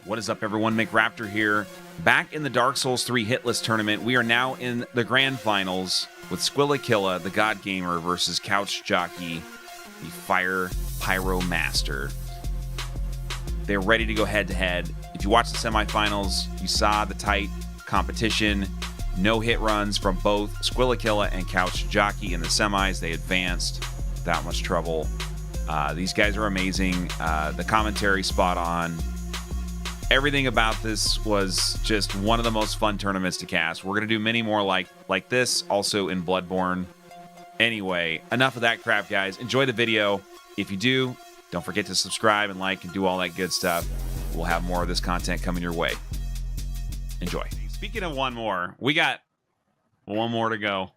What is up, everyone? McRaptor here. Back in the Dark Souls 3 Hitless Tournament, we are now in the grand finals with Squillakilla, the God Gamer, versus Couchjockey, the Fire Pyro Master. They're ready to go head-to-head. If you watched the semifinals, you saw the tight competition. No hit runs from both Squillakilla and Couchjockey in the semis. They advanced without much trouble. These guys are amazing. The commentary spot on. Everything about this was just one of the most fun tournaments to cast. We're going to do many more like this, also in Bloodborne. Anyway, enough of that crap, guys. Enjoy the video. If you do, don't forget to subscribe and like and do all that good stuff. We'll have more of this content coming your way. Enjoy. Speaking of one more, we got one more to go.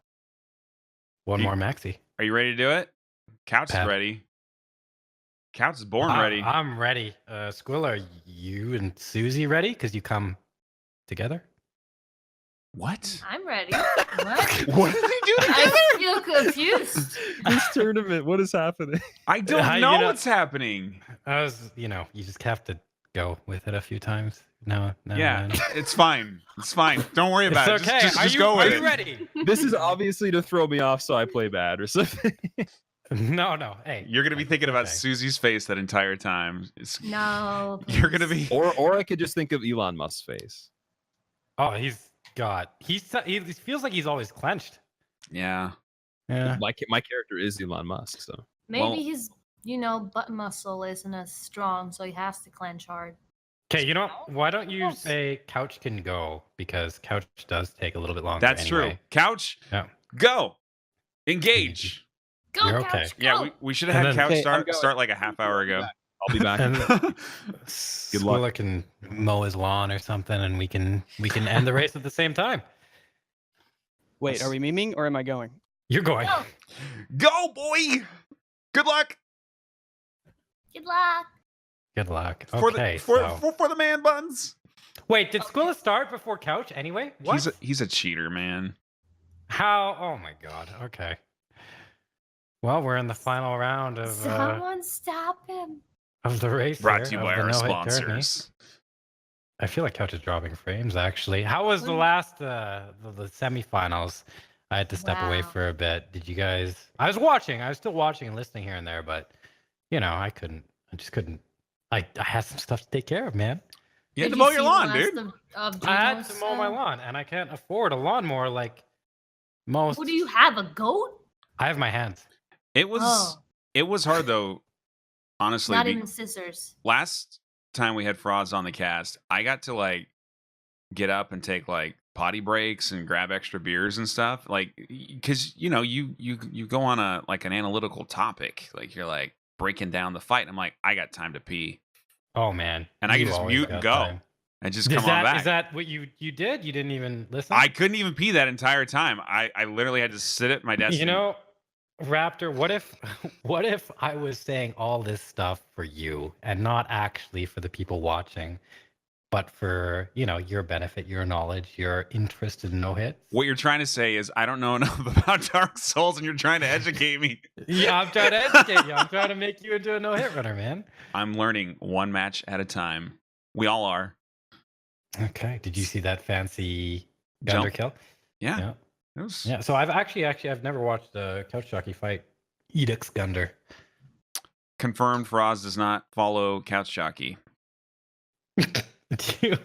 One more maxi. Are you ready to do it? Couch is ready. Couch is born ready. I'm ready. Squill, are you and Susie ready? Because you come together? What? I'm ready. What? What did they do together? I feel confused. This tournament, what is happening? I don't know what's happening. I was, you just have to go with it a few times. No, yeah, it's fine. It's fine. Don't worry about it. Okay. Just go with it. Are you ready? This is obviously to throw me off so I play bad or something. No. Hey, you're gonna be thinking about Susie's face that entire time. No. Please. You're gonna be. Or I could just think of Elon Musk's face. Oh, he feels like he's always clenched. Yeah. My character is Elon Musk, so maybe his butt muscle isn't as strong, so he has to clench hard. Okay, why don't you say Couch can go, because Couch does take a little bit longer. That's anyway. true. Couch, go, engage. Go, You're Couch, okay. go. Yeah, we should have had Couch start like a half hour ago. I'll be back. Good luck. Can mow his lawn or something, and we can end the race at the same time. Wait, are we memeing or am I going? You're going. Go, boy. Good luck. Good luck. Good luck. For Okay. the man buns. Wait, did Squilla start before Couch anyway? What? He's a cheater, man. How? Oh my god. Okay. Well, we're in the final round of Someone stop him. Of the race. Brought to you by our sponsors. I feel like Couch is dropping frames, actually. How was the last the semifinals? I had to step away for a bit. Did you guys? I was watching. I was still watching and listening here and there, but I couldn't. I just couldn't. I had some stuff to take care of, man. You had to mow your lawn, dude. I had to mow my lawn, and I can't afford a lawnmower like most. What do you have? A goat? I have my hands. It was hard though. Honestly, not even scissors. Last time we had frauds on the cast, I got to get up and take potty breaks and grab extra beers and stuff, because you go on an analytical topic, you're breaking down the fight, and I'm like, I got time to pee. Oh man. And I can just mute and go and just come on back. Is that what you did? You didn't even listen? I couldn't even pee that entire time. I literally had to sit at my desk. Raptor, what if I was saying all this stuff for you and not actually for the people watching, but for, your benefit, your knowledge, your interest in no-hits? What you're trying to say is I don't know enough about Dark Souls and you're trying to educate me. Yeah, I'm trying to educate you. I'm trying to make you into a no-hit runner, man. I'm learning one match at a time. We all are. Okay. Did you see that fancy Gunder kill? Yeah. Yeah, so I've never watched a Couchjockey fight Edic's Gunder. Confirmed, Froz does not follow Couchjockey. Do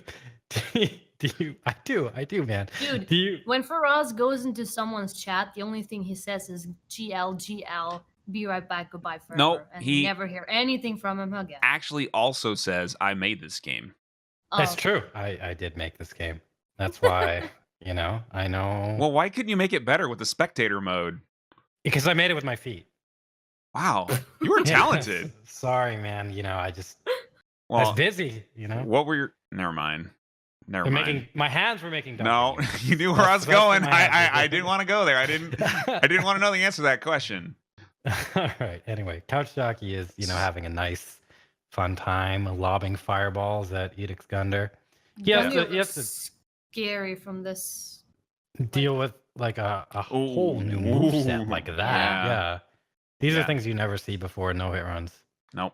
you? I do, man. Dude, when Faraz goes into someone's chat, the only thing he says is GL, be right back, goodbye forever. No, and you never hear anything from him again. Actually also says, I made this game. That's true. I did make this game. That's why... I know. Well, why couldn't you make it better with the spectator mode? Because I made it with my feet. Wow, you were talented. Sorry, man. I was busy. What were your? Never mind. My hands were making. No, you knew where I was going. I didn't want to go there. I didn't want to know the answer to that question. All right. Anyway, Couchjockey is having a nice, fun time lobbing fireballs at Edic's Gunder. He has to scary from this deal with a whole new moveset like that. Yeah. These are things you never see before in no hit runs. Nope.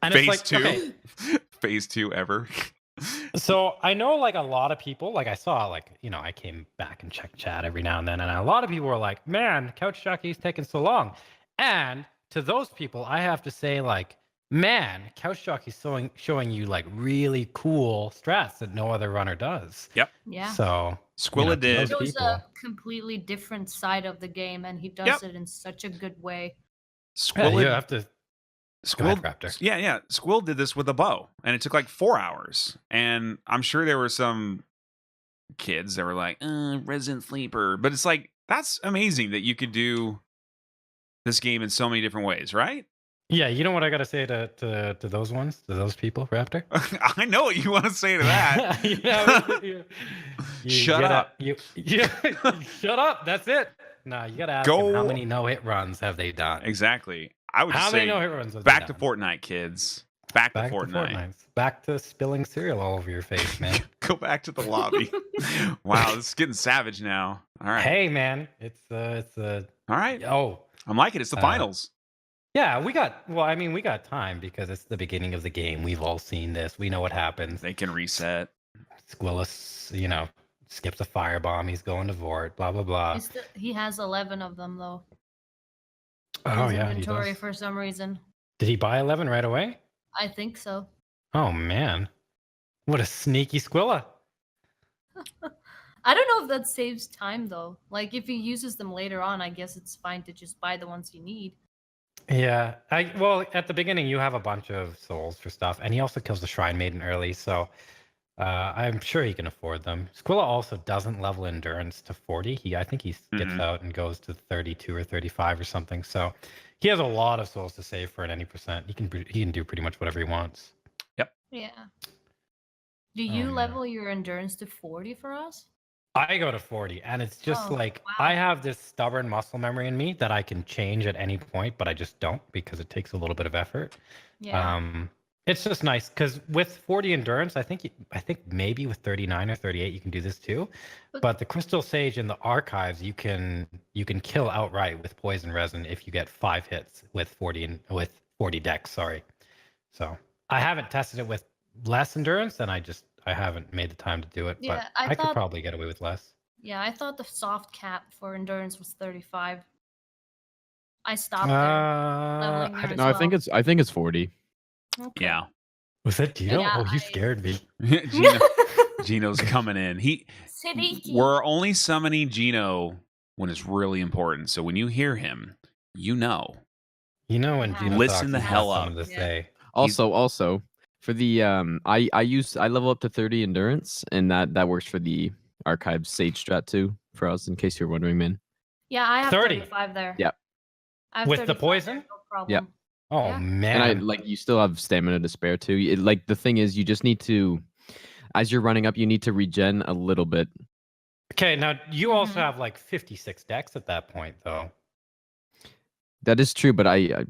And phase two. phase 2 ever. So I know like a lot of people, like I saw like, I came back and checked chat every now and then, and a lot of people were like, man, Couchjockey's taking so long. And to those people, I have to say like, man, Couchjockey's showing you like really cool strats that no other runner does. Yep. Yeah. So Squilla to did. those It was people- a completely different side of the game, and he does Yep. it in such a good way. Yeah, Squilla, you have to. Squill, Go ahead, Raptor. yeah. Squill did this with a bow, and it took like 4 hours. And I'm sure there were some kids that were like, Resident Sleeper. But it's like, that's amazing that you could do this game in so many different ways, right? Yeah, you know what I gotta say to those ones, to those people, Raptor? I know what you want to say to that. Shut up. Shut up. That's it. No, you gotta ask them how many no-hit runs have they done? Exactly. I would How just many say no-hit runs have back they to done? Fortnite, kids. Back to Fortnite. Back to spilling cereal all over your face, man. Go back to the lobby. Wow, this is getting savage now. All right. Hey, man, it's All right. oh I'm liking it. It's the finals. yeah, we got time because it's the beginning of the game. We've all seen this. We know what happens. They can reset. Squillis, skips a firebomb. He's going to Vort. Blah blah blah. He has 11 of them though. Oh His yeah, he inventory does. for some reason. Did he buy 11 right away? I think so. Oh man, what a sneaky Squilla! I don't know if that saves time though. Like if he uses them later on, I guess it's fine to just buy the ones you need. Yeah, well, at the beginning you have a bunch of souls for stuff, and he also kills the Shrine Maiden early, so I'm sure he can afford them. Squilla also doesn't level endurance to 40. I think he skips out and goes to 32 or 35 or something. So he has a lot of souls to save for at any percent. He can do pretty much whatever he wants. Yeah. Do you Oh, level your endurance to 40 for us? I go to 40, and it's just Oh, like wow. I have this stubborn muscle memory in me that I can change at any point, but I just don't because it takes a little bit of effort. Yeah. It's just nice because with 40 endurance, I think maybe with 39 or 38 you can do this too. But the Crystal Sage in the archives, you can kill outright with poison resin if you get 5 hits with 40 dex. Sorry. So I haven't tested it with less endurance, and I haven't made the time to do it. Yeah, but I I could thought- probably get away with less. Yeah, I thought the soft cap for endurance was 35. I stopped there. Leveling there as No, well. I think it's 40. Okay. Yeah. Was that Gino? Yeah, Oh, you I- scared me. Gino's coming in. Siddiqui. We're only summoning Gino when it's really important. So when you hear him, you know. You know when Gino Listen talks, the he has hell something up. to Yeah. say. Also for the I level up to 30 endurance, and that works for the archive sage strat too, for us, in case you're wondering, man. Yeah, I have 30. 35 there. Yep. I have With the 35 poison? there, no problem. Yep. Oh Yeah. man. And you still have stamina to spare too. The thing is, you just need to, as you're running up, you need to regen a little bit. Okay, now you also Mhm. have like 56 decks at that point, though. That is true, but I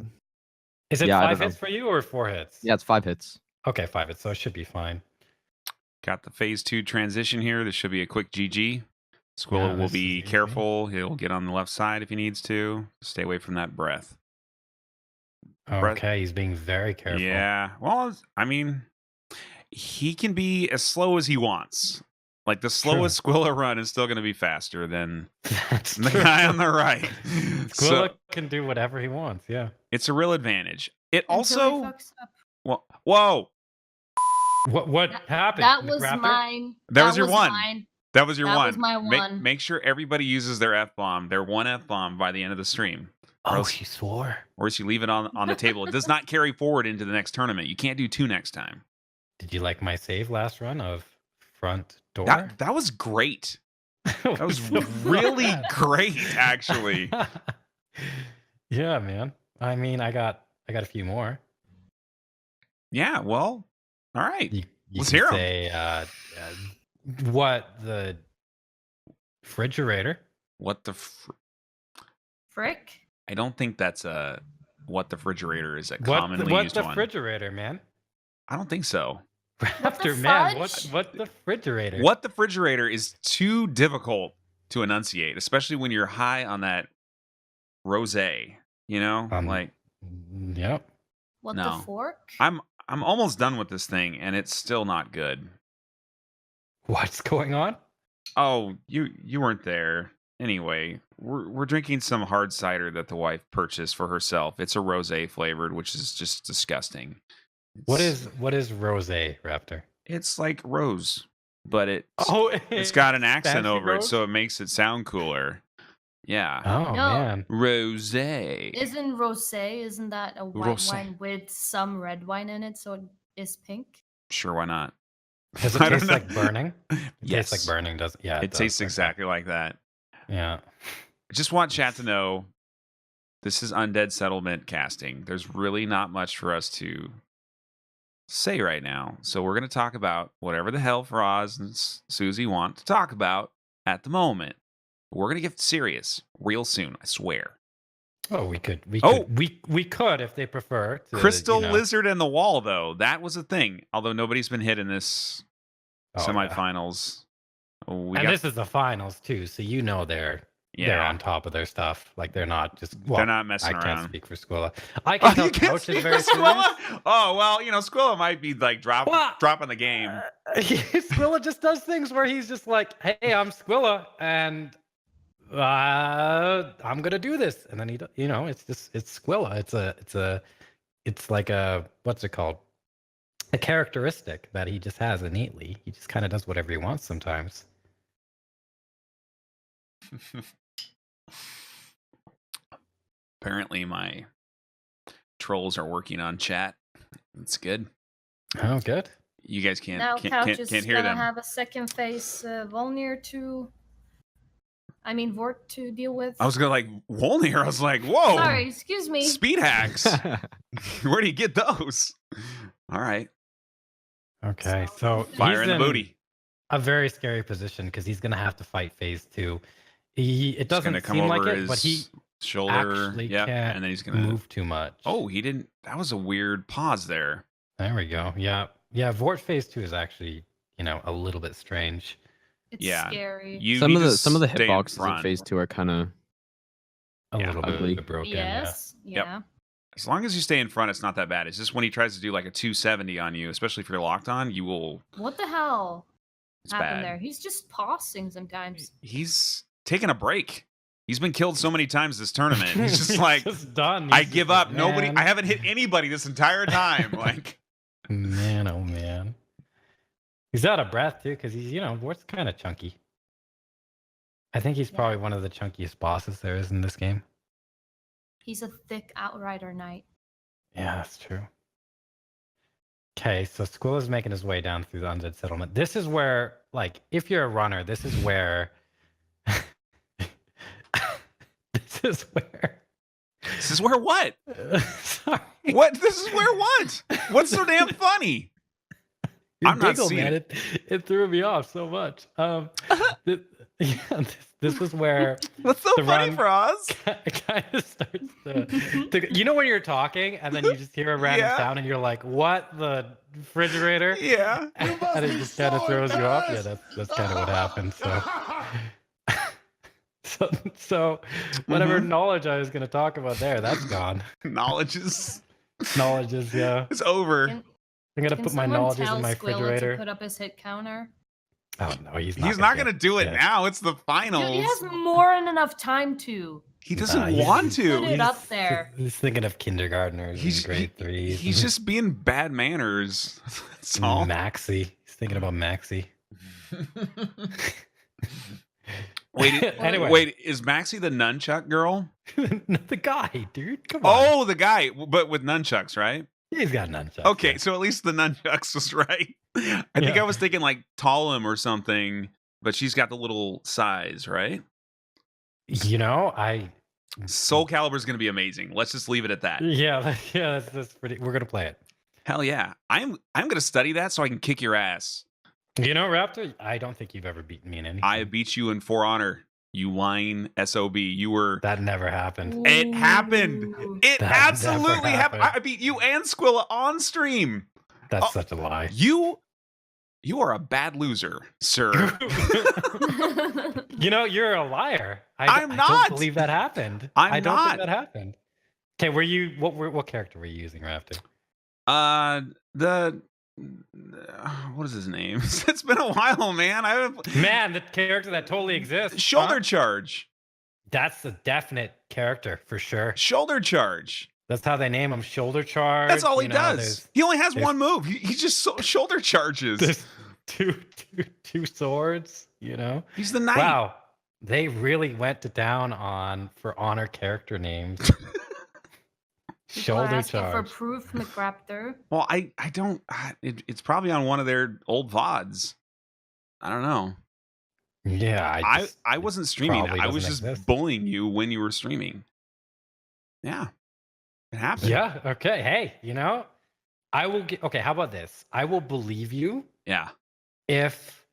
Is it Yeah, I 5 don't hits for you or 4 hits? yeah, it's 5 hits. Okay, 5 hits, so it should be fine. Got the phase 2 transition here. This should be a quick GG. Squilla Yeah, will this be is easy. careful. He'll get on the left side if he needs to. Stay away from that breath. Breath- Okay, he's being very careful. Yeah. Well, I mean, he can be as slow as he wants. Like the slowest Squilla run is still going to be faster than That's the true. guy on the right. Squilla So can do whatever he wants, yeah. it's a real advantage. It Until he also, fucks up. whoa, What happened? That was McRaptor? mine. That was your one. Mine. that was your That one. was my Make, one. make sure everybody uses their F-bomb, their one F-bomb by the end of the stream. Or Oh, else- she swore. Or else you leave it on the table. It does not carry forward into the next tournament. You can't do 2 next time. Did you like my save last run of front door? That was great. That was So really bad. great, actually. Yeah, man. I mean, I got a few more. Yeah, well, all right. You Let's can hear 'em. say what the refrigerator. What the... Frick. I don't think that's what the refrigerator is a What commonly the used one. refrigerator, man? I don't think so. Raptor, the man, fudge? what the refrigerator? What the refrigerator is too difficult to enunciate, especially when you're high on that rosé. You know, like Yep. What No. the fork? I'm I'm almost done with this thing, and it's still not good. What's going on? Oh, you weren't there. Anyway, we're drinking some hard cider that the wife purchased for herself. It's a rosé flavored, which is just disgusting. What is rosé, Raptor? It's like rose, but it's it's got an accent fancy over it, rose? so it makes it sound cooler. Yeah. Oh No. man. Rosé. Isn't rosé? Isn't that a white Rosé. wine with some red wine in it, so it is pink? Sure, why not? Does it I don't taste know. like burning? It Yes. tastes like burning, does it? Yeah. It does. tastes Okay. exactly like that. Yeah. I just want chat to know this is Undead Settlement casting. There's really not much for us to say right now. So we're going to talk about whatever the hell Faraz and Susie want to talk about at the moment. We're going to get serious real soon, I swear. Oh, we could Oh! we could if they prefer. To, Crystal you know. Lizard and the Wall, though. That was a thing. Although nobody's been hit in this Oh, yeah. semifinals. And this is the finals too, so you know they're on top of their stuff. Like they're not just. Well, they're not messing I around. can't speak for Squilla. I can tell you can't Coach speak is very for serious. Squilla? Oh, well, Squilla might be like Well, dropping the game. Squilla just does things where he's just like, "Hey, I'm Squilla, and I'm gonna do this," and then it's Squilla. It's like a what's it called? A characteristic that he just has innately. He just kind of does whatever he wants sometimes. Apparently, my trolls are working on chat. That's good. Oh, good. You guys can't Now Couch is can't hear gonna them. have a second phase Volnir Vort to deal with. I was gonna like Wolnir. I was like, whoa. Sorry, excuse me. Speed hacks. Where do you get those? All right. Okay, so Fire he's in the booty. a very scary position because he's gonna have to fight phase 2. It He's doesn't gonna come seem over like it, his but he shoulder. actually Yep. can't And then he's gonna move too much. Oh, he didn't. That was a weird pause there. There we go. Yeah. Vort phase 2 is actually, a little bit strange. It's Yeah. scary. You some need of to the stay in hitboxes in front. phase 2 are kind of A Yeah, little ugly. bit broken. Yes. Yep. Yeah. As long as you stay in front, it's not that bad. It's just when he tries to do like a 270 on you, especially if you're locked on, you will. What the hell It's happened bad. there? He's just pausing sometimes. He's taking a break. He's been killed so many times this tournament. He's just like, just done. I He's give just up. like, Nobody. "Man." I haven't hit anybody this entire time. Like, Man, oh man. He's out of breath too, because he's, Vort's kind of chunky. I think he's Yeah. probably one of the chunkiest bosses there is in this game. He's a thick outrider knight. Yeah, that's true. Okay, so Squilla's making his way down through the Undead Settlement. This is where, like, if you're a runner, this is where. This is where. this is where what? Sorry. What? This is where what? What's so damn funny? Your I'm not giggle, seeing man, it threw me off so much. This is where What's so The funny run- for us? it kind of starts to when you're talking and then you just hear a random Yeah. sound and you're like, "What the refrigerator?" Yeah. And it just kind of throws you off. Yeah, that's kind of what happened. So whatever Mhm. knowledge I was going to talk about there, that's gone. Knowledge is Knowledge is it's over. Can- I'm gonna Can put my someone knowledge tell in my Squilla refrigerator. to put up his hit counter? Oh no, he's not. He's not gonna gonna do it yeah. now. It's the Dude, finals. he has more than enough time to. He doesn't he's- want Put to. it up there. He's thinking of kindergartners He's and grade 3s. He's just being bad manners. That's all. Maxie. He's thinking about Maxie. Anyway. Wait, is Maxie the nunchuck girl? Not the guy, dude. Come on. Oh, the guy, but with nunchucks, right? He's got nunchucks. Okay, yeah. so at least the nunchucks was right. I think Yeah. I was thinking like Talim or something, but she's got the little size, right? Soul Calibur's going to be amazing. Let's just leave it at that. That's pretty. We're gonna play it. Hell yeah. I'm going to study that so I can kick your ass. Raptor. I don't think you've ever beaten me in anything. I beat you in For Honor. You lying SOB. You were. That never happened. It happened. Ooh. It That absolutely never happened. happened. I beat you and Squilla on stream. That's Oh. such a lie. You are a bad loser, sir. You're a liar. I'm I not. don't believe that happened. I'm I don't not. think that happened. Okay, what character were you using, Raptor? The what is his name? It's been a while, man. Man, the character that totally exists. Shoulder huh? charge. That's a definite character for sure. Shoulder charge. That's how they name him. Shoulder charge. That's all he you know, does. He only has there's- one move. He just shoulder charges. There's two swords. You know. He's the knight. Wow, they really went to town on for honor character names. People are Shoulder asking for charge. proof, McRaptor. Well, I don't. It's probably on one of their old VODs. I don't know. Yeah, I wasn't streaming. probably I was doesn't just exist. bullying you when you were streaming. Yeah, it happened. Yeah. Okay. Hey, you know, I will get. Okay. How about this? I will believe you Yeah. if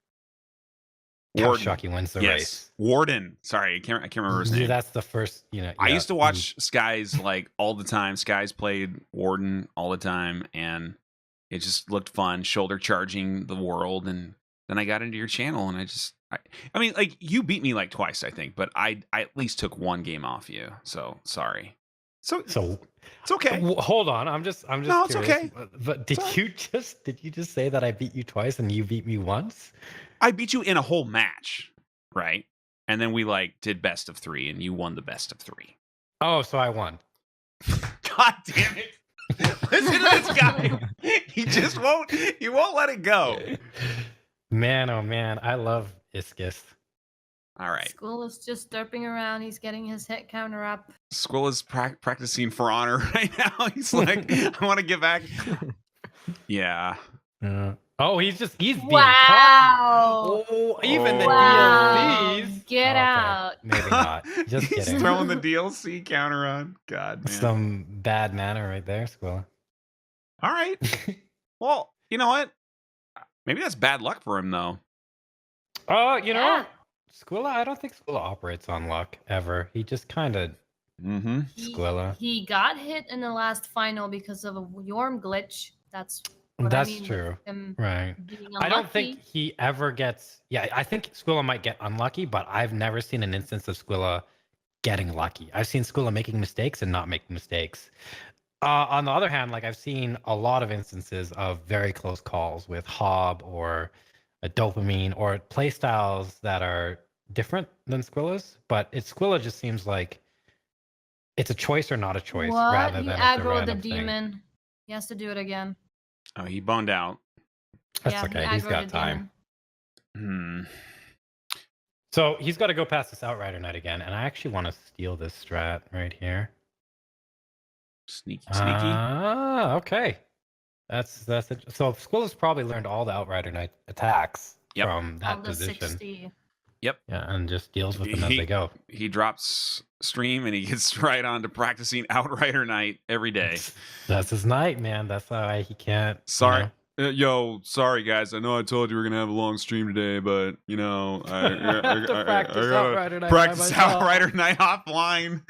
Warden. Couchjockey wins the Yes. race. Warden. Sorry, I can't remember his Yeah, name. that's the first. You know, I yeah, used to watch Skies like all the time. Skies played Warden all the time, and it just looked fun, shoulder charging the world. And then I got into your channel, and I mean, like you beat me like twice, I think, but I at least took one game off you. So sorry. So it's okay. Hold on, I'm just. No, it's curious, okay. But did you just say that I beat you twice and you beat me once? I beat you in a whole match, right? And then we like did best of 3, and you won the best of 3. Oh, so I won. God damn it! Listen to this guy. He won't let it go. Man, oh man, I love Iskis. All right. School is just derping around. He's getting his hit counter up. Squill is practicing for honor right now. He's like, I want to get back. Yeah. Oh, he's being cocky. Wow. Oh, even the Wow. DLCs. Get Okay, out. Maybe not. Just He's kidding. throwing the DLC counter on. God, man. Some bad manner right there, Squilla. All right. Well, you know what? Maybe that's bad luck for him, though. Oh, you know, Yeah. Squilla, I don't think Squilla operates on luck ever. He just kind of Mm-hmm. Squilla. He got hit in the last final because of a Yorm glitch. That's what That's I mean with true. him Right. being I don't think unlucky. he ever gets. Yeah, I think Squilla might get unlucky, but I've never seen an instance of Squilla getting lucky. I've seen Squilla making mistakes and not making mistakes. On the other hand, like I've seen a lot of instances of very close calls with Hob or a Dopamine or playstyles that are different than Squilla's, but Squilla just seems like it's a choice or not a choice What? rather He than it's a aggroed the random thing. demon. He has to do it again. Oh, he boned out. That's Yeah, okay. he He's aggroed got the time. demon. So he's got to go past this Outrider Knight again, and I actually want to steal this strat right here. Sneaky. Ah, okay. That's it. So Squilla's probably learned all the Outrider Knight attacks Yep. from All that the position. 60. Yeah, and just deals with them as they go. He drops stream and he gets right on to practicing Outrider Knight every day. That's his night, man. That's why he can't. Sorry. Sorry guys. I know I told you we are gonna have a long stream today, but you know, I practice gotta Outrider Knight practice by myself. Outrider Knight offline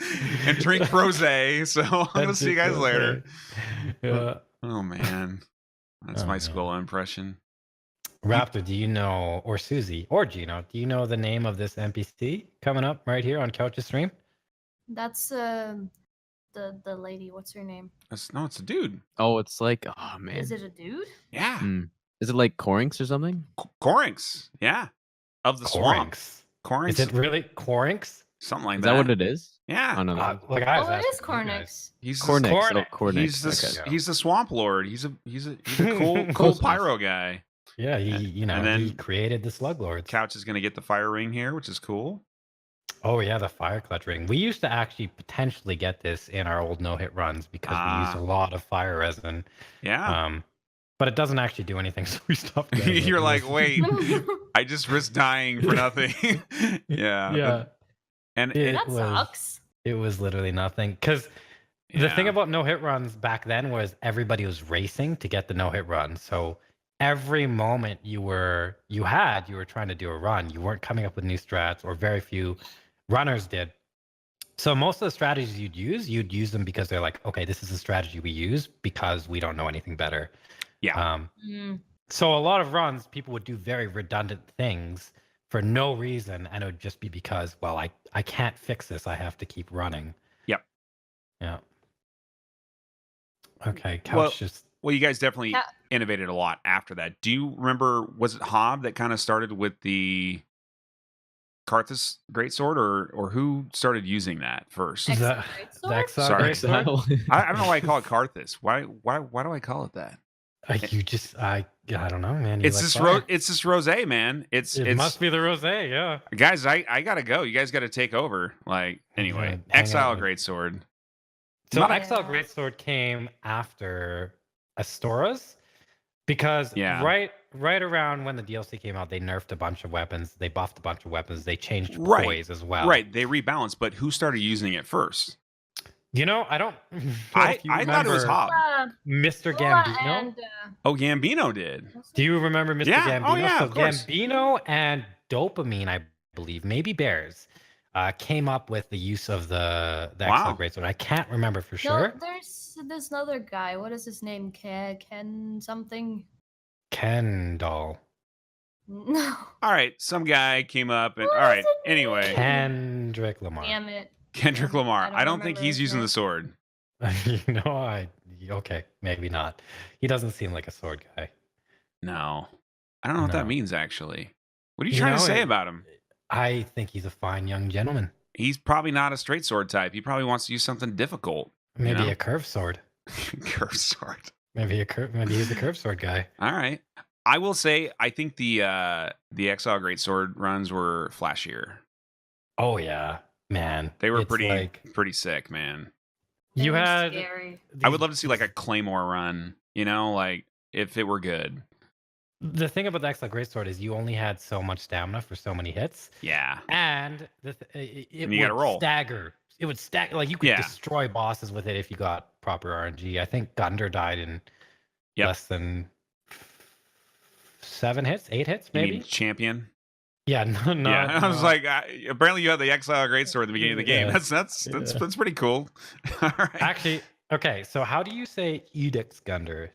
and drink rosé. So I'm gonna see you guys later. Yeah. Oh man, that's Oh, my man. Squilla impression. Raptor, do you know, or Susie, or Gino, do you know the name of this NPC coming up right here on Couch's stream? That's the lady. What's her name? It's a dude. Oh, it's like, oh man, Is it a dude? Yeah, Is it like Corinx or something? Corinx. Yeah, of the swamp. Corinx. Corinx. Is it really Corinx? Something like Is that. that what it is? Yeah. Oh no, no. Like I was Oh, it asking is you guys. Cornix. He's the- Cornix. Cornix. Oh, Cornix. He's the Okay. he's the swamp lord. He's a cool Close enough. pyro guy. Yeah, he And then- he created the Slug Lords. Couch is gonna get the fire ring here, which is cool. Oh yeah, the Fire Clutch ring. We used to actually potentially get this in our old no-hit runs because we used a lot of fire resin. Yeah. But it doesn't actually do anything, so we stopped. getting it. You're It like, was- wait, I just risked dying for nothing. Yeah. Yeah. And That sucks. It was literally nothing. Because the thing yeah. about no-hit runs back then was everybody was racing to get the no-hit run. So every moment you were trying to do a run, you weren't coming up with new strats, or very few runners did. So most of the strategies you'd use them because they're like, okay, this is a strategy we use because we don't know anything better. Yeah. So a lot of runs, people would do very redundant things for no reason, and it would just be because, well, I can't fix this. I have to keep running. Yep. Yeah. Okay, Couch Well- just Well, you guys definitely Yeah. innovated a lot after that. Do you remember, was it Hob that kind of started with the Karthus greatsword, or who started using that first? Exile The Greatsword? Exile Sorry. Greatsword? I don't know why I call it Karthus. Why do I call it that? I don't know, man. You It's like this fire. it's this rosé, man. It's Must be the rosé, yeah. guys, I gotta go. You guys gotta take over. Like, anyway, hang Exile out with- greatsword. So Not- Exile Yeah. Greatsword came after Astora's because Yeah. right around when the DLC came out, they nerfed a bunch of weapons, they buffed a bunch of weapons, they changed Right. poise as well. Right, they rebalanced, but who started using it first? You know, I don't. I thought it was Hob. Mr. Lola Gambino. and Oh, Gambino did. Do you remember Mr. Yeah. Gambino? Oh, yeah, so of course. Gambino and Dopamine, I believe, maybe Bears, came up with the use of the Wow. Exile Greatsword. I can't remember for no, sure. there's this other guy. What is his name? Ken something? Kendall. No. All right, some guy came up and What all is right. it? Anyway, Kendrick Lamar. Damn it. Kendrick Damn it, Lamar. I don't think remember he's his using name. the sword. Okay, maybe not. He doesn't seem like a sword guy. No, I don't know what that No. means actually. What are you You trying to know, say it- about him? I think he's a fine young gentleman. He's probably not a straight sword type. He probably wants to use something difficult. Maybe know? a curved sword. Curved sword. Maybe he's a curved sword guy. All right. I will say I think the Exile Greatsword runs were flashier. Oh yeah, man. They were It's pretty like, pretty sick, man. you They were had scary. I would love to see like a Claymore run, like if it were good. The thing about the Exile Greatsword is you only had so much stamina for so many hits, Yeah. and it And you gotta would roll. stagger. It would stagger. Like you could Yeah. destroy bosses with it if you got proper RNG. I think Gunder died in Yep. less than 8 hits, You maybe. mean champion? Yeah, no. Yeah. I was like, apparently you had the Exile Greatsword at the beginning of the game. Yeah. That's pretty cool. All right. Actually, okay. So how do you say Edicts Gunder?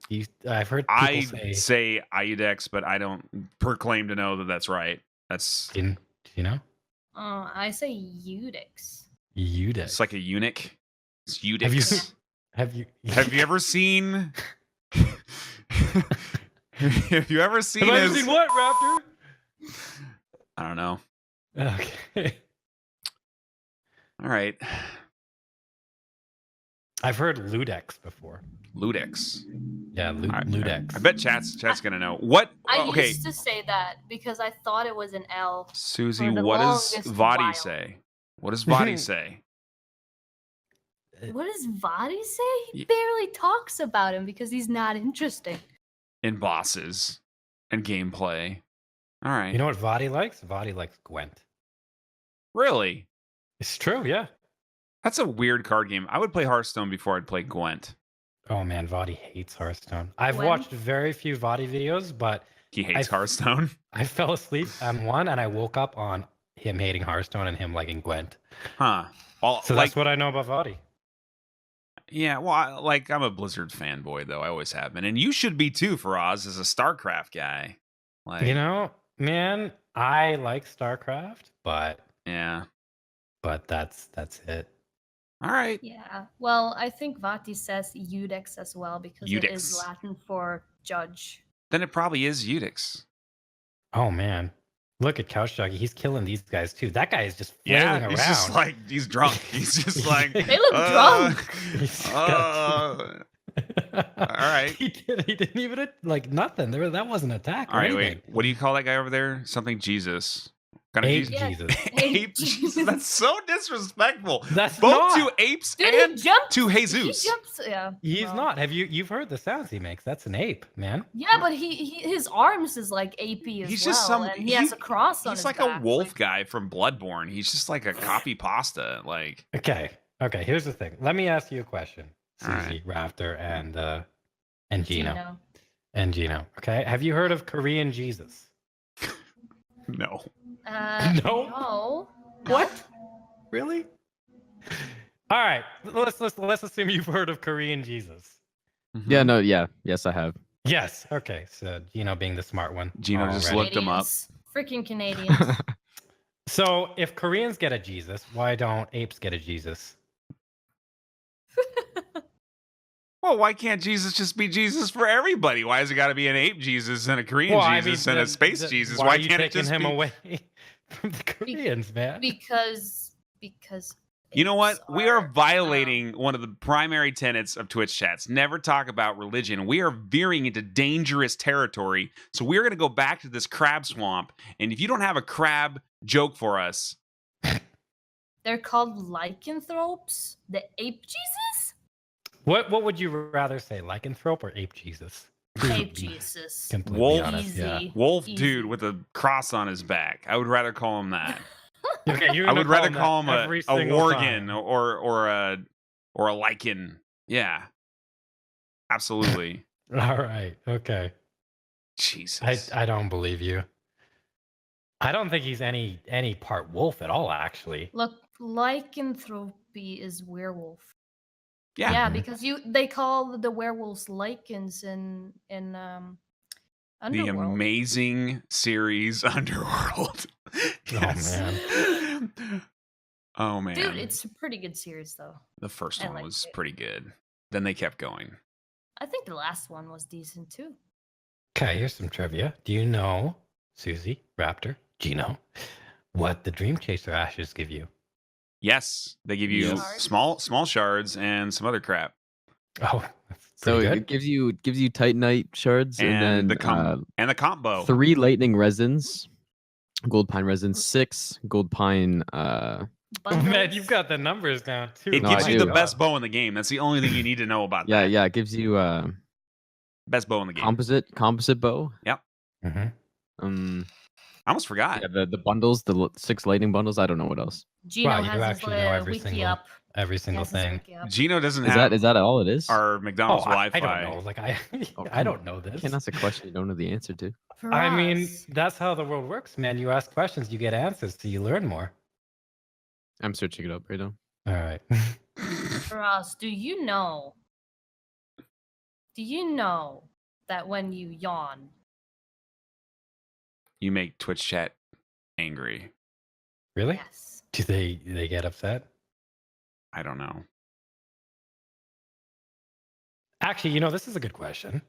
I've heard people I say. say Iudex, but I don't proclaim to know that that's right. That's Do you know? I say Udix. Edicts. it's like a eunuch. It's Have you? Iudex. Have you? Have you ever seen? Have you ever seen? Have I ever his- seen what, Raptor? I don't know. Okay. All right, I've heard Ludex before. Ludex. Yeah, All right. Ludex. I bet chat's gonna know what. I Okay, used to say that because I thought it was an L. Susie, for the what does longest Vadi while. say? What does Vadi say? What does Vadi say? He Ye- barely talks about him because he's not interesting. In bosses and gameplay. All right. You know what Vadi likes? Vadi likes Gwent. Really? It's true, yeah. That's a weird card game. I would play Hearthstone before I'd play Gwent. Oh man, Vadi hates Hearthstone. I've Gwent? watched very few Vadi videos, but He hates I- Hearthstone. I fell asleep on one and I woke up on him hating Hearthstone and him liking Gwent. Huh. Well, So like, that's what I know about Vadi. yeah, well, I'm a Blizzard fanboy, though. I always have been. And you should be too, Faraz, as a StarCraft guy. Like, You know, man, I like StarCraft, but yeah. that's it. All right. Yeah. Well, I think Vati says Udix as well because it is Iudex. Latin for judge. Then it probably is Iudex. Oh man. Look at Couchjockey. He's killing these guys too. That guy is just flailing Yeah, around. he's just like, he's drunk. He's just like, They look drunk. He's uh, got- all right. He didn't even like nothing. That wasn't an attack. All right, or wait. anything. What do you call that guy over there? Something Jesus. Kind of Ape Jesus. Yeah. Jesus. Ape Jesus. That's so disrespectful. That's Both not. to apes Dude, and he jumps. to He Jesus. jumps. Yeah. He's well, not. You've heard the sounds he makes? That's an ape, man. Yeah, but his arms is like AP as He's well, just some- and he has a cross on He's his like back. a wolf guy from Bloodborne. He's just like a copy pasta. Like, Okay. Here's the thing. Let me ask you a question, All right. Susie, Raptor, and Gino. Gino. And Gino. Okay. Have you heard of Korean Jesus? no. No? No. What? Really? All right. Let's assume you've heard of Korean Jesus. Yeah, no, yeah, yes, I have. Yes. Okay. So Gino being the smart one. Gino just already. looked him up. Canadians. Freaking Canadians. So if Koreans get a Jesus, why don't apes get a Jesus? Well, why can't Jesus just be Jesus for everybody? Why has it got to be an ape Jesus and a Korean Jesus and a space Jesus? Why are you can't it taking just him be... away from the Koreans, man? Because You know what? We are apes violating one of the primary tenets of Twitch chats. Never talk about religion. We are veering into dangerous territory. So we're going to go back to this crab swamp. And if you don't have a crab joke for us... They're called lycanthropes? The ape Jesus? What would you rather say, lycanthrope or ape Jesus? Ape Jesus. Completely Wolf. honest, yeah. Easy. Wolf Easy. dude with a cross on his back. I would rather call him that. Okay, you're I gonna would rather that call him every a single worgen time. or a lichen. Yeah. Absolutely. All right, okay. Jesus. I don't believe you. I don't think he's any part wolf at all, actually. Look, lycanthropy is werewolf. Yeah. Yeah, Mhm. because they call the werewolves lycans in The Underworld. amazing series Underworld. Yes. man. Oh man. Dude, it's a pretty good series though. The first I one liked was it. pretty good. Then they kept going. I think the last one was decent too. Okay, here's some trivia. Do you know, Susie, Raptor, Gino, what the Dream Chaser ashes give you? Yes, they give you Shards? small shards and some other crap. Oh, that's So pretty it gives you Titanite shards and, then the comp bow. 3 lightning resins, gold pine resins, 6 gold pine. good. Man, Bundles. you've got the numbers down too. It No, gives I you do. the best bow in the game. That's the only thing you need to know about Yeah, that. yeah, it gives you Best bow in the game. composite bow. Mhm. I almost forgot. Yeah, the bundles, the 6 lightning bundles. I don't know what else. Gino Wow, you has his actually know every wiki single up. every He single has his thing. wiki up. Gino doesn't Is have that all it is? our McDonald's Wi-Fi. I don't know. Like I Oh, I come don't on. know You this. can't ask a question you don't know the answer to. For I mean, us, that's how the world works, man. You ask questions, you get answers, so you learn more. I'm searching it up right now. All right. for us, do you know that when you yawn, You make Twitch chat angry. Really? yes. Do they get upset? I don't know. Actually, this is a good question.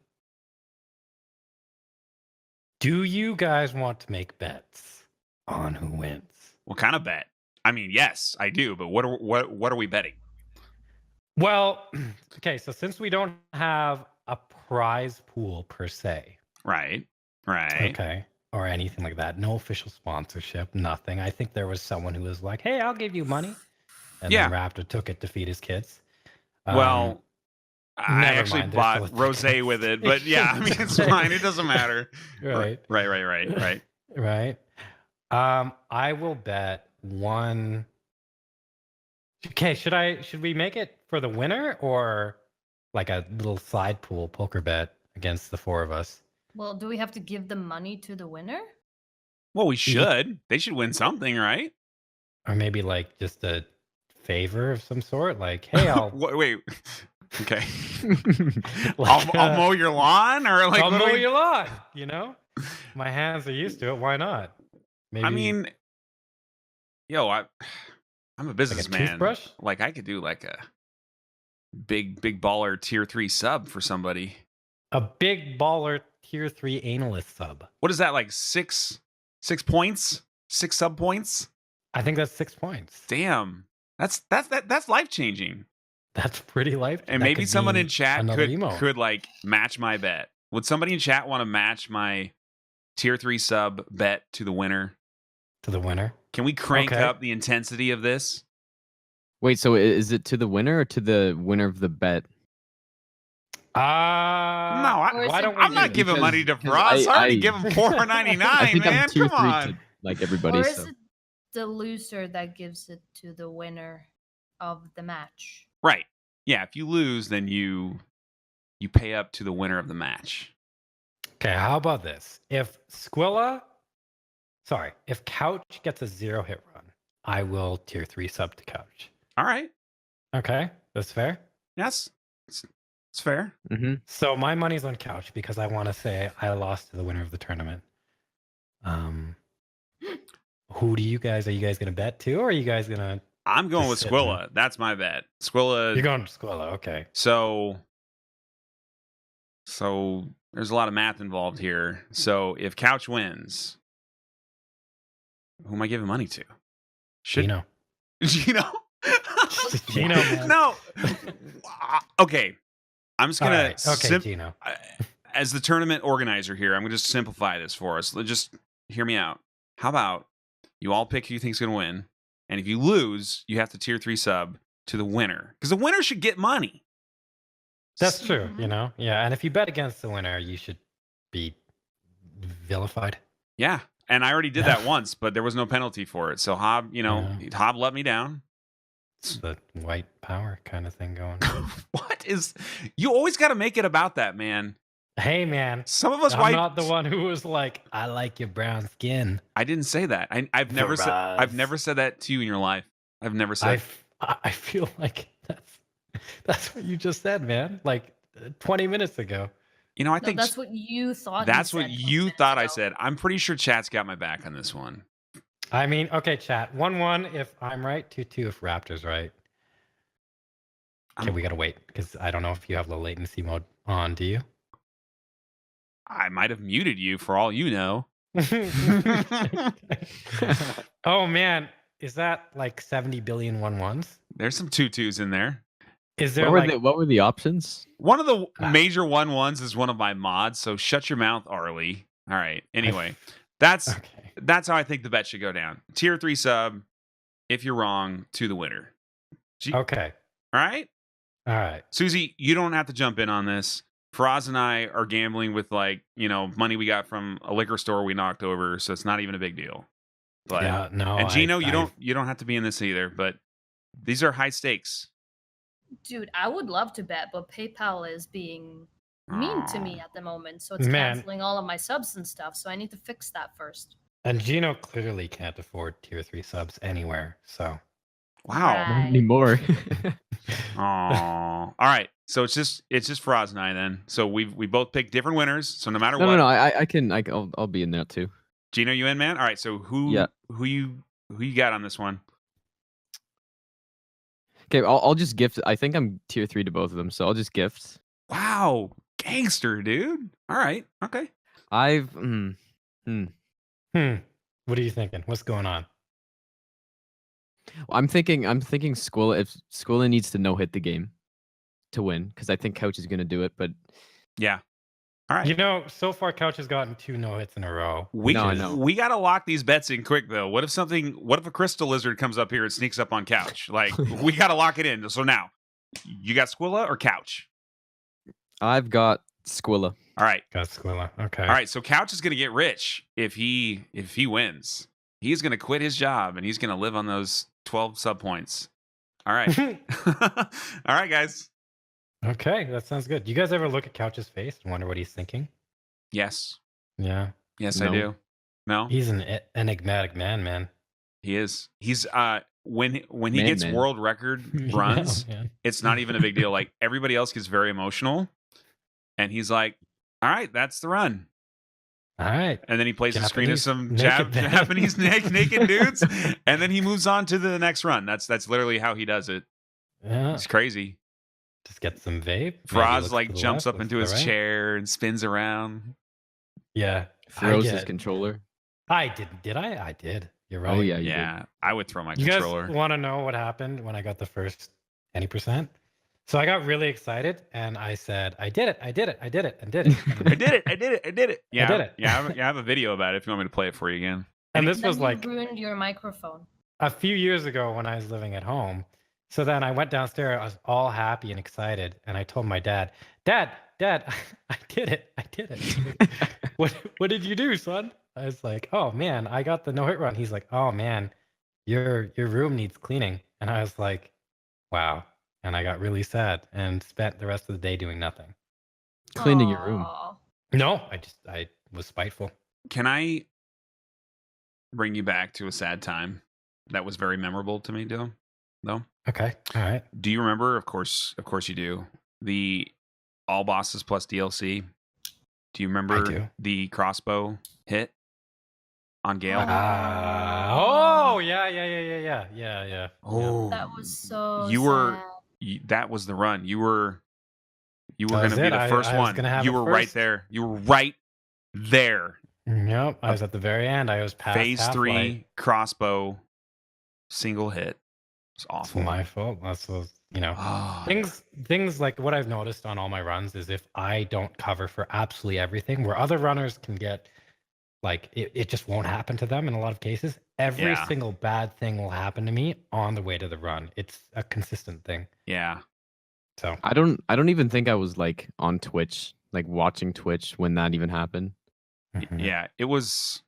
Do you guys want to make bets on who wins? What kind of bet? I mean, yes, I do, but what are we betting? Well, okay, so since we don't have a prize pool per se, Right. okay, or anything like that, no official sponsorship, nothing. I think there was someone who was like, "Hey, I'll give you money," and Yeah. then Raptor took it to feed his kids. Well, I never actually mind, they're still bought with the rosé kids. with it, but yeah, I mean, it's fine. It doesn't matter. right, Right. right. I will bet one. Okay, should we make it for the winner or like a little side pool poker bet against the 4 of us? Well, do we have to give the money to the winner? Well, we should. They should win something, right? Or maybe like just a favor of some sort? Like, hey, I'll Wait. Okay. like, I'll mow your lawn, or like I'll what do mow we- your lawn, My hands are used to it. Why not? Maybe I mean, I'm a businessman. toothbrush? Like I could do like a big baller tier 3 sub for somebody. a big baller tier 3 analyst sub. What is that, like 6 points? 6 sub points? I think that's 6 points. Damn. That's life changing. That's pretty life. And that maybe could someone be in chat another emote. could like match my bet. Would somebody in chat want to match my tier 3 sub bet to the winner? to the winner. Can we crank Okay. up the intensity of this? Wait, so is it to the winner or to the winner of the bet? No, Or is I it- don't. I'm not Because- giving money to because Frost. I already I- give him $4.99, I think man. I'm tier Come 3 on. to like everybody. Or is So. it the loser that gives it to the winner of the match? Right. Yeah. If you lose, then you pay up to the winner of the match. Okay, how about this? If Couch gets a 0 hit run, I will tier 3 sub to Couch. All right. Okay, that's fair. Yes. It's fair. Mm-hmm. So my money's on Couch because I want to say I lost to the winner of the tournament. Who do you guys? Are you guys gonna bet too, or are you guys gonna? I'm going with Just sitting Squilla. That's my bet. Squilla. You're going to Squilla, okay? So So there's a lot of math involved here. So if Couch wins, who am I giving money to? Gino. Gino? Gino, man. No. Okay. I'm just going to... Okay, Gino. As the tournament organizer here, I'm going to just simplify this for us. Just hear me out. How about you all pick who you think is going to win, and if you lose, you have to tier 3 sub to the winner, because the winner should get money. That's true, Yeah, and if you bet against the winner, you should be vilified. Yeah, and I already did that once, but there was no penalty for it. So Hob, Hob let me down. It's the white power kind of thing going. What is... You always got to make it about that, man. Hey, man. Some of us I'm white... not the one who was like, I like your brown skin. I didn't say that. I've never said that to you in your life. I've never said... I feel like that's what you just said, man. Like 20 minutes ago. I think that's what you thought. That's what you thought I said. I'm pretty sure chat's got my back on this one. I mean, okay, chat. 1-1 if I'm right, 2-2 if Raptor's right. Okay, we gotta wait because I don't know if you have low latency mode on. Do you? I might have muted you for all you know. Oh man, is that like 70 billion 1-1s? There's some 2-2s in there. Is there what were the options? One of the major 1-1s is one of my mods, so shut your mouth, Arlie. All right. Anyway, that's how I think the bet should go down. Tier 3 sub, if you're wrong, to the winner. Okay. All right? All right. Susie, you don't have to jump in on this. Faraz and I are gambling with money we got from a liquor store we knocked over, so it's not even a big deal. But, yeah, no. And Gino, you don't have to be in this either, but these are high stakes. Dude, I would love to bet, but PayPal is being mean to me at the moment, so it's Man. canceling all of my subs and stuff. So I need to fix that first. And Gino clearly can't afford tier 3 subs anywhere, so. Wow. Right. Not anymore. Oh. All right. So it's just Faraz and I then. So we both picked different winners. So no matter what. No. I'll be in that too. Gino, you in, man? All right. So who you got on this one? Okay, I'll just gift. I think I'm tier 3 to both of them, so I'll just gift. Wow, gangster, dude. All right. Okay. What are you thinking? What's going on? I'm thinking Squilla. If Squilla needs to no-hit the game to win, because I think Couch is going to do it. But yeah, all right. So far Couch has gotten 2 no-hits in a row. We got to lock these bets in quick though. What if a crystal lizard comes up here and sneaks up on Couch? Like we got to lock it in. So now, you got Squilla or Couch? I've got Squilla. All right, got Squilla. Okay. All right. So Couch is going to get rich if he wins. He's going to quit his job and he's going to live on those 12 sub points. All right. All right, guys. Okay, that sounds good. You guys ever look at Couch's face and wonder what he's thinking? Yes. Yeah. Yes, No. I do. No. He's an enigmatic man. He is. He's when he gets world record runs, Yeah, man. it's not even a big deal. Like everybody else gets very emotional, and he's like, "All right, that's the run." All right. And then he plays the screen of some naked Japanese naked dudes, and then he moves on to the next run. That's literally how he does it. Yeah. It's crazy. Just get some vape. Faraz jumps up into his chair and spins around. Yeah. Throws his controller. I didn't. Did I? I did. You're right. Oh yeah, Yeah, I would throw my You controller. guys want to know what happened when I got the first 20%? So I got really excited and I said, I did it. I did it. I did it. Yeah, I did it. I have a video about it if you want me to play it for you again. And this was You like ruined your microphone. a few years ago when I was living at home. So then I went downstairs. I was all happy and excited. And I told my dad, Dad, I did it. I did it. What did you do, son? I was like, oh, man, I got the no-hit run. He's like, oh, man, your room needs cleaning. And I was like, wow. And I got really sad and spent the rest of the day doing nothing. Cleaning your room. Aw. No, I was spiteful. Can I bring you back to a sad time that was very memorable to me, though? No? Okay. All right. Do you remember? Of course you do. The All Bosses Plus DLC. Do you remember the crossbow hit on Gale? Oh, yeah. Oh, That was so you were sad. that was the run. You were You were That going was to be it. the first I was one. gonna have You it were right first. there. You were right there. Yep, I was at the very end. I was past Phase half 3 light. crossbow single hit. It's It's awful. my fault. That's what, Oh, things like what I've noticed on all my runs is if I don't cover for absolutely everything, where other runners can get like it just won't happen to them in a lot of cases. Every Yeah. single bad thing will happen to me on the way to the run. It's a consistent thing. yeah. So I don't even think I was like on Twitch, like watching Twitch when that even happened. mhm. Yeah. It was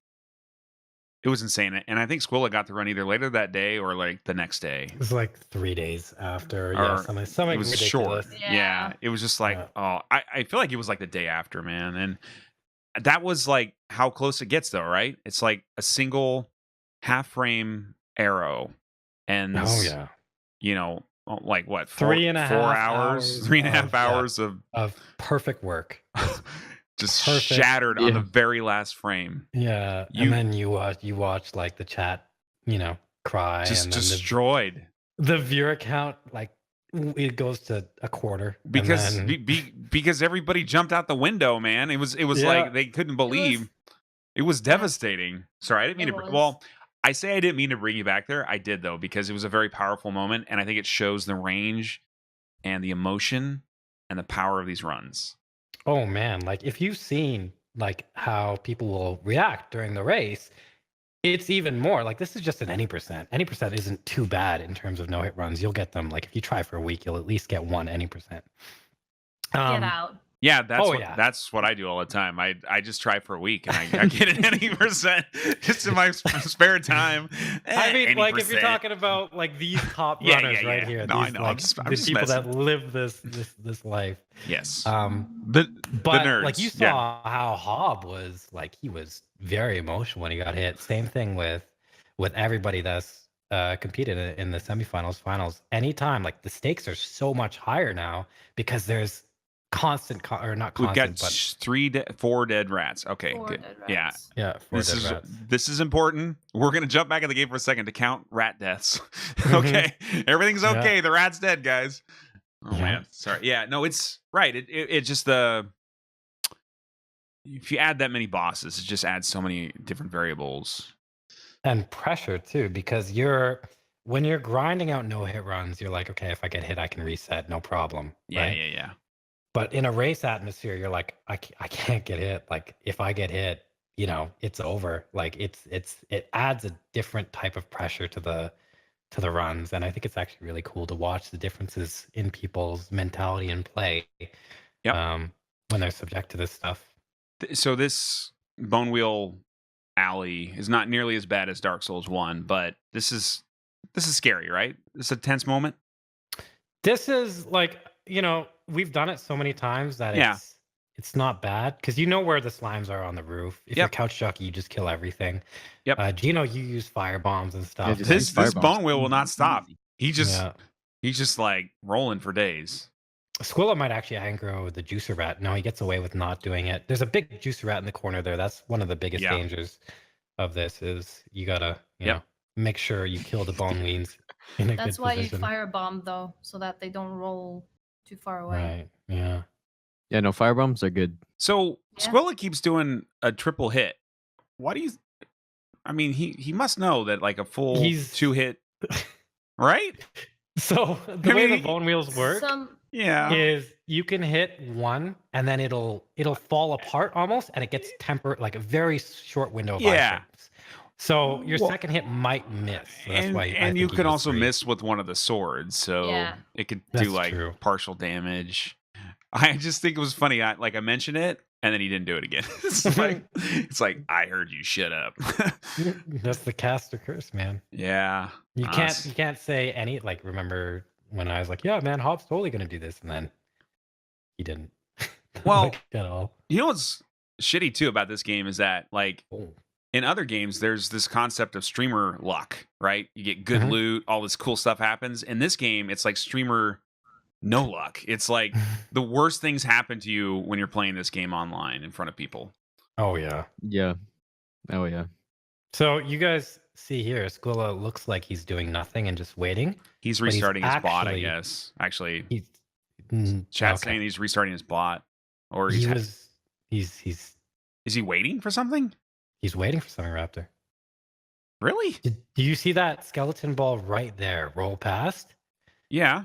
insane. And I think Squilla got to run either later that day or like the next day. It was like 3 days after. Or Yeah, something it was ridiculous. short. Yeah. Yeah. It was just like, Yeah. I feel like it was like the day after, man. And that was like how close it gets though, right? It's like a single half frame arrow. And Oh yeah. Like what, 3.5 4 hours, 3.5 hours of perfect work. just perfect. shattered on the Yeah. very last frame. Yeah, You- and then you watch like the chat, cry, Just and then destroyed. the viewer count like it goes to a quarter Because and then, because everybody jumped out the window, man. It was Yeah. like they couldn't believe. It was devastating. Sorry, I didn't mean It to. was. Well, I say I didn't mean to bring you back there. I did though, because it was a very powerful moment, and I think it shows the range and the emotion and the power of these runs. oh man, like if you've seen like how people will react during the race, it's even more like this is just an any percent. Any percent isn't too bad in terms of no hit runs. You'll get them like if you try for a week, you'll at least get one any percent. Get out. Yeah, yeah. that's what I do all the time. I just try for a week and I get it 80% just in my spare time. I mean, like if you're 80%. talking about like these top Yeah, runners yeah, right yeah. here, No, I these, know. I'm like just the messing. people that live this life. Yes. But nerds, like you yeah. saw how Hobb was like he was very emotional when he got hit. Same thing with everybody that's competed in the semifinals, finals. Anytime like the stakes are so much higher now because there's constant or not We've got constant, but 4 dead rats. Okay, 4 good. dead Yeah. rats. yeah, This is important. We're gonna jump back in the game for a second to count rat deaths. Mhm. Okay, everything's Yeah. okay. The rat's dead, guys. Oh Yeah. man, sorry. Yeah, no, it's right. It just if you add that many bosses, it just adds so many different variables. and pressure too because when you're grinding out no hit runs, you're like, okay, if I get hit, I can reset, no problem. Yeah, right? yeah. But in a race atmosphere, you're like, I can't get hit. Like if I get hit, it's over. Like it adds a different type of pressure to the runs, and I think it's actually really cool to watch the differences in people's mentality and play. Yep. When they're subject to this stuff. So this Bone Wheel Alley is not nearly as bad as Dark Souls 1, but this is scary, right? This is a tense moment. This is like, we've done it so many times that Yeah. it's not bad because you know where the slimes are on the roof. If you're couch jockey, you just kill everything. Yep. Gino, you use fire bombs and stuff. just This fireballs. Bone Wheel will not stop. He's Yeah. just like rolling for days. Squilla might actually aggro the juicer rat. No, he gets away with not doing it. There's a big juicer rat in the corner there. That's one of the biggest Yeah. dangers of this is you gotta, Yep. know, make sure you kill the bone weeds in a That's good why position. you firebomb though, so that they don't roll too far away. Right. Yeah. Yeah, no, firebombs are good. So Yeah. Squilla keeps doing a triple hit. Why do you? I mean, he must know that like a full He's- 2-hit, right? So the I way mean, the bone wheels work Some Yeah. is you can hit one and then it'll fall apart almost and it gets tempered like a very short window of Yeah. iframes. So your Well, second hit might miss. So that's and why and you could also miss with one of the swords, so Yeah. it could That's do like true. partial damage. I just think it was funny. I mentioned it, and then he didn't do it again. It's like I heard you. Shut up. That's the caster curse, man. Yeah. You can't say any like remember when I was like, yeah, man, Hobb's totally gonna do this, and then he didn't. Well, like, at all. You know what's shitty too about this game is that like Oh. in other games, there's this concept of streamer luck, right? You get good Mhm. loot, all this cool stuff happens. In this game, it's like streamer no luck. It's like the worst things happen to you when you're playing this game online in front of people. Oh yeah. Yeah. Oh yeah. So you guys see here, Squilla looks like he's doing nothing and just waiting. He's But he's restarting his bot, I actually- guess. Actually, He's Chat's Okay. saying he's restarting his bot, or He he's was. He's is he waiting for something? he's waiting for something, Raptor. Really? Do you see that skeleton ball right there roll past? Yeah.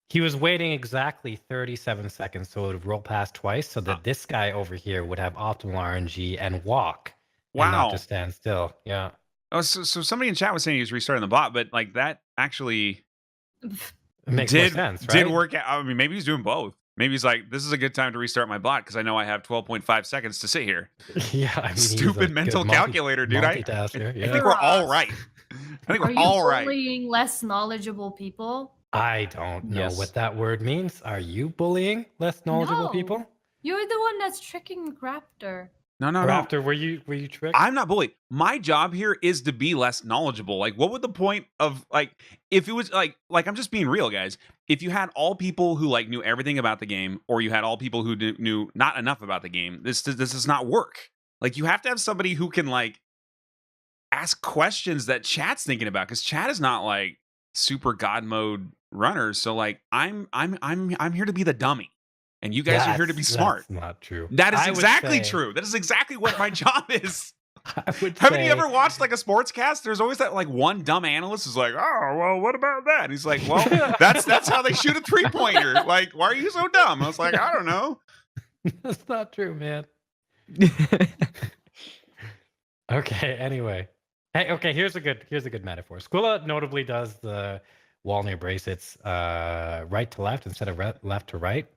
He was waiting exactly 37 seconds, so it would roll past twice, so that this guy over here would have optimal RNG and walk, and not Wow. just stand still. Yeah. Oh, so somebody in chat was saying he was restarting the bot, but like that actually It makes more sense, right? did work out. I mean, maybe he's doing both. Maybe he's like, this is a good time to restart my bot because I know I have 12.5 seconds to sit here. Yeah, I mean, he's a Stupid good mental calculator, dude. I multitasker, think yeah. we're all right. I think Are we're you all right. bullying less knowledgeable people? I don't know Yes. what that word means. Are you bullying less knowledgeable No. people? You're the one that's tricking McRaptor. No. Raptor, were you tricked? I'm not bullied. My job here is to be less knowledgeable. Like, what would the point of like if it was like I'm just being real, guys. If you had all people who like knew everything about the game, or you had all people who knew not enough about the game, this does not work. Like, you have to have somebody who can like ask questions that chat's thinking about, because chat is not like super god mode runners. So like I'm here to be the dummy, and you guys are here to be smart. That's not true. That is I would exactly say- true. That is exactly what my job is. I would Haven't say, you ever watched like a sportscast? There's always that like one dumb analyst who's like, "Oh, well, what about that?" And he's like, "Well, that's how they shoot a 3-pointer. Like, why are you so dumb?" I was like, "I don't know." That's not true, man. Okay. Anyway, hey. Okay. Here's a good metaphor. Squilla notably does the wall near bracelets right to left instead of left to right.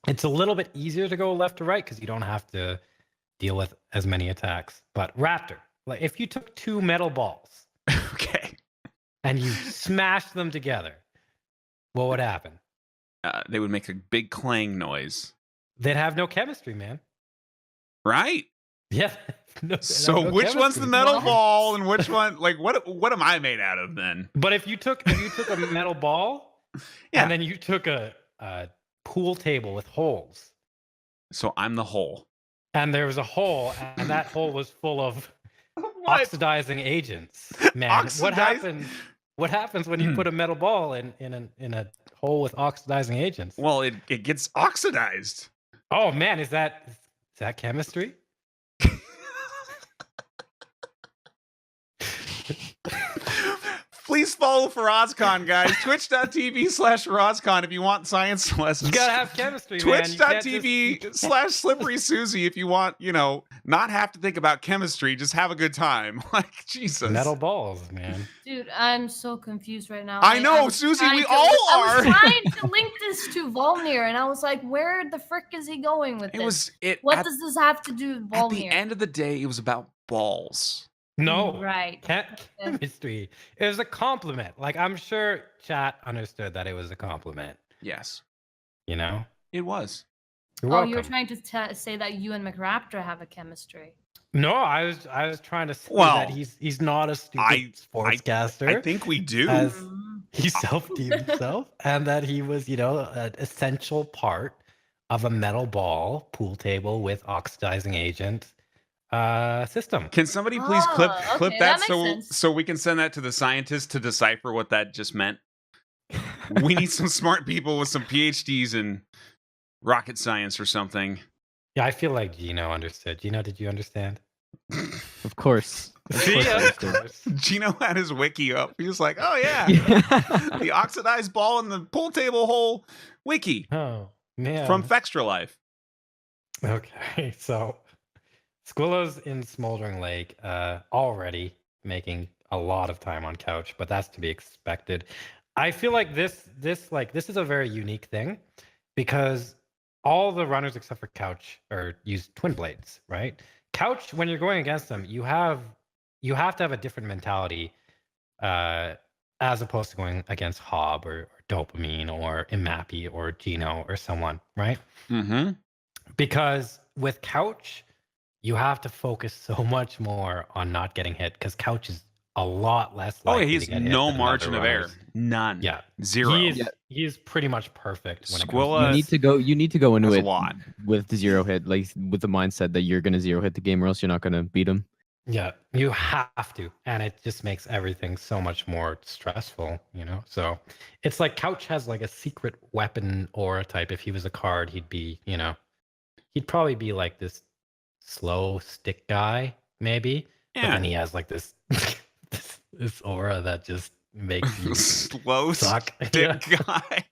It's a little bit easier to go left to right because you don't have to deal with as many attacks. But Raptor, like if you took 2 metal balls Okay. and you smashed them together, what would happen? They would make a big clang noise, They'd have no chemistry, man. right? Yeah. No, So no which one's the chemistry. metal What? ball, and which one? Like, what am I made out of then? But if you took a metal ball, Yeah. and then you took a pool table with holes, So I'm the hole. and there was a hole, and that hole was full of What? oxidizing agents. Man, what Oxidized- happens when you put a metal ball in a hole with oxidizing agents? Well, it gets oxidized. Oh man, is that chemistry? Please follow FarazCon, guys. Twitch.tv/FarazCon if you want science lessons. You gotta have chemistry, man. You can't Twitch.tv/Slippery Susie if you want, not have to think about chemistry, just have a good time. Like, Jesus. metal balls, man. Dude, I'm so confused right now. I know, was Susie, trying we to- all I are. was trying to link this to Volnir, and I was like, where the frick is he going with this? What at, does this have to do with at the Volnir? end of the day, it was about balls. No, Right. chemistry. It was a compliment. Like I'm sure chat understood that it was a compliment. Yes, You know. it was. You're Oh, welcome. you were trying to say that you and McRaptor have a chemistry. No, I was trying to say Well, that he's not a stupid I sportscaster. think we do. As Mm. he self-deemed himself, and that he was, an essential part of a metal ball pool table with oxidizing agent system. Can somebody please clip Oh, clip okay, that, that makes sense. so we can send that to the scientists to decipher what that just meant? We need some smart people with some PhDs in rocket science or something. Yeah, I feel like Gino understood. Gino, did you understand? Of course. See, of course. Gino had his wiki up. He was like, "Oh yeah, Yeah. the oxidized ball in the pool table hole wiki Oh man. from Fextra Life." Okay, so Squillow's in Smoldering Lake, already making a lot of time on couch, but that's to be expected. I feel like this is a very unique thing because all the runners except for couch use twin blades, right? Couch, when you're going against them, you have to have a different mentality, as opposed to going against Hob or Dopamine or Imappy or Gino or someone, right? Mm-hmm. Because with couch, you have to focus so much more on not getting hit because couch is a lot less Oh, likely yeah, he to has get hit no than margin other of error. runners. None. Yeah, Zero. He is pretty much perfect when Squilla- You need to go into That's a it lot. with the zero hit, like with the mindset that you're gonna zero hit the game, or else you're not gonna beat him. Yeah, you have to, and it just makes everything so much more stressful, you know. So it's like Couch has like a secret weapon aura type. If he was a card, he'd be, you know, he'd probably be like this slow stick guy, maybe. But then Yeah. he has like this this aura that just makes you Slow suck. stick guy.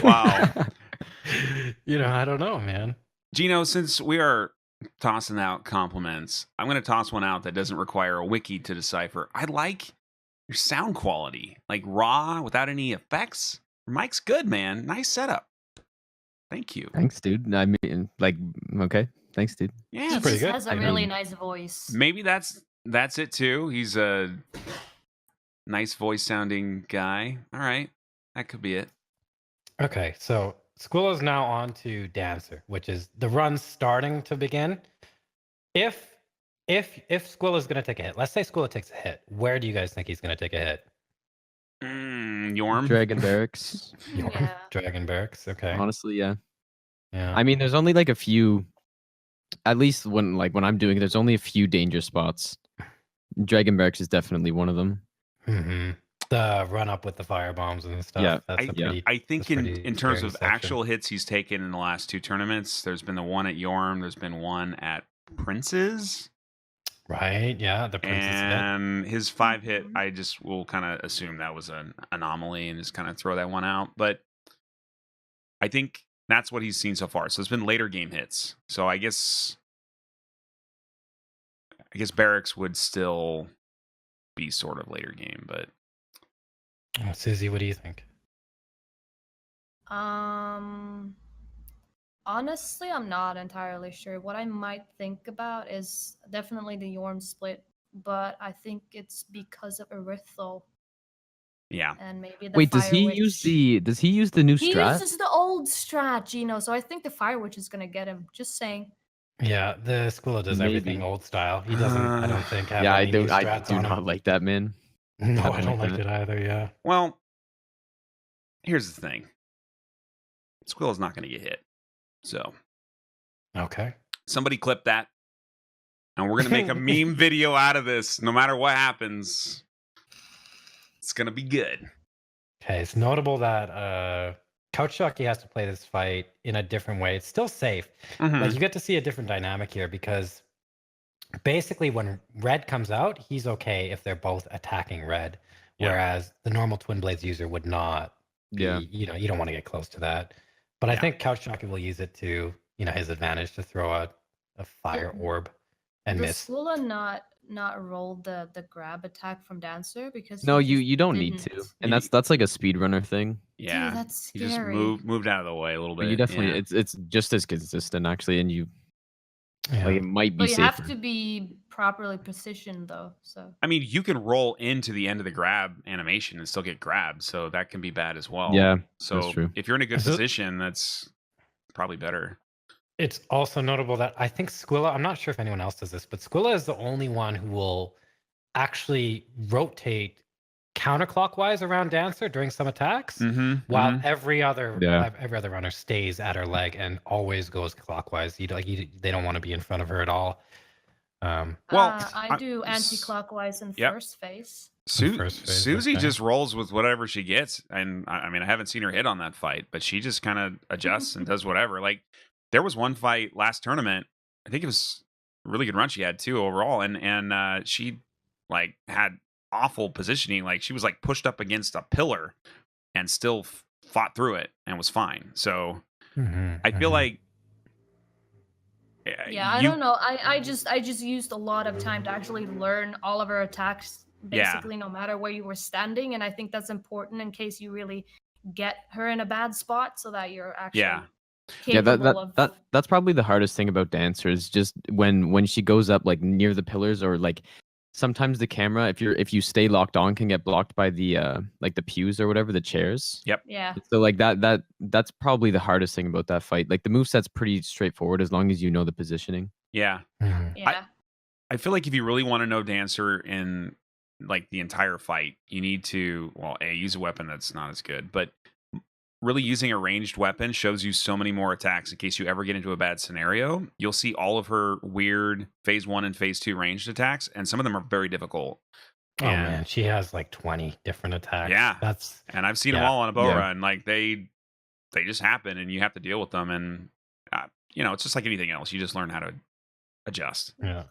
Wow. You know, I don't know, man. Gino, since we are tossing out compliments, I'm going to toss one out that doesn't require a wiki to decipher. I like your sound quality, like raw without any effects. Your mic's good, man. Nice setup. Thank you. Thanks, dude. I mean, like, okay. Thanks, dude. Yeah, He it's pretty just good. has a I really mean- nice voice. maybe that's it too. He's a nice voice sounding guy. All right, that could be it. Okay, so Squilla's now on to Dancer, which is the run starting to begin. If Squilla's going to take a hit, let's say Squilla takes a hit, where do you guys think he's going to take a hit? Yorm. Dragon Barracks. Yeah. Dragon Barracks. Okay. Honestly, yeah. Yeah. I mean, there's only like a few. At least when I'm doing it, there's only a few danger spots. Dragon Barracks is definitely one of them. Mm-hmm. The run up with the fire bombs and stuff. Yeah, That's a pretty. I think that's pretty in terms scary of section. actual hits he's taken in the last 2 tournaments, there's been the one at Yorm, there's been one at Prince's, Right. Yeah. The princess hit. and his 5 hit, Mhm. I just will kind of assume that was an anomaly and just kind of throw that one out. But I think that's what he's seen so far. So it's been later game hits. So I guess Barracks would still be sort of later game, but Oh, Susie, what do you think? Honestly, I'm not entirely sure. What I might think about is definitely the Yorm split, but I think it's because of Erithal yeah. and maybe the Wait, does Fire he Witch. use the new He strat? uses the old strat, Gino, so I think the Fire Witch is gonna get him. Just saying. Yeah, the Squilla does everything Maybe. old style. He doesn't. I don't think have Yeah, I any new do. I strats do on not him. like that, man. No, I I don't don't like like that. it either. Yeah. Well, here's the thing. Squill's not going to get hit. So Okay. somebody clip that, and we're going to make a meme video out of this. No matter what happens, it's going to be good. Okay, it's notable that Couchjockey has to play this fight in a different way. It's still safe. Mhm. Like you get to see a different dynamic here because basically when red comes out, he's okay if they're both attacking red. Yeah. Whereas the normal Twin Blades user would not be, Yeah. you know, you don't want to get close to that. But I Yeah. think Couchjockey will use it to, you know, his advantage to throw a fire orb and Does miss. Squilla not roll the grab attack from Dancer because No, he you just don't need to, didn't. and that's like a speedrunner thing. Yeah. Dude, that's You just scary. moved out of the way a little But bit. you definitely, yeah. it's just as consistent actually, and you Yeah. like it might be But you safer. have to be properly positioned though. So I mean, you can roll into the end of the grab animation and still get grabbed, so that can be bad as well. Yeah, So that's true. if you're in a good So- position, that's probably better. It's also notable that I think Squilla, I'm not sure if anyone else does this, but Squilla is the only one who will actually rotate counterclockwise around Dancer during some attacks, Mm-hmm. while every other Yeah. runner stays at her leg and always goes clockwise. They don't want to be in front of her at all. Well, I do anti-clockwise in Yep. first phase. First phase, Susie okay. just rolls with whatever she gets, and I mean, I haven't seen her hit on that fight, but she just kind of adjusts and does whatever. Like there was one fight last tournament, I think it was a really good run she had too overall, and she like had awful positioning, like she was like pushed up against a pillar and still fought through it and was fine. So I feel like Yeah, I don't know. I just used a lot of time to actually learn all of her attacks, Yeah. basically, no matter where you were standing, and I think that's important in case you really get her in a bad spot, so that you're actually Yeah. Yeah, capable of. that's probably the hardest thing about Dancer is just when she goes up like near the pillars, or like sometimes the camera, if you stay locked on, can get blocked by the like the pews or whatever, the chairs. Yeah. So like that's probably the hardest thing about that fight. Like the moveset's pretty straightforward as long as you know the positioning. Yeah. Yeah. I feel like if you really want to know Dancer in like the entire fight, you need to use a weapon that's not as good, but really using a ranged weapon shows you so many more attacks in case you ever get into a bad scenario. You'll see all of her weird phase 1 and phase 2 ranged attacks, and some of them are very difficult. Oh man, she has like 20 different attacks. Yeah. That's And I've seen them all on a bow run. Like they just happen, and you have to deal with them. And it's just like anything else. You just learn how to adjust. yeah.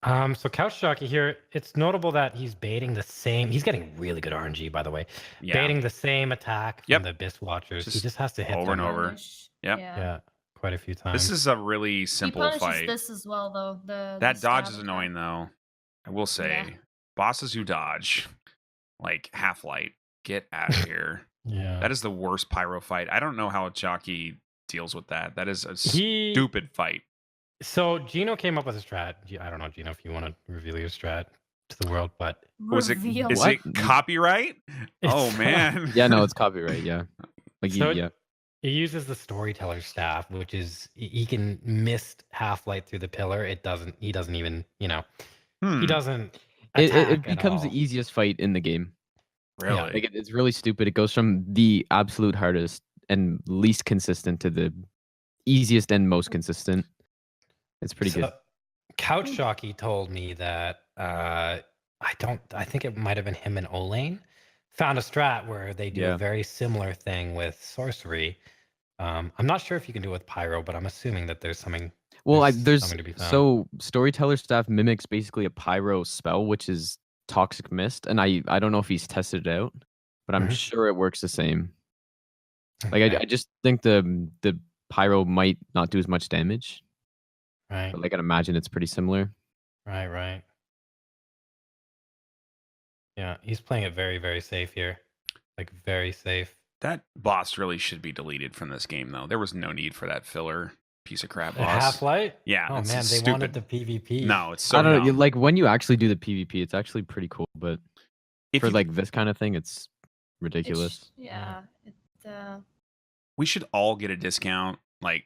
So Couchjockey here, it's notable that he's baiting the same. He's getting really good RNG, by the way. Yeah. Baiting the same attack from the Abyss Watchers. He just has to hit over them and over. Yeah. Yeah, quite a few times. This is a really simple he punishes fight. this as well, though. That the dodge stab is annoying, attack. though. I will say, bosses who dodge, like Half-Light, get out of here. Yeah. That is the worst pyro fight. I don't know how Jockey deals with that. That is a stupid fight. So Gino came up with a strat. I don't know, Gino, if you want to reveal your strat to the world, but Is it copyright? Oh man. Yeah, no, it's copyright. Yeah, like So yeah. he uses the storyteller staff, which is he can mist Half-Light through the pillar. He doesn't even, he doesn't. It becomes the easiest fight in the game. Really? Yeah. Like it's really stupid. It goes from the absolute hardest and least consistent to the easiest and most consistent. It's pretty good. Couchjockey told me that I think it might have been him and Olane found a strat where they do a very similar thing with sorcery. I'm not sure if you can do it with pyro, but I'm assuming that there's something. Well, there's something to be found. So storyteller staff mimics basically a pyro spell, which is toxic mist, and I don't know if he's tested it out, but I'm sure it works the same. Like I just think the pyro might not do as much damage. Right. But like I'd imagine it's pretty similar. Right. Yeah, he's playing it very, very safe here. Like very safe. That boss really should be deleted from this game, though. There was no need for that filler piece of crap The boss. Half-Light? Yeah. Oh man, they stupid. wanted the PvP. No, it's so I don't know. dumb. Like when you actually do the PvP, it's actually pretty cool. But for like this kind of thing, it's ridiculous. We should all get a discount, like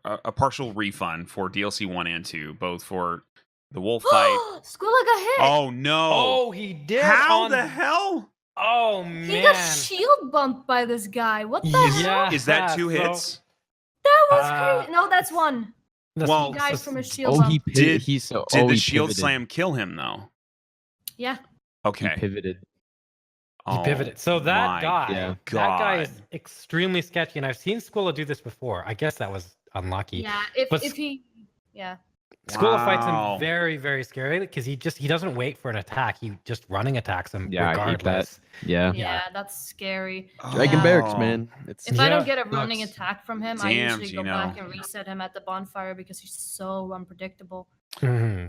a partial refund for DLC 1 and 2, both for the wolf fight. Squilla got hit. Oh no! Oh, he did. How the hell? Oh man! He got shield bumped by this guy. What the hell? Is that 2 hits? That was crazy. No, that's one. Well, He died from a shield bump. Did the he shield pivoted. slam kill him though? Yeah. Okay. He pivoted. He pivoted. So that guy, that guy is extremely sketchy, and I've seen Squilla do this before. I guess that was unlucky. Yeah. Squilla fights him very, very scary because he doesn't wait for an attack. He just running attacks him regardless. Yeah, that's scary. Dragon Barracks, man. If I don't get a running attack from him, I Damn, usually go back and reset him at the bonfire because he's so unpredictable. Mm-hmm.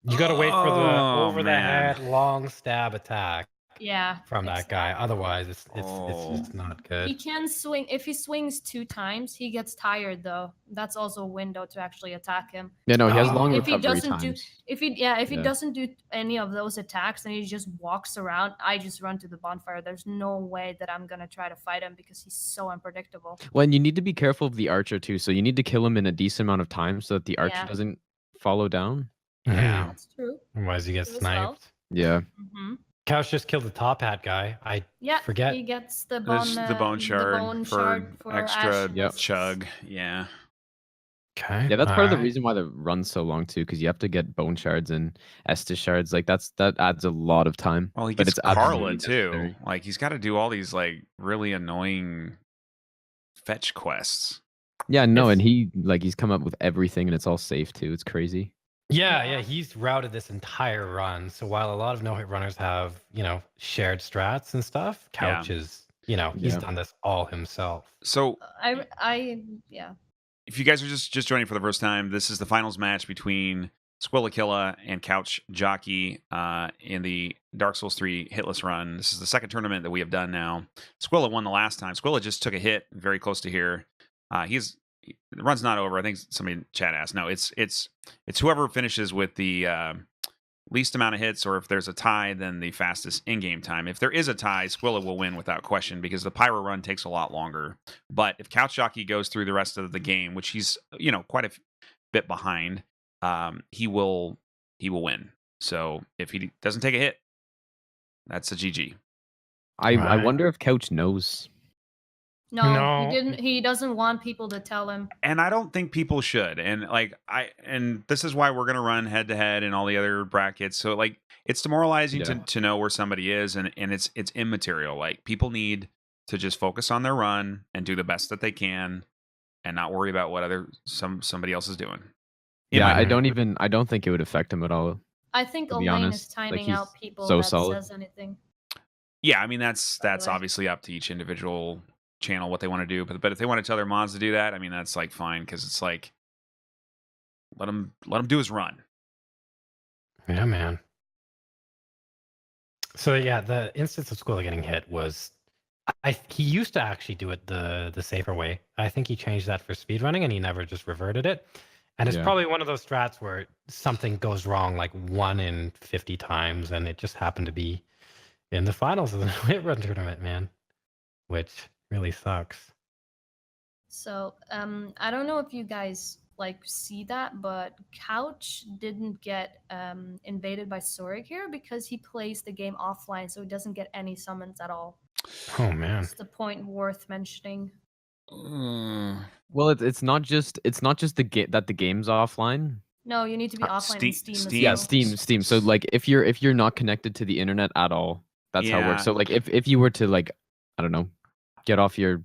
You got to wait for the over the head long stab attack. Yeah. From that guy. Otherwise, it's not good. He can swing. If he swings 2 times, he gets tired though. That's also a window to actually attack him. Yeah, no, he has long if he recovery doesn't times. if he doesn't do any of those attacks and he just walks around, I just run to the bonfire. There's no way that I'm gonna try to fight him because he's so unpredictable. Well, and you need to be careful of the archer too. So you need to kill him in a decent amount of time so that the archer doesn't follow down. Yeah, that's true. Otherwise, he gets sniped. Yeah. Mm-hmm. Couch just killed the top hat guy. I forget. He gets the bone shard for extra chug. Yeah. Okay. Yeah, that's part of the reason why the run's so long too, because you have to get bone shards and Estus shards. Like that adds a lot of time. Well, he gets Carla too. Like he's got to do all these like really annoying fetch quests. Yeah, no, and he's come up with everything, and it's all safe too. It's crazy. Yeah, he's routed this entire run. So while a lot of no-hit runners have, shared strats and stuff, Couch is, he's done this all himself. So yeah. If you guys are just joining for the first time, this is the finals match between Squillakilla and Couchjockey in the Dark Souls 3 Hitless run. This is the second tournament that we have done now. Squilla won the last time. Squilla just took a hit very close to here. The run's not over. I think somebody in chat asked. No, it's whoever finishes with the least amount of hits, or if there's a tie, then the fastest in-game time. If there is a tie, Squilla will win without question because the Pyro run takes a lot longer. But if Couchjockey goes through the rest of the game, which he's quite a bit behind, he will win. So if he doesn't take a hit, that's a GG. I wonder if Couch knows. No, No. he didn't. He doesn't want people to tell him. And I don't think people should. And and this is why we're gonna run head to head and all the other brackets. So like it's demoralizing Yeah. to know where somebody is, and it's immaterial. Like people need to just focus on their run and do the best that they can and not worry about what somebody else is doing. Yeah, my- I don't think it would affect him at all. I think To be Elaine honest, is like, timing he's out people so that solid. says anything. Yeah, I mean that's By the way. obviously up to each individual channel what they want to do, but if they want to tell their mods to do that, I mean that's like fine, because it's like let him do his run. Yeah, man. So yeah, the instance of Squilla getting hit was, he used to actually do it the safer way. I think he changed that for speedrunning, and he never just reverted it. And it's Yeah. probably one of those strats where something goes wrong like 1 in 50 times, and it just happened to be in the finals of the Hitrun tournament, man, which really sucks. So, I don't know if you guys like see that, but Couch didn't get invaded by Sorik here because he plays the game offline, so he doesn't get any summons at all. Oh man. It's the point worth mentioning. Well, it's not just the that the game's offline. No, you need to be offline in Steam as Steam. well. Yeah, Steam. So like if you're not connected to the internet at all, that's how it works. Yeah. So like if you were to like, I don't know, get off your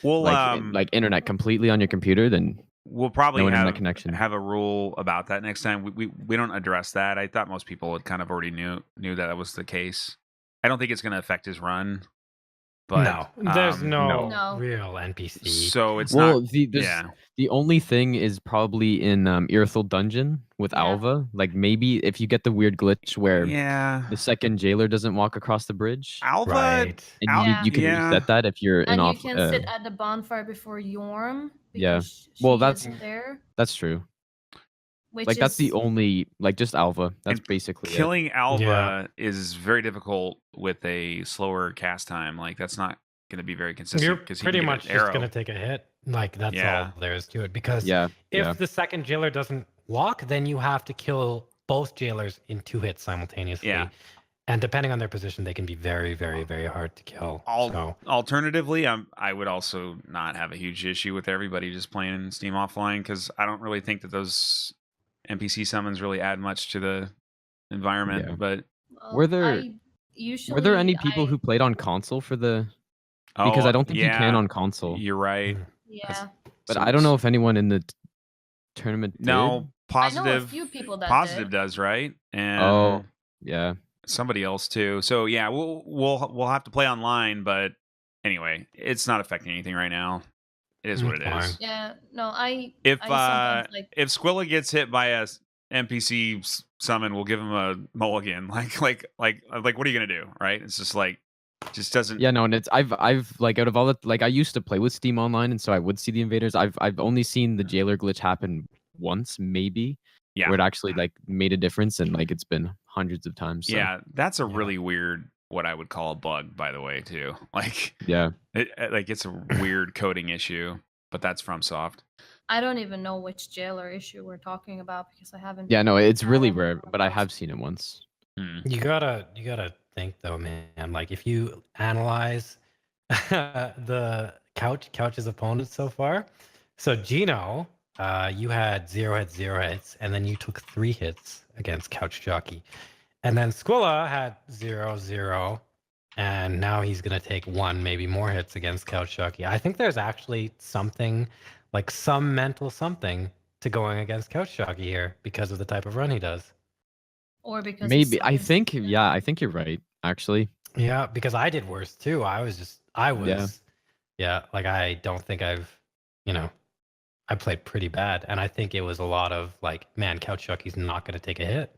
Well, like internet completely on your computer, then we'll probably no internet connection. have a rule about that next time. We don't address that. I thought most people had kind of already knew that was the case. I don't think it's going to affect his run. But no, there's no No. real NPC. So it's well, not. the only thing is probably in Irithel Dungeon with Yeah. Alva. Like maybe if you get the weird glitch where Yeah. the second jailer doesn't walk across the bridge, Alva. Right. and Yeah. you can Yeah. reset that if you're in And off. you can sit at the bonfire before Yorm. Yeah. Because Well, she that's- isn't there. That's true. Which Like that's the is- only just Alva. That's And basically it. Killing Alva Yeah. is very difficult with a slower cast time. Like that's not going to be very consistent. You're because pretty much just going to take a hit. Like that's Yeah. all there is to it. Because Yeah. if yeah. the second jailer doesn't walk, then you have to kill both jailers in 2 hits simultaneously. Yeah. And depending on their position, they can be very, very, very hard to kill. So, Alternatively, I would also not have a huge issue with everybody just playing Steam offline, because I don't really think that those NPC summons really add much to the environment. Yeah. But well, Were there- I usually, Were there any people who played on console for the? oh, Because I don't think you can yeah, on console. You're right. Yeah. But I don't know if anyone in the tournament did. No, I know a positive. few people that Positive did. does, right? And Oh, yeah. somebody else too. So yeah, we'll have to play online, but anyway, it's not affecting anything right now. It is what it Fine. is. Yeah. No, If I sometimes like if Squilla gets hit by a NPC summon, we'll give him a mulligan. Like what are you gonna do, right? It's just like just doesn't. Yeah, no, and it's I've like out of all the like I used to play with Steam Online, and so I would see the invaders. I've only seen the jailer glitch happen once, maybe. Yeah. Where it actually like made a difference, and like it's been hundreds of times. So, Yeah, that's a Yeah. really weird, what I would call a bug, by the way, too. Like yeah. it's a weird coding issue, but that's from Soft. I don't even know which jailer issue we're talking about because I haven't. Yeah, no, it's really haven't rare, come but I across have it. seen it once. you gotta think though, man. Like if you analyze the Couch's opponents so far. So Gino, you had 0 hits, and then you took 3 hits against Couchjockey. And then Squilla had 0, and now he's gonna take 1, maybe more hits against Couchjockey. I think there's actually something, like some mental something, to going against Couchjockey here because of the type of run he does. Or because Maybe I think I think you're right. Actually, Yeah, because I did worse too. Yeah, like I don't think I played pretty bad, and I think it was a lot of like, man, Couchjockey's not going to take a hit.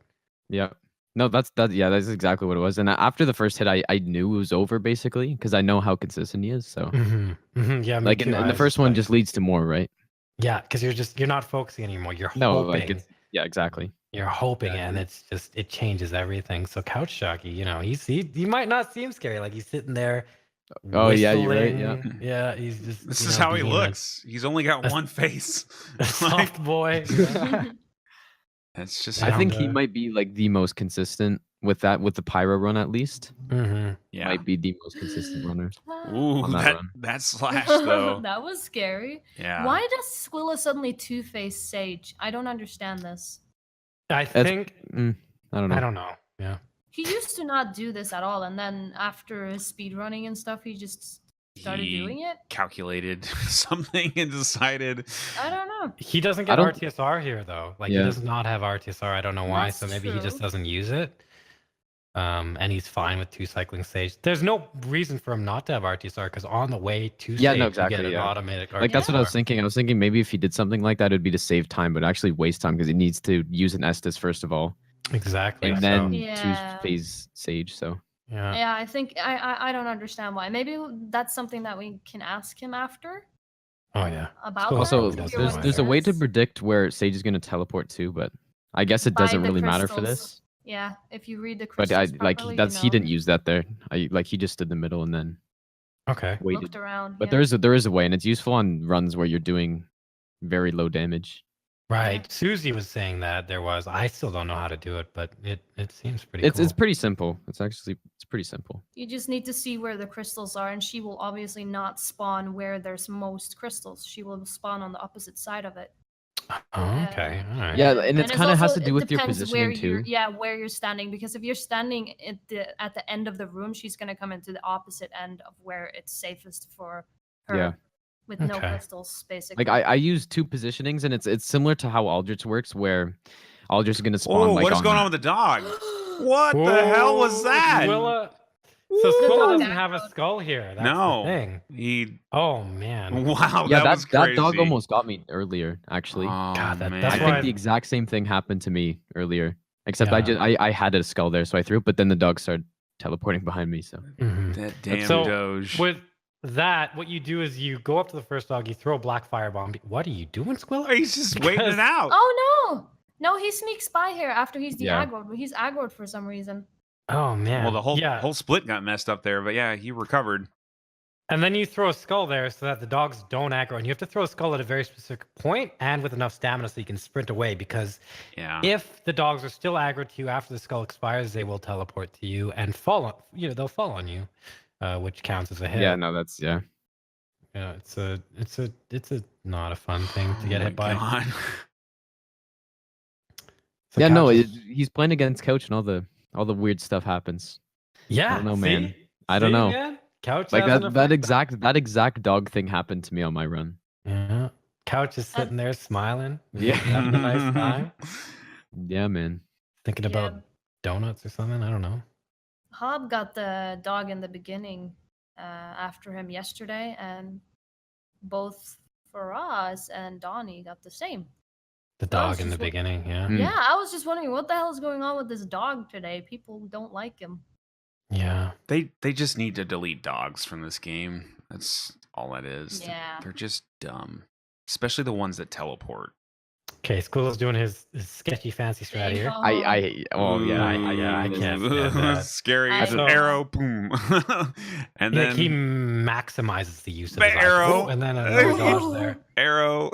yeah. No, that's that's exactly what it was. And after the first hit, I knew it was over basically because I know how consistent he is. So Yeah, me like, too. and the first one just leads to more, right? yeah, because you're not focusing anymore. You're No, hoping. like it's exactly. You're hoping, and it's just it changes everything. So Couchjockey, he might not seem scary, like he's sitting there. Oh, yeah, you're right, whistling. Yeah, he's just. This is how he being looks. He's only got a- one face. A soft boy. It's just I think he Yeah. might be like the most consistent with the pyro run at least. Yeah. Might be the most consistent runner. Ooh, on that that run. that slash though. That was scary. Yeah. Why does Squilla suddenly two-face Sage? I don't understand this. I That's- think I don't know. I don't know. Yeah. He used to not do this at all, and then after his speedrunning and stuff, he just started He doing it. calculated something and decided. I don't know. He doesn't I get don't- RTSR here though. Like Yeah. he does not have RTSR. I don't know why. That's So maybe he just true. doesn't use it. And he's fine with two cycling stage. There's no reason for him not to have RTSR because on the way to Yeah, stage no, you exactly, get an yeah. automatic RTSR. Like that's what I was thinking. I was thinking maybe if he did something like that, it'd be to save time, but actually waste time because he needs to use an Estus first of all, Exactly. and so, then Yeah. choose phase Sage. So yeah. Yeah, I think I don't understand why. Maybe that's something that we can ask him after Oh yeah. about. Cool. that, also to that's hear good. what he there's a way to says. predict where Sage is going to teleport to, but I guess it By doesn't the really matter for crystals. this. Yeah, if you read the But crystals like properly, that's you he know. didn't use that there. He just did the middle and then Okay. waited. Looked around. But yeah. there is a way, and it's useful on runs where you're doing very low damage. Right. Susie was saying that there was. I still don't know how to do it, but it seems pretty It's cool. pretty simple. It's pretty simple. You just need to see where the crystals are, and she will obviously not spawn where there's most crystals. She will spawn on the opposite side of it. Oh, okay. All right. Yeah, and it's kind of has also- to do it with your depends positioning where you're- too. Yeah, where you're standing. Because if you're standing at the end of the room, she's gonna come into the opposite end of where it's safest for her. Yeah. With no Okay. crystals, basically. Like I use two positionings, and it's similar to how Aldrich works, where Aldrich is going to spawn. Oh, like what is on going the- on with the dog? What the hell was that? Squilla. Woo! So Squilla dog doesn't have a aggroed. skull here. That's No. the thing. He. Oh man. Wow, Yeah, that was that crazy. dog almost got me earlier. Actually, Oh, God, man. that's I why think the exact same thing happened to me earlier. Except I Yeah. just I had a skull there, so I threw it, but then the dog started teleporting behind me. So Mhm. That damn So, Doge. With that, what you do is you go up to the first dog, you throw a black firebomb. What are you doing, Squilla? He's just waiting Because- it out. Oh no! No, he sneaks by here after he's Yeah. de-aggroed, but he's aggroed for some reason. Oh man. Well, the whole yeah. whole split got messed up there, but yeah, he recovered. And then you throw a skull there so that the dogs don't aggro. And you have to throw a skull at a very specific point and with enough stamina so you can sprint away. Because Yeah. if the dogs are still aggro to you after the skull expires, they will teleport to you and fall on they'll fall on you, which counts as a hit. yeah, no, that's yeah. Yeah, it's a not a fun thing to get Oh hit my by. God. So Yeah, no, Couch is- he's playing against Couch, and all the weird stuff happens. yeah. don't know, see? man. I don't See, know. man? Couch Like has an that effect. that exact dog thing happened to me on my run. Yeah. Couch is sitting there smiling. Yeah. Having a nice time. Yeah, man. Thinking Yeah. about donuts or something. I don't know. Hob got the dog in the beginning after him yesterday, and both Faraz and Donnie got the same. The Well, dog in the she's what- beginning, yeah. Hmm. Yeah, I was just wondering what the hell is going on with this dog today. People don't like him. Yeah. They just need to delete dogs from this game. That's all that is. Yeah. They're just dumb. Especially the ones that teleport. Okay, Squilla's doing his sketchy fancy strat here. Oh, Oh yeah, I can't stand that. Scary as an I- arrow, boom. And Like, then he maximizes the use of The his eyes. arrow. Oh, and then another dodge there. arrow.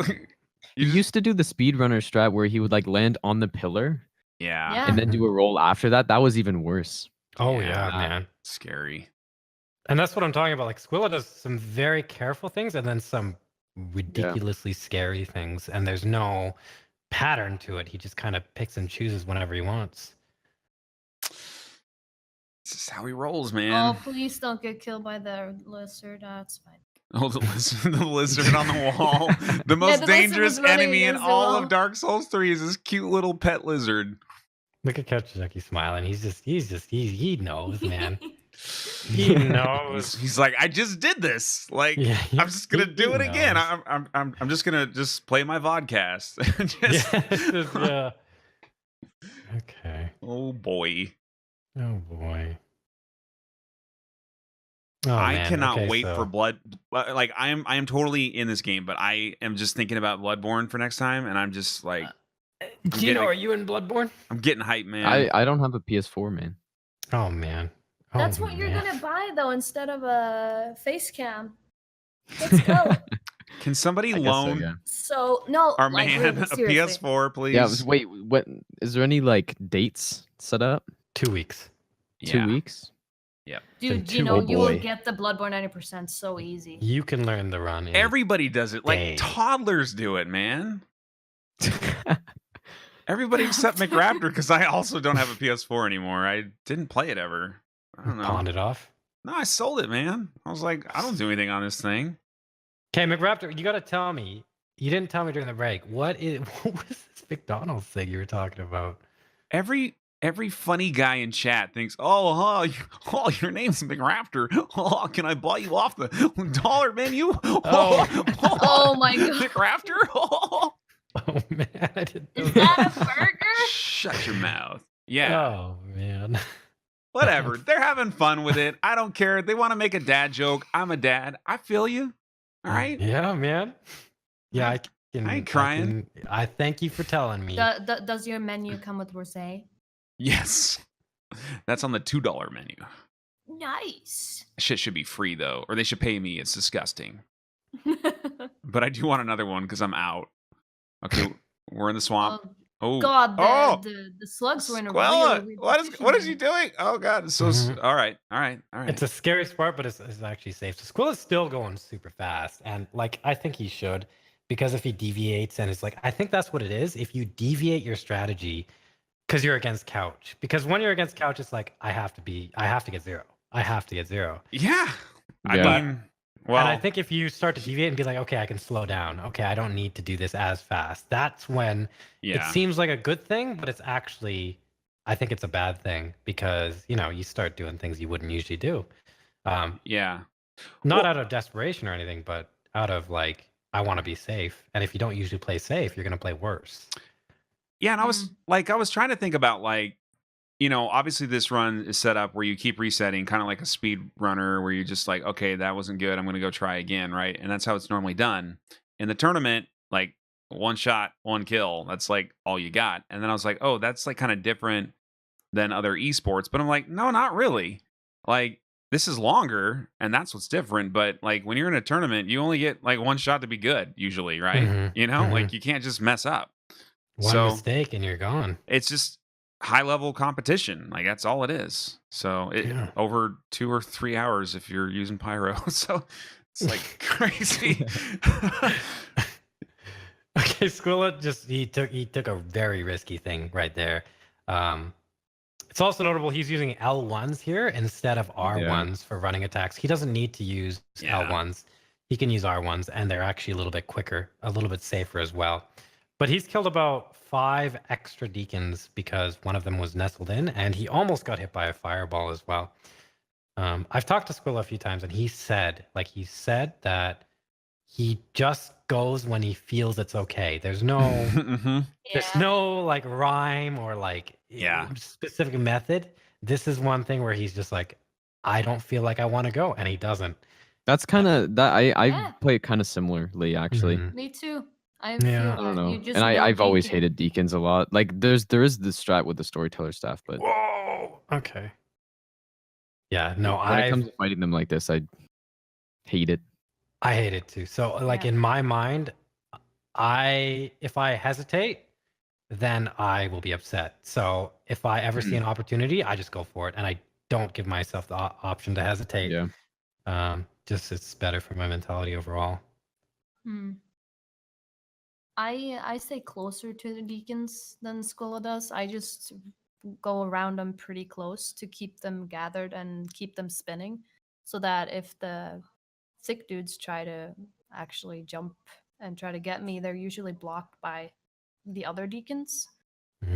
He used to do the speedrunner strat where he would like land on the pillar Yeah. Yeah. and then do a roll after that. That was even worse. Oh Yeah. yeah, man. Scary. And that's what I'm talking about. Like Squilla does some very careful things and then some ridiculously scary things. And there's no pattern to it. He just kind of picks and chooses whenever he wants. This is how he rolls, Oh, man. please don't get killed by the lizard. That's fine. Oh, the lizard on the wall. The most the lizard dangerous was running enemy in against the all wall. of Dark Souls 3 is this cute little pet lizard. Look at Couchjockey smiling. He knows, man. He knows. He's like, I just did this. Like, Yeah, I'm just gonna he do it again. knows. I'm just gonna play my vodcast. Just- Yeah, it's just, yeah. Okay. Oh boy. Oh boy. Oh, I man. cannot Okay, wait so- for Blood. Like I am totally in this game, but I am just thinking about Bloodborne for next time, and I'm just like, Gino, are you in Bloodborne? I'm getting hyped, man. I don't have a PS4, man. Oh man. Oh, That's what you're man. gonna buy though, instead of a face cam. Let's go. Can somebody I guess so, loan yeah. So no, our like, man really, a seriously. PS4, please? Yeah. Wait, what? Is there any like dates set up? 2 weeks. 2 weeks. Dude, two- you know, oh you will boy. get the Bloodborne 90% so easy. You can learn the run. In Everybody does it. Like Dang. toddlers do it, man. Everybody except McRaptor, because I also don't have a PS4 anymore. I didn't play it ever. I don't know. pawned it off. No, I sold it, man. I was like, I don't do anything on this thing. Okay, McRaptor, you got to tell me. You didn't tell me during the break. What was this McDonald's thing you were talking about? Every funny guy in chat thinks, your name's McRaptor. Oh, can I buy you off the dollar menu? Oh my God. McRaptor. Oh. Oh man, I didn't know Is that a burger? Shut your mouth. Yeah. Oh man. Whatever. They're having fun with it. I don't care. They want to make a dad joke. I'm a dad. I feel you. All right. Yeah, man. Yeah, I can. I ain't crying. I thank you for telling me. Does your menu come with rosé? Yes. That's on the $2 menu. Nice. Shit should be free though, or they should pay me. It's disgusting. But I do want another one because I'm out. Okay, we're in the swamp. Oh God, oh! the slugs were in a Squilla! really What is he doing? Oh God, it's so all right. It's a scary part, but it's actually safe. So Squilla's still going super fast, and like I think he should, because if he deviates and it's like I think that's what it is. If you deviate your strategy, because you're against Couch, because when you're against Couch, it's like I have to get zero. I have to get zero. Yeah. Yeah. I mean, well, and I think if you start to deviate and be like, okay, I can slow down. Okay, I don't need to do this as fast. That's when it seems like a good thing, but it's actually, I think it's a bad thing because, you know, you start doing things you wouldn't usually do. yeah. Not out of desperation or anything, but out of like, I want to be safe. And if you don't usually play safe, you're going to play worse. Yeah, and I was trying to think about like, you know, obviously this run is set up where you keep resetting, kind of like a speed runner where you're just like, okay, that wasn't good. I'm going to go try again, right? And that's how it's normally done. In the tournament, like one shot, one kill, that's like all you got. And then I was like, oh, that's like kind of different than other esports. But I'm like, no, not really. Like this is longer and that's what's different. But like when you're in a tournament, you only get like one shot to be good usually, right? Mhm, You know, mhm. like you can't just mess up. One mistake and you're gone. It's just high level competition. Like that's all it is. So over 2 or 3 hours if you're using pyro. So it's like crazy. Okay, Squilla he took a very risky thing right there. It's also notable he's using L1s here instead of R1s for running attacks. He doesn't need to use L1s. He can use R1s, and they're actually a little bit quicker, a little bit safer as well. But he's killed about 5 extra deacons because one of them was nestled in, and he almost got hit by a fireball as well. I've talked to Squilla a few times, and he said that he just goes when he feels it's okay. There's no, there's no like rhyme or like specific method. This is one thing where he's just like, I don't feel like I want to go, and he doesn't. That's kind of that. I play it kind of similarly, actually. Me too. I don't know. And I've always hated deacons a lot. Like there is the strat with the storyteller stuff, but whoa, okay. Yeah, no, when it comes to fighting them like this, I hate it. I hate it too. So like in my mind, if I hesitate, then I will be upset. So if I ever see an opportunity, I just go for it, and I don't give myself the option to hesitate. Yeah. Just it's better for my mentality overall. I stay closer to the deacons than Squilla does. I just go around them pretty close to keep them gathered and keep them spinning, so that if the thick dudes try to actually jump and try to get me, they're usually blocked by the other deacons.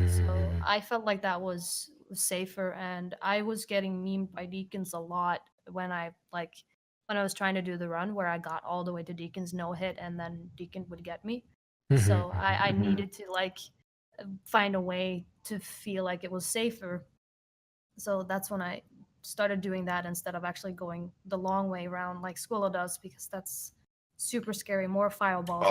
So I felt like that was safer, and I was getting memed by deacons a lot when I was trying to do the run where I got all the way to deacons no hit, and then deacon would get me. So I needed to like find a way to feel like it was safer. So that's when I started doing that instead of actually going the long way around like Squilla does, because that's super scary. More fireballs.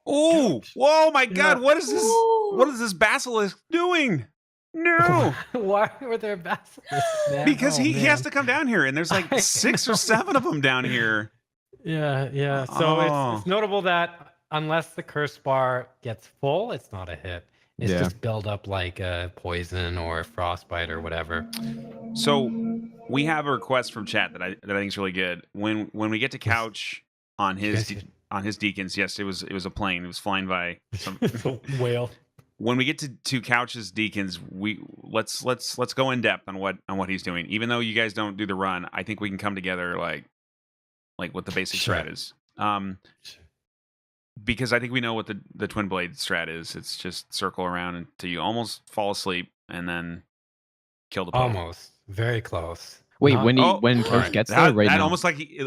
Oh, whoa, my God. What is this? What is this basilisk doing? No. Why were there basilisks? Because he has to come down here, and there's like 6 or 7 of them down here. Yeah. So it's notable that unless the curse bar gets full, it's not a hit. It's Yeah. just build up like poison or frostbite or whatever. So we have a request from chat that I think is really good. When we get to Couch on You guys his should- on his deacons, yes, it was a plane. It was flying by some. Whale. When we get to Couch's deacons, let's go in depth on what he's doing. Even though you guys don't do the run, I think we can come together like what the basic Sure. strat is. Because I think we know what the twin blade strat is. It's just circle around until you almost fall asleep and then kill the poke. Almost. Very close. Wait, Not- when Couch right. gets there, right that now.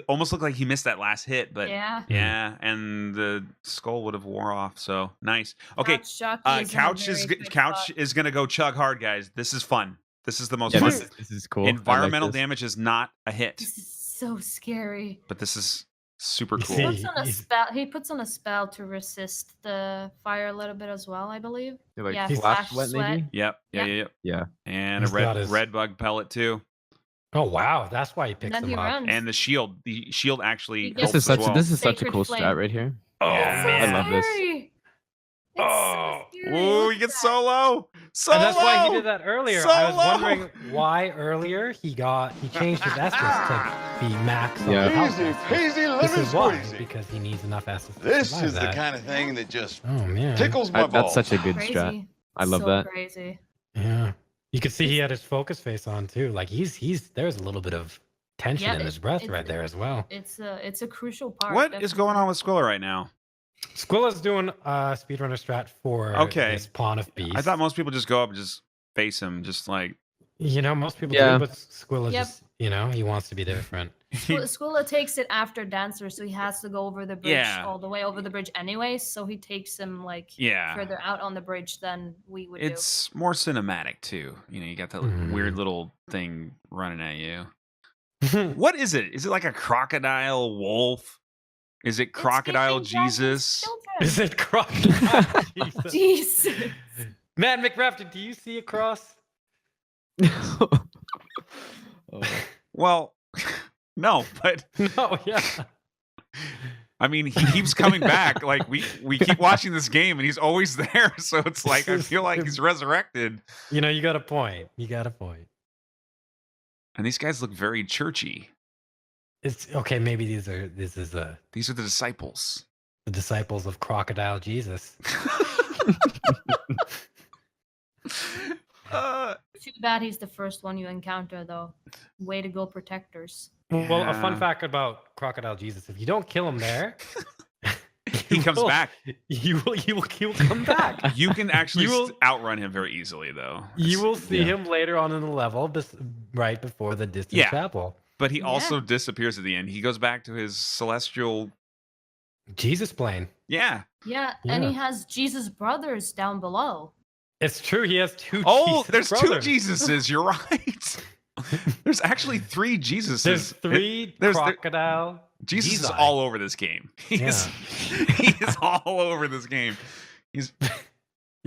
almost looked like he missed that last hit, but Yeah. yeah, and the skull would have wore off. So nice. Okay, Couchjockey is in a Couch is very good Couch spot. is gonna go chug hard, guys. This is fun. This is the most Yeah, fun. this is cool. I like Environmental this. damage is not a hit, This is so scary. but this is super You cool. see- He puts on a spell to resist the fire a little bit as well, I believe. Yeah, like Yeah, flash flash sweat, maybe. Yep. Yeah. Yeah. And He's a got his- red bug pellet too. Oh wow, that's why he picks Then them he up. runs. And the shield. The shield actually He helps gets- This is such a Sacred cool flame. strat right here. Oh It's so man. I love this. scary. It's Oh. so scary. Ooh, Look he at gets that. solo. Solo. And that's why he did that earlier. I was Solo! wondering why earlier he changed his Estus to be max. on Yeah. the health Easy Estus. peasy, This lemon is why, squeezy. because he needs enough Estus. to This survive is the that. kind of thing that just Oh man. tickles my balls. That's such a good Crazy. strat. I love so that. Crazy. Yeah. You could see he had his focus face on too. Like there's a little bit of tension Yeah, in his breath it's- right there as well. It's a crucial part. What is going on with Squilla right now? Squilla's doing a speedrunner strat for Okay. this pawn of beast. I thought most people just go up and just face him, just like most people Yeah. do, but Squilla Yep. just he wants to be different. Squilla takes it after Dancer, so he has to go over the bridge Yeah. all the way over the bridge anyway. So he takes him like yeah. further out on the bridge than we would It's more cinematic too. You got that Mhm. weird little thing running at you. What is it? Is it like a crocodile wolf? Is it do. It's crocodile feeding Dragon's Jesus? children. Is it crocodile? Jesus. Jesus. Man, McRaptor, do you see a cross? Oh. Well, no, but No, yeah. I mean, he keeps coming back. Like we keep watching this game, and he's always there. So it's like I feel like he's resurrected. You got a point. You got a point. And these guys look very churchy. It's okay. Maybe this is These are the disciples. the disciples of Crocodile Jesus. Too bad he's the first one you encounter, though. Way to go, protectors. Well, a fun Yeah. fact about Crocodile Jesus: if you don't kill him there, He comes back. He will come back. You can actually You will- outrun him very easily, though. You will see Yeah. him later on in the level, right before the distant Yeah. chapel. But he also Yeah. disappears at the end. He goes back to his celestial. Jesus plane. Yeah, and Yeah. he has Jesus' brothers down below. It's true. He has two. Oh, Jesus there's brothers. two Jesuses. You're right. There's actually three Jesuses. There's three there's- crocodile. Jesus is Jesus. all over this game. He is all over this game. He's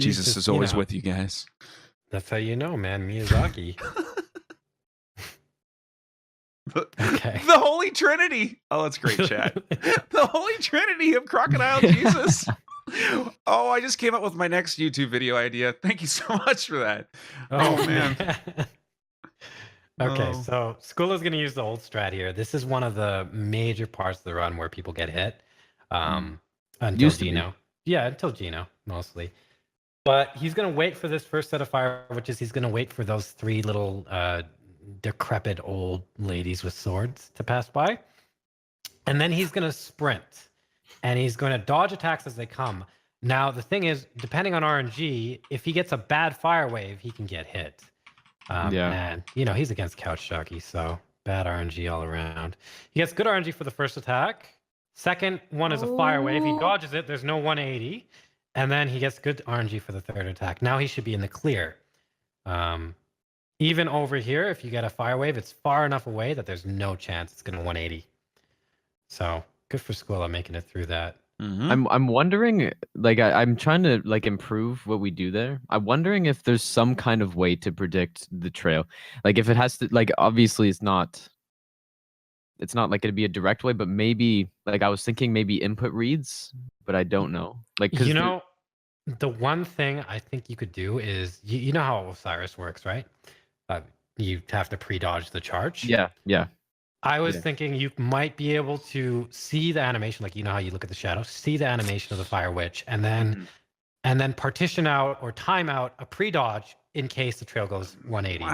Jesus just, is always you know, with you guys. That's how you know, man. Miyazaki. Okay. The Holy Trinity. Oh, that's great, chat. The Holy Trinity of Crocodile Jesus. Oh, I just came up with my next YouTube video idea. Thank you so much for that. Oh, man. Okay, Oh. so Skulla's going to use the old strat here. This is one of the major parts of the run where people get hit. Until Used to be. Gino. Yeah, until Gino, mostly. But he's going to wait for this first set of fire, which is he's going to wait for those three little decrepit old ladies with swords to pass by. And then he's going to sprint. And he's going to dodge attacks as they come. Now, the thing is, depending on RNG, if he gets a bad fire wave, he can get hit. Yeah. And, he's against Couchjockey, so bad RNG all around. He gets good RNG for the first attack. Second one is a fire wave. He Ooh. dodges it. There's no 180. And then he gets good RNG for the third attack. Now he should be in the clear. Even over here, if you get a fire wave, it's far enough away that there's no chance it's going to 180. So good for Squilla making it through that. Mhm. I'm wondering, like I'm trying to like improve what we do there. I'm wondering if there's some kind of way to predict the trail. Like if it has to, like obviously it's not like it'd be a direct way, but maybe like I was thinking maybe input reads, but I don't know. Like 'cause The one thing I think you could do is you know how Osiris works, right? You have to pre-dodge the charge. Yeah, yeah. I was Yeah. thinking you might be able to see the animation, like you know how you look at the shadow, see the animation of the Fire Witch, and then partition out or time out a pre-dodge in case the trail goes 180.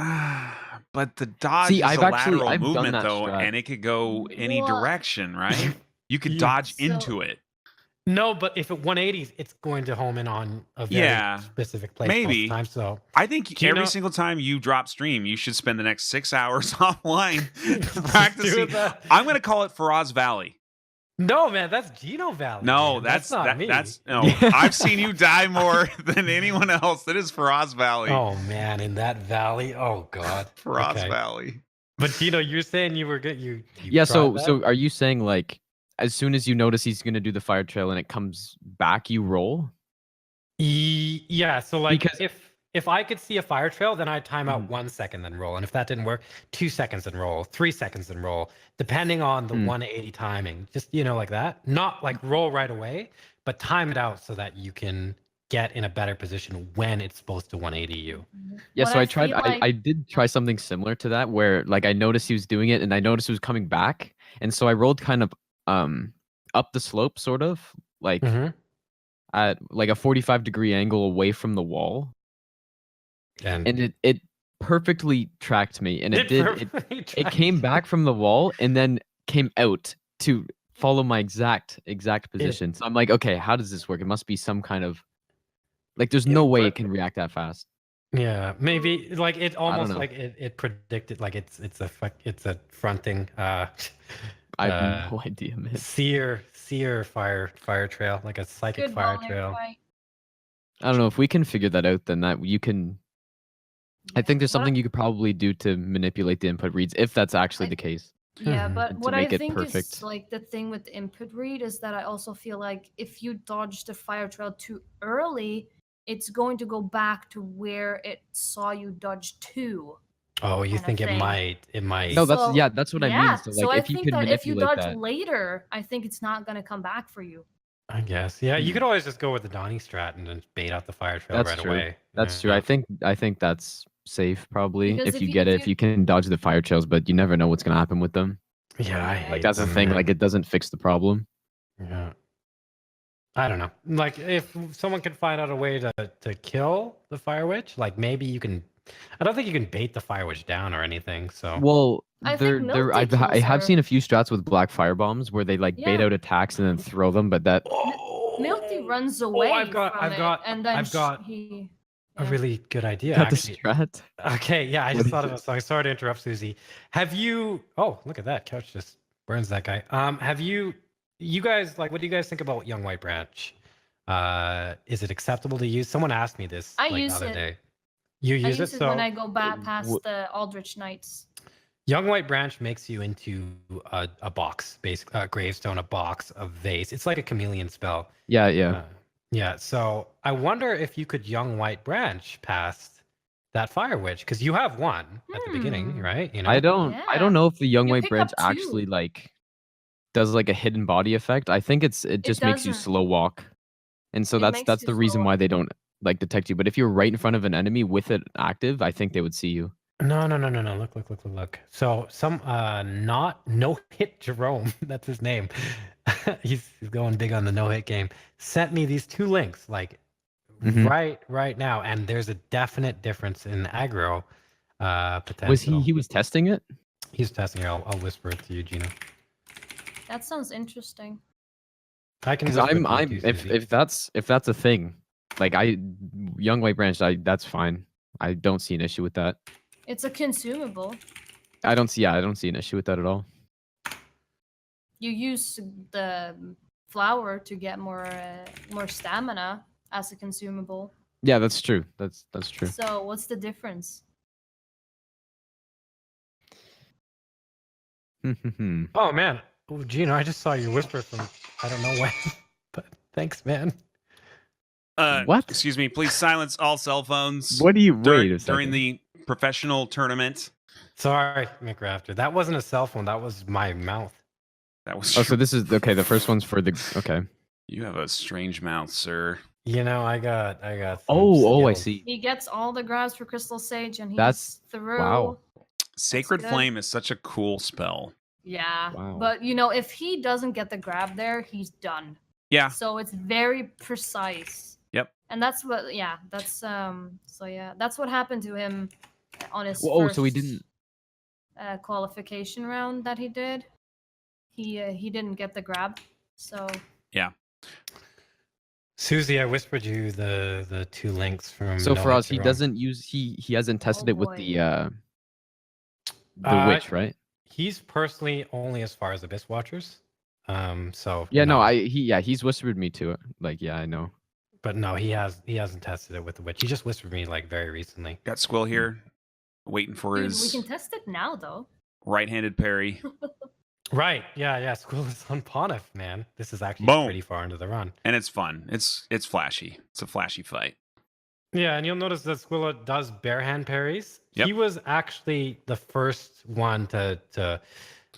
But the dodge See, is I've a actually- lateral I've done movement, that though, strat. and it could go any Well, direction, right? You could You- dodge so- into it. No, but if it 180s, it's going to home in on a very Yeah, specific place maybe. most of the time. So I think Do you every know- single time you drop stream, you should spend the next 6 hours offline do practicing. that. I'm going to call it Faraz Valley. No, man, that's Geno Valley. No, man. that's not that, me. that's no. I've seen you die more than anyone else. That is Faraz Valley. Oh man, in that valley. Oh god. Faraz Okay. Valley. But Gino, you're saying you were good. You Yeah, so tried that? so are you saying like as soon as you notice he's gonna do the fire trail and it comes back, you roll? Yeah, so like Because- if I could see a fire trail, then I'd time out Mhm. 1 second then roll. And if that didn't work, 2 seconds and roll, 3 seconds and roll, depending on the 180 timing. Just like that. Not like roll right away, but time it out so that you can get in a better position when it's supposed to 180 you. Yeah, What so I feel tried I did try something similar to that where like I noticed he was doing it and I noticed he was coming back. And so I rolled kind of up the slope sort of like Mhm. at like a 45-degree angle away from the wall. And it perfectly tracked me. And it came back from the wall and then came out to follow my exact position. So I'm like, okay, how does this work? It must be some kind of like there's no way it can react that fast. Yeah, maybe like it almost know. like it predicted like it's a fronting I have no idea, man. seer fire trail, like a psychic Good fire ball there, trail. Dwight. I don't know if we can figure that out. Then that you can. I think there's What I- something you could probably do to manipulate the input reads if that's actually I- the case. Yeah, Mhm. but To what I make it think is perfect. like the thing with the input read is that I also feel like if you dodge the fire trail too early, it's going to go back to where it saw you dodge to. Oh, you Kinda think thing. it might? No, So, that's what I mean. So like I if you think can that if you manipulate dodge that. later, I think it's not going to come back for you. I guess. Yeah, you Hmm. could always just go with the Donnie strat and then bait out the fire trail That's right true. away. That's Yeah. true. I think that's safe probably Because if you get it, if you can dodge the fire trails, but you never know what's gonna happen with them. Yeah, I Like, hate Like that's the them, thing. man. Like it doesn't fix the problem. Yeah. I don't know. Like if someone can find out a way to kill the fire witch, like maybe you can. I don't think you can bait the fire witch down or anything. So Well, I think Milty I kills have her. seen a few strats with black fire bombs where they like bait Yeah. out attacks and then throw them, but that Milty runs away I've got- from I've it, got- and then I've got he. a yeah. really good idea. got the Actually. strat. Okay, yeah, I What just is thought of it? a song. Sorry to interrupt, Susie. Have you? Oh, look at that! Couch just burns that guy. Have you? You guys like? What do you guys think about Young White Branch? Is it acceptable to use? Someone asked me this I like, the use other it. day. You I use use it, it so when I go back past w- the Aldrich Knights. Young White Branch makes you into a box, basically a gravestone, a box, a vase. It's like a chameleon spell. Yeah, yeah. Yeah. So I wonder if you could Young White Branch past that Fire Witch because you have one at the beginning, Hmm. right? You know. I don't Yeah. know if the young You white pick branch up two. actually like does like a hidden body effect. I think it just makes you doesn't. slow walk. And so It that's makes that's you the slow reason why walk. they don't like detect you. But if you're right in front of an enemy with it active, I think they would see you. No. Look. So some no hit Jerome, that's his name. he's going big on the no hit game. Sent me these two links like Mhm. right now, and there's a definite difference in aggro potential. Was he was testing it? He's testing it. I'll whisper it to you, Gina. That sounds interesting. I can. Because whisper it I'm to you, Susie. if that's a thing, like young white branch, that's fine. I don't see an issue with that. It's a consumable. I don't see an issue with that at all. You use the flower to get more stamina as a consumable. Yeah, that's true. That's true. So what's the difference? Oh man, oh, Gino, I just saw your whisper from I don't know when, but thanks, man. What? Excuse me. Please silence all cell phones. What do you during, wait a second. during the professional tournament? Sorry, McRaptor. That wasn't a cell phone. That was my mouth. That was. Oh, so this is okay. The first one's for the okay. You have a strange mouth, sir. You know, I got. Oh, I skills. see. He gets all the grabs for Crystal Sage, and he's That's- through. wow. Sacred good. Flame is such a cool spell. Yeah, Wow. but you know, if he doesn't get the grab there, he's done. Yeah. So it's very precise. Yep. And that's what, yeah, that's so yeah, that's what happened to him on his Oh, first so he didn't. qualification round that he did. He didn't get the grab, so Yeah. Susie, I whispered you the 2 links from. So No for Hit us, to he Run. doesn't use. He hasn't tested Oh, it with boy. the witch, right? He's personally only as far as Abyss Watchers. So Yeah, no, he's whispered me to it. Like, yeah, I know. But no, he hasn't tested it with the witch. He just whispered me like very recently. Got Squill here, waiting for dude, we his can test it now though. right-handed parry. Right. Yeah. Squill is on Ponif, man. This is actually Boom. pretty far into the run. And it's fun. It's flashy. It's a flashy fight. Yeah, and you'll notice that Squilla does bare hand parries. Yep. He was actually the first one to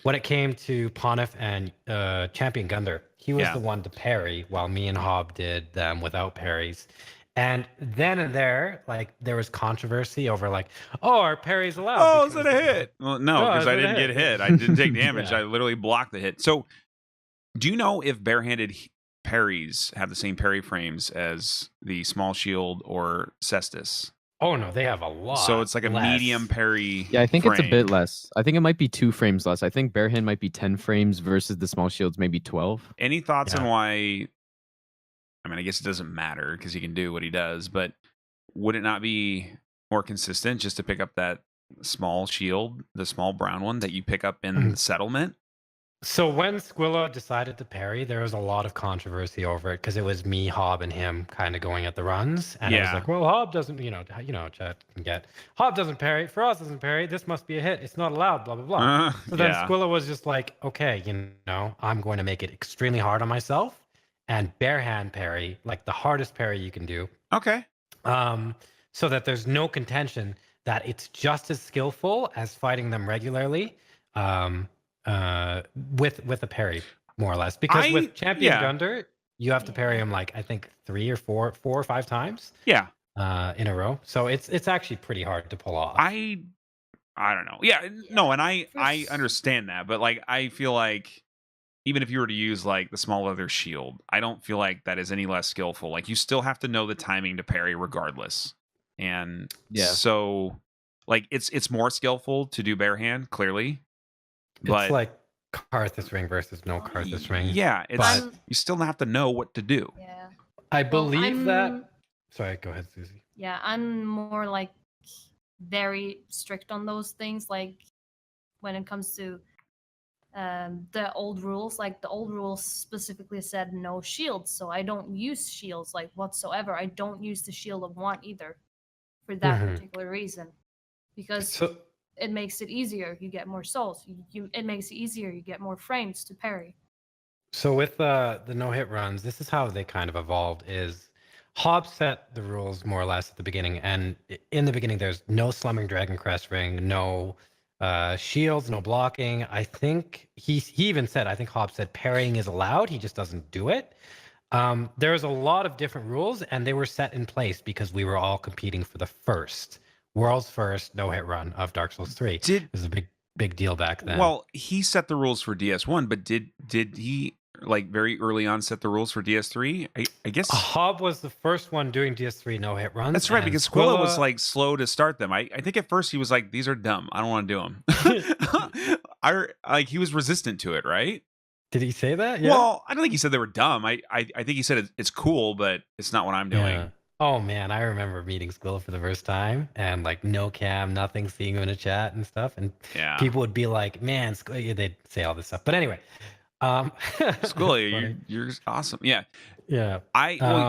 when it came to Ponif and Champion Gunder. He was Yeah. the one to parry, while me and Hob did them without parries. And then and there, like there was controversy over like, oh, are parries allowed? Oh, is it Because- a hit? Well, no, Oh, because is I it a didn't get hit? hit. I didn't take damage. Yeah. I literally blocked the hit. So, do you know if barehanded parries have the same parry frames as the small shield or cestus? Oh no, they have a lot. So it's like a less. medium parry. Yeah, I think it's a frame. bit less. I think it might be 2 frames less. I think bare hand might be 10 frames versus the small shields maybe 12. Any thoughts on Yeah. why? I mean, I guess it doesn't matter because he can do what he does, but would it not be more consistent just to pick up that small shield, the small brown one that you pick up in the settlement? So when Squilla decided to parry, there was a lot of controversy over it because it was me, Hob, and him kind of going at the runs, and it was Yeah. like, well, Hob doesn't, chat can get Hob doesn't parry, Frost doesn't parry. This must be a hit. It's not allowed. Blah blah blah. So then Yeah. Squilla was just like, okay, I'm going to make it extremely hard on myself and bare hand parry, like the hardest parry you can do, Okay. so that there's no contention that it's just as skillful as fighting them regularly. With a parry, more or less, because with Champion yeah. Gunder, you have to parry him like I think 3 or 4 or 5 times Yeah. in a row. So it's actually pretty hard to pull off. I don't know. Yeah. No, and I First- understand that, but like I feel like even if you were to use like the small leather shield, I don't feel like that is any less skillful. Like you still have to know the timing to parry regardless. And Yeah. so like it's more skillful to do bare hand, clearly. But it's like Karthus Ring versus no Karthus Ring. yeah, it's But- you still have to know what to do. Yeah. I Well, believe that. I'm- Sorry, go ahead, Susie. Yeah, I'm more like very strict on those things. Like when it comes to the old rules, like the old rules specifically said no shields, so I don't use shields like whatsoever. I don't use the shield of want either for that Mhm. particular reason, because So it makes it easier. You get more souls. It makes it easier. You get more frames to parry. So with the no hit runs, this is how they kind of evolved. Is Hob set the rules more or less at the beginning, and in the beginning, there's no slumming Dragon Crest Ring, no shields, no blocking. I think he even said, I think Hob said parrying is allowed. He just doesn't do it. There's a lot of different rules, and they were set in place because we were all competing for the world's first no hit run of Dark Souls 3. Did It was a big deal back then. well, he set the rules for DS1, but did he like very early on set the rules for DS3? I guess Hob was the first one doing DS3 no hit runs. that's right, and because Squilla was like slow to start them. I think at first he was like, these are dumb. I don't want to do them. He was resistant to it, right? Did he say that? Yeah. Well, I don't think he said they were dumb. I think he said it's cool, but it's not what I'm doing. Yeah. Oh man, I remember meeting Squilla for the first time and like no cam, nothing, seeing him in a chat and stuff, and Yeah. people would be like, "Man, Squilla," they'd say all this stuff. But anyway, Squilla, you're awesome. Yeah. yeah.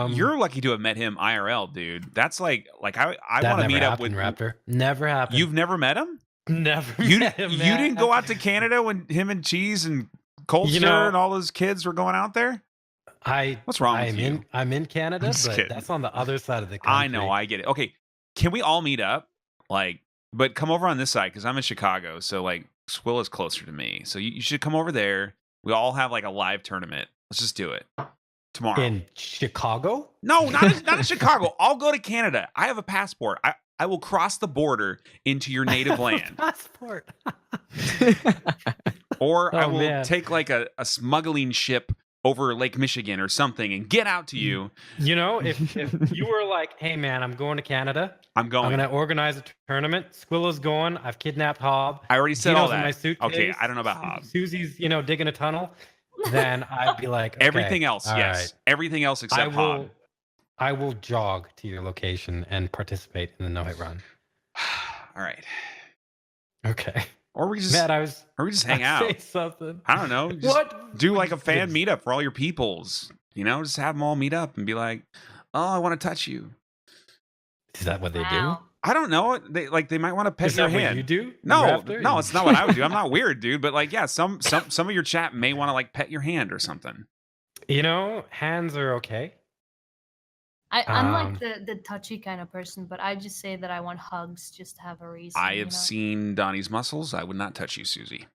You're lucky to have met him IRL, dude. That's like I That want to never meet up with happened, Raptor. Never happened. You've never met him? never. You met him, you man. didn't go out to Canada when him and Cheese and Colster and all those kids were going out there? What's wrong with you? I'm in Canada, I'm just but kidding. that's on the other side of the country. I know, I get it. Okay, can we all meet up? Like, but come over on this side because I'm in Chicago, so like Squilla's closer to me. So you should come over there. We all have like a live tournament. Let's just do it. tomorrow. In Chicago? No, not in Chicago. I'll go to Canada. I have a passport. I will cross the border into your native land. Passport. Or I Oh, will man. take like a smuggling ship over Lake Michigan or something and get out to you. You know, if you were like, hey man, I'm going to Canada. I'm going. I'm gonna organize a tournament. Squilla's going. I've kidnapped Hob. I already said Gino's all in my that. suitcase. Okay, I don't know about Hob. Susie's, digging a tunnel. Then I'd be like, okay, Everything else, all yes. right. Everything else except Hob. I will jog to your location and participate in the no-hit run. All right. Okay. Or we just Matt, hang out. Say something. I don't know. Just What? do like a fan meetup for all your peoples. Just have them all meet up and be like, "Oh, I want to touch you." Is that what they Wow. I don't know. They might want to pet Is your that what hand. you do? No, McRaptor? no, it's not what I would do. I'm not weird, dude. But like, yeah, some of your chat may want to like pet your hand or something. Hands are okay. I'm like the touchy kind of person, but I just say that I want hugs just to have a reason. I have seen Donnie's muscles. I would not touch you, Susie.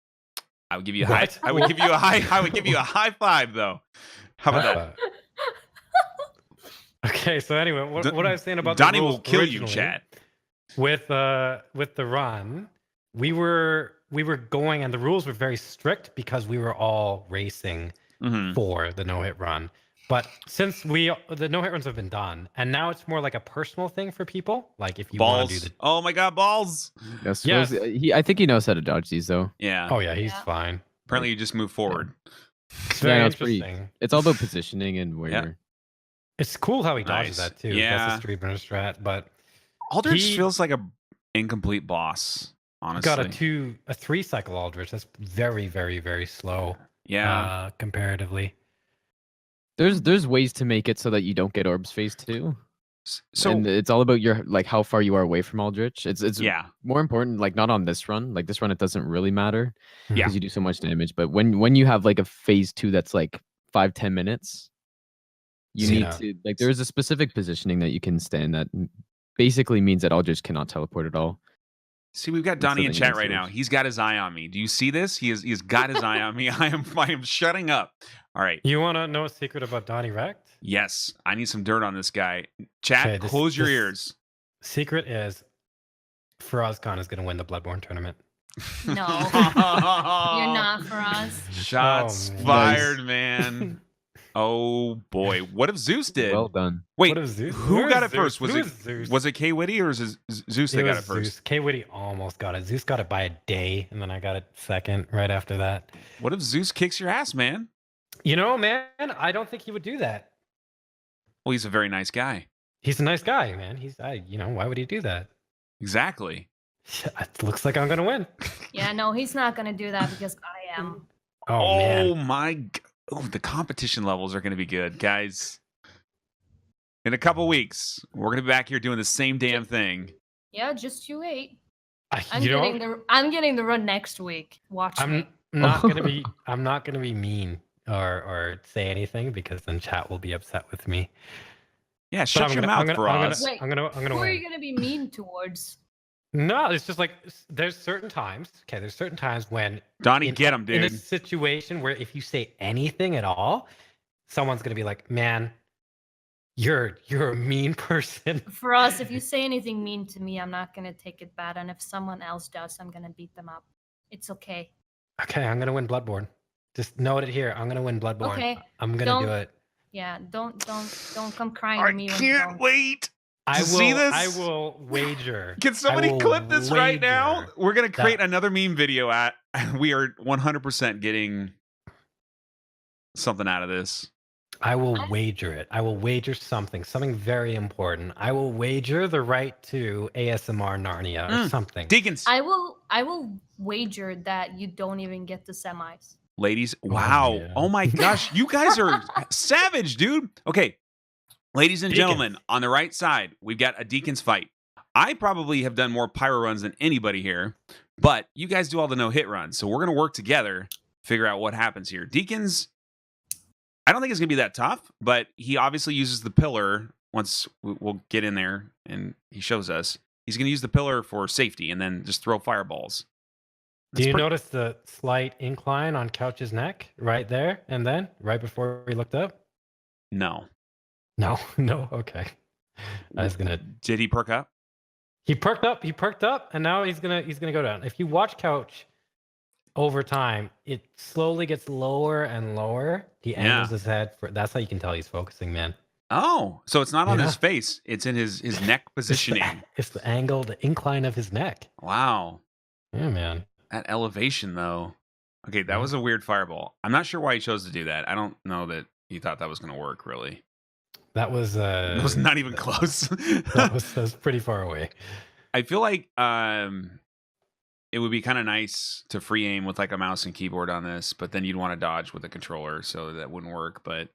I would give you a What? high. I would give you a high. I would give you a high five, though. How about that? Okay, so anyway, what I was saying about Donnie the will rules kill you, originally, chat. With the run, we were going, and the rules were very strict because we were all racing Mhm. for the no hit run. But since the no hit runs have been done, and now it's more like a personal thing for people. Like if you want to do Balls. the Oh my God, balls. Yes. Yes. I think he knows how to dodge these though. Yeah. oh yeah, he's Yeah. fine. Apparently, you just move forward. It's very Yeah, it's pretty- interesting. It's all about positioning and where Yeah. you're. It's cool how he dodges Nice. that too. Yeah. That's a street runner strat, but Aldrich He- feels like a incomplete boss. Honestly, got a 3 cycle Aldrich. That's very, very, very slow. Yeah. Comparatively. There's ways to make it so that you don't get orbs phase 2. So And it's all about your like how far you are away from Aldrich. It's yeah. more important, like not on this run. Like this run, it doesn't really matter Yeah. because you do so much damage. But when you have like a phase 2 that's like 5-10 minutes, you See, need to like there is a specific positioning that you can stand that basically means that Aldrich cannot teleport at all. See, we've got That's Donnie in something chat right else. now. He's got his eye on me. Do you see this? He's got his eye on me. I am shutting up. All right. You want to know a secret about Donnie Rect? Yes, I need some dirt on this guy. Chat, Okay, close your this- ears. Secret is Farazkhan is going to win the Bloodborne tournament. No, you're not for us. Shots Oh, man. fired, man. Oh boy, what if Zeus did? Well done. Wait, What if Zeus? who Where got is it first? Zeus? Who is Zeus? Was it K Witty or is it Zeus that got it first? Zeus. K Witty almost got it. Zeus got it by a day, and then I got it second right after that. What if Zeus kicks your ass, man? Man, I don't think he would do that. Well, he's a very nice guy. He's a nice guy, man. Why would he do that? Exactly. It looks like I'm gonna win. Yeah, no, he's not gonna do that because I am. Oh, man. my! Oh, the competition levels are going to be good, guys. In a couple weeks, we're going to be back here doing the same damn thing. Yeah, just you wait. You know, I'm getting the run next week. Watch I'm me. not gonna be. I'm not gonna be mean or say anything because then chat will be upset with me. Yeah, shut your mouth, Faraz. Wait, I'm gonna Who are win. you gonna be mean towards? No, it's just like there's certain times. Okay, there's certain times when Donnie, get him, in a dude. situation where if you say anything at all, someone's gonna be like, "Man, you're a mean person." For us, if you say anything mean to me, I'm not gonna take it bad, and if someone else does, I'm gonna beat them up. It's okay. Okay, I'm gonna win Bloodborne. Just note it here. I'm gonna win Bloodborne. Okay, I'm gonna don't- do it. Yeah, don't come crying I to me when you can't don't. wait. I will. see this? I will wager. Can somebody will clip this right now? wager We're going to create that- another meme video we are 100% getting something out of this. I will wager it. I will wager something very important. I will wager the right to ASMR Narnia or something. Deacons, I will wager that you don't even get the semis. ladies, wow. yeah. Oh my gosh, you guys are savage, dude. Okay, ladies and Deacons. gentlemen, on the right side, we've got a Deacons fight. I probably have done more pyro runs than anybody here, but you guys do all the no-hit runs, so we're going to work together, figure out what happens here. Deacons, I don't think it's going to be that tough, but he obviously uses the pillar once we'll get in there and he shows us. He's going to use the pillar for safety and then just throw fireballs. Do you notice the slight incline on Couch's neck right there and then right before we looked up? No. No, no, okay. I was gonna. Did he perk up? He perked up, and now he's gonna go down. If you watch Couch over time, it slowly gets lower and lower. He angles his head. That's how you can tell he's focusing, man. Oh, so it's not on Yeah. his face. It's in his neck positioning. It's the angle, the incline of his neck. Wow. Yeah, man. That elevation, though. Okay, that was a weird fireball. I'm not sure why he chose to do that. I don't know that he thought that was going to work, really. That was It was not even close. that was pretty far away. I feel like it would be kind of nice to free aim with like a mouse and keyboard on this, but then you'd want to dodge with a controller, so that wouldn't work. But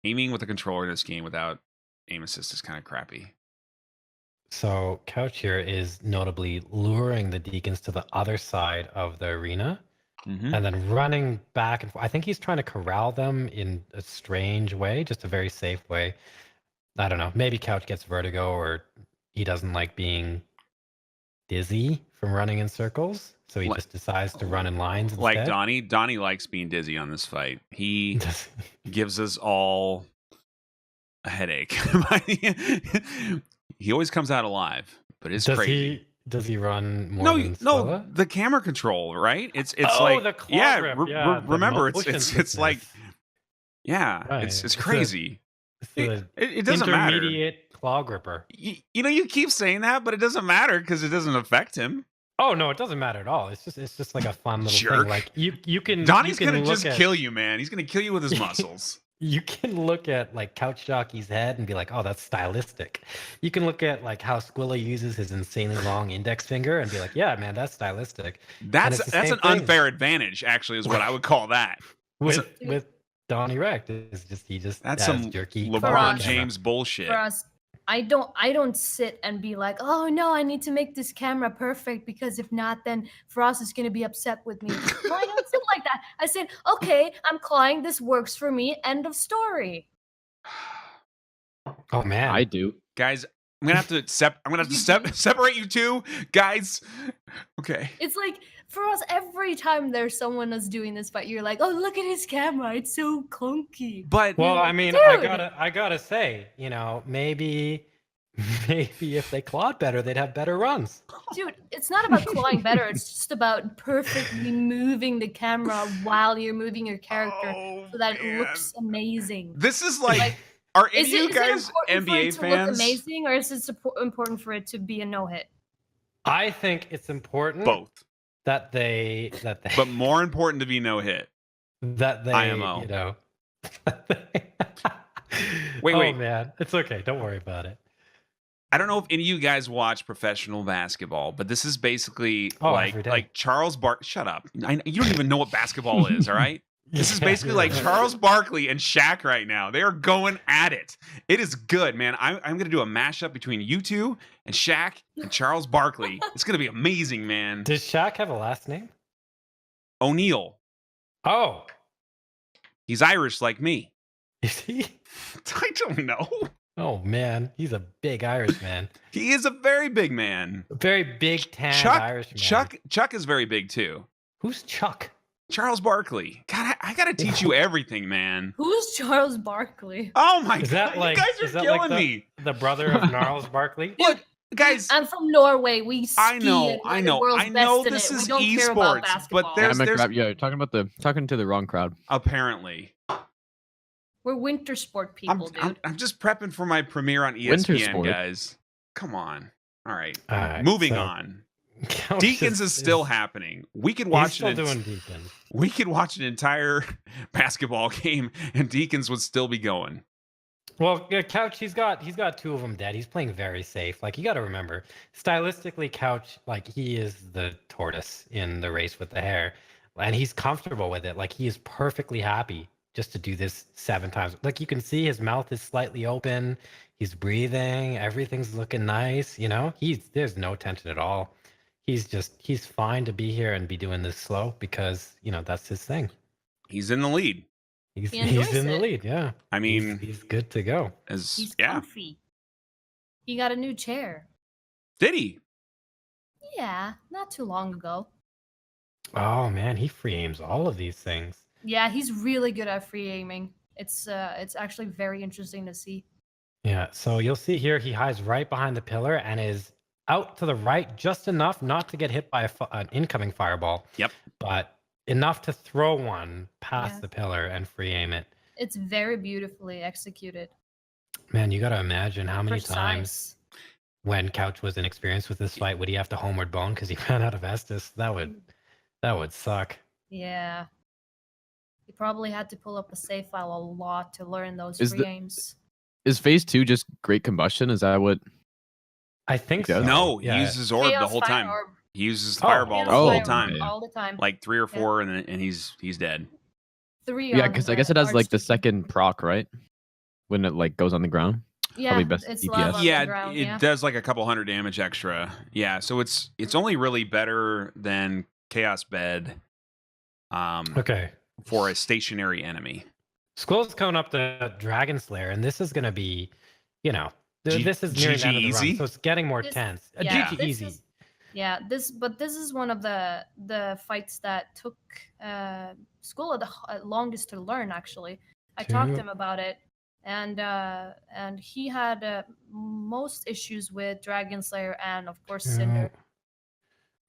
aiming with a controller in this game without aim assist is kind of crappy. So Couch here is notably luring the Deacons to the other side of the arena Mm-hmm. and then running back and forth. I think he's trying to corral them in a strange way, just a very safe way. I don't know. Maybe Couch gets vertigo or he doesn't like being dizzy from running in circles. So he just decides to run in lines instead. Like Donnie. Donnie likes being dizzy on this fight. He gives us all a headache. He always comes out alive, but it's crazy. Does he run more than Squilla? The camera control, right? It's Oh, like the claw grip, yeah, the remember motion it's like sickness. right. It's crazy. It doesn't matter. Intermediate claw gripper. You know, you keep saying that, but it doesn't matter because it doesn't affect him. Oh no, it doesn't matter at all. It's just like a fun little Jerk. thing. Like you can. Donnie's you can gonna look just at, kill you, man. He's gonna kill you with his muscles. You can look at like Couchjockey's head and be like, oh, that's stylistic. You can look at like how Squilla uses his insanely long index finger and be like, yeah, man, that's stylistic. That's an unfair advantage, actually, is what I would call that. With Donnie Wrecked, he just that's has some jerky LeBron James bullshit. For us, I don't sit and be like, oh no, I need to make this camera perfect because if not, then Frost is gonna be upset with me. No, I don't sit like that. I said, okay, I'm clawing. This works for me. End of story. Oh man, I do. Guys, I'm gonna have to separate you two, guys. Okay. It's like for us, every time there's someone that's doing this fight, you're like, oh, look at his camera. It's so clunky. But well, I mean, Dude. I gotta say, you know, maybe if they clawed better, they'd have better runs. Dude, it's not about clawing better. It's just about perfectly moving the camera while you're moving your character so that it looks amazing. This is like are any of you guys NBA to fans? look amazing, or is it important for it to be a no-hit? I think it's important Both. that they But more important to be no hit. that they IMO. you know. Wait. Oh man, it's okay. Don't worry about it. I don't know if any of you guys watch professional basketball, but this is basically every day. like Charles Shut up. You don't even know what basketball is, all right? This is basically like Charles Barkley and Shaq right now. They are going at it. It is good, man. I'm going to do a mashup between you two and Shaq and Charles Barkley. It's going to be amazing, man. Does Shaq have a last name? O'Neal. Oh, He's Irish like me. is he? I don't know. Oh man, he's a big Irish man. He is a very big man. A very big tan Irish man. Chuck is very big too. Who's Chuck? Charles Barkley. God, I got to teach you everything, man. Who's Charles Barkley? Oh my Is God. that like you guys are killing me. the brother of Gnarls Barkley? Look, guys. I'm from Norway. We ski. I know. and we're the world's best in this it. is We don't care about esports, but basketball. there's talking to the wrong crowd. apparently. We're winter sport people, dude. I'm just prepping for my premiere on Winter ESPN, sport. guys. Come on. All right. All right, Moving so on. Couch Deacons is still happening. We could watch He's still doing Deacons. We could watch an entire basketball game and Deacons would still be going. Well, Couch, he's got two of them dead. He's playing very safe. Like you got to remember, stylistically, Couch, like he is the tortoise in the race with the hare, and he's comfortable with it. Like he is perfectly happy just to do this 7 times. Like you can see his mouth is slightly open. He's breathing. Everything's looking nice. You know, there's no tension at all. He's fine to be here and be doing this slow because, you know, that's his thing. He's in the lead. He's He enjoys in the it. lead. Yeah. I mean, he's good to go. He's comfy. He got a new chair. Did he? Yeah, not too long ago. Oh man, he free aims all of these things. Yeah, he's really good at free aiming. It's actually very interesting to see. Yeah, so you'll see here he hides right behind the pillar and is out to the right just enough not to get hit by an incoming fireball. Yep. But enough to throw one past Yeah. the pillar and free aim it. It's very beautifully executed. Man, you got to imagine how many times Precise. when Couch was inexperienced with this fight would he have to homeward bone because he ran out of Estus. That would suck. Yeah. He probably had to pull up a save file a lot to learn those Is free the- aims. Is phase 2 just great combustion? Is that what? I think He does? so. No, he Yeah. uses orb the Chaos whole Fire time. Orb. He uses Oh, fireball the Chaos whole Fire Orb time, all the time. like 3 or 4, and he's dead. 3 Yeah, on, because I guess it has like the Archdeacon. second proc, right? When it like goes on the ground. Yeah, best it's DPS. lava on the Yeah, ground, it yeah. does like a couple hundred damage extra. Yeah, so it's only really better than Chaos Bed, Okay. for a stationary enemy. Squill's coming up to Dragon Slayer, and this is going to be, this is nearing the end of the run, GG so it's getting more This- tense. yeah, GG this easy. is- Yeah, this is one of the fights that took Squilla the longest to learn. Actually, I talked to Two. him about it, and he had most issues with Dragon Slayer and of course Cinder.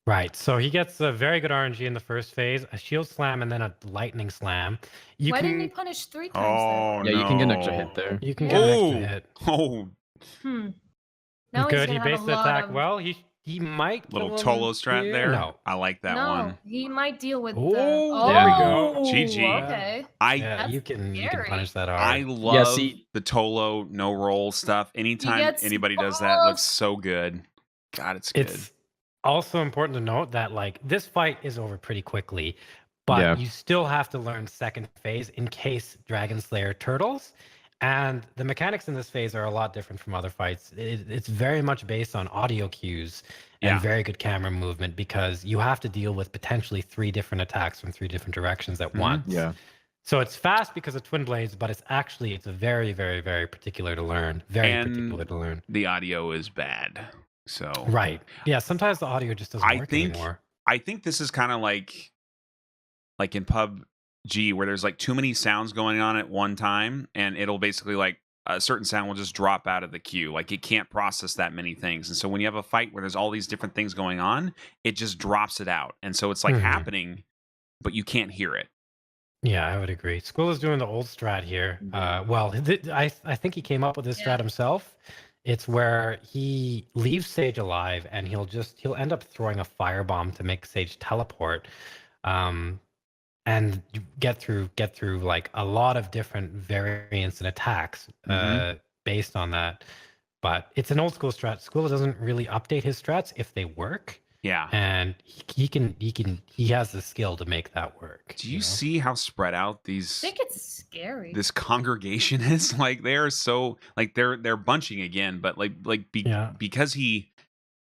Right, so he gets a very good RNG in the first phase, a shield slam, and then a lightning slam. You Why can, didn't he punish 3 times Oh, Yeah, you can get an extra no. hit there. You can Yeah. get an Oh, extra hit. oh, there? Now Good, he he's gonna based have the a lot attack of, well. He might little kill him Tolo strat here. there. No, I like that no, one. he might deal with. Oh, there we go. GG. Okay. I That's you can scary. punish that hard. I love see- the Tolo no roll stuff. Anytime gets anybody does that, it looks balls. so good. God, it's good. It's also important to note that this fight is over pretty quickly, but Yeah. you still have to learn second phase in case Dragon Slayer turtles. And the mechanics in this phase are a lot different from other fights. It's very much based on audio cues and Yeah. very good camera movement because you have to deal with potentially 3 different attacks from 3 different directions at Mhm. once. Yeah. So it's fast because of twin blades, but it's a very, very, very particular to learn. Very And- particular to learn. The audio is bad. So Right. Yeah, sometimes the audio just doesn't I work think- anymore. I think this is kind of like in PUBG where there's like too many sounds going on at one time, and it'll basically like a certain sound will just drop out of the queue. Like it can't process that many things. And so when you have a fight where there's all these different things going on, it just drops it out. And so it's like Mhm. happening, but you can't hear it. Yeah, I would agree. Squill is doing the old strat here. Well, I think he came up with this Yeah. strat himself. It's where he leaves Sage alive, and he'll end up throwing a firebomb to make Sage teleport, and you get through like a lot of different variants and attacks based on that. But it's an old school strat. Squill doesn't really update his strats if they work. Yeah. And he has the skill to make that work. Do you know? see how spread out I think it's scary. this congregation is? Like they are so like they're bunching again, but Yeah. because he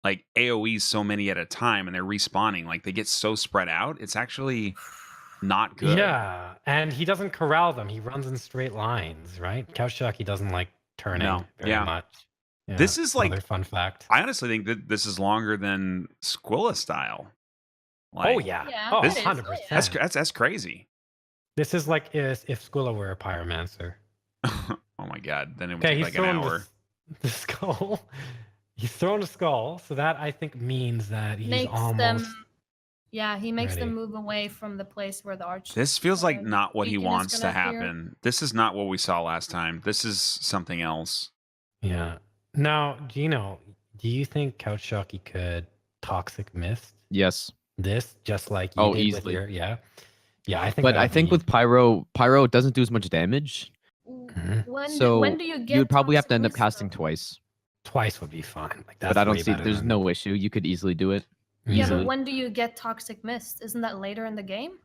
like AoEs so many at a time and they're respawning, like they get so spread out, it's actually not good. Yeah, and he doesn't corral them. He runs in straight lines, right? Couchjockey doesn't like turning No, very yeah. much. Yeah, This is like- another fun fact. I honestly think that this is longer than Squilla style. Like, Oh yeah, Yeah, oh it is. 100%. that's crazy. This is like if Squilla were a pyromancer. Oh my god, then it would Okay, take he's like an throwing hour. the skull. He's throwing a skull, so that I think means that he's makes almost. them. Yeah, he makes ready. them move away from the place where the arch. This feels like not what he Deacon is wants to gonna appear. happen. This is not what we saw last time. This is something else. Yeah. Now, Gino, do you think Couchjockey could toxic mist Yes. this just like you Oh, did easily. with your yeah? I think. But that I would think be- with Pyro it doesn't do as much damage. Mhm. When do you get? You would probably have to Toxic end up Mist, casting though? twice. twice would be fine. Like that's But I don't way see better there's than- no issue. You could easily do it. Yeah, easily. but when do you get Toxic Mist? Isn't that later in the game?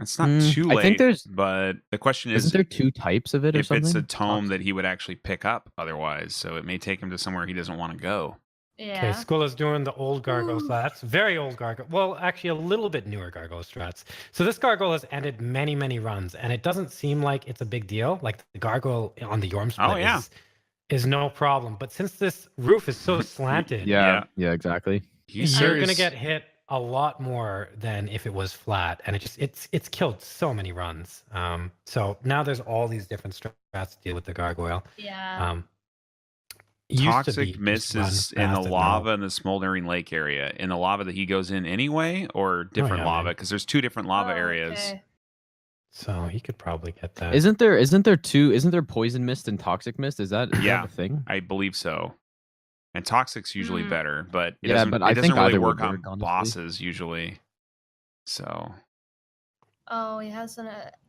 It's not Mm, too I late. think there's- but the question is Isn't there 2 types of it or if something? it's a tome Toxic- that he would actually pick up otherwise. So it may take him to somewhere he doesn't want to go. Yeah. Okay, Squilla's doing the old gargoyle Ooh. strats. Very old gargoyle. Well, actually, a little bit newer gargoyle strats. So this gargoyle has ended many, many runs, and it doesn't seem like it's a big deal. Like the gargoyle on the Yorm split yeah. is no problem. But since this roof is so slanted, Yeah, exactly. He's you're serious. gonna get hit a lot more than if it was flat, and it's killed so many runs. So now there's all these different strats to deal with the gargoyle. Yeah. Used to Toxic be Mist just run is in the fast and lava no. in the smoldering lake area. In the lava that he goes in anyway, or different yeah, lava? man. Because there's 2 different lava Oh, areas. okay. So he could probably get that. Isn't there poison mist and toxic mist? Is that Yeah. a thing? I believe so. And Toxic's usually Mm. better, but it Yeah, doesn't, but it I doesn't think really either would work on work, honestly. bosses usually. So Oh, he has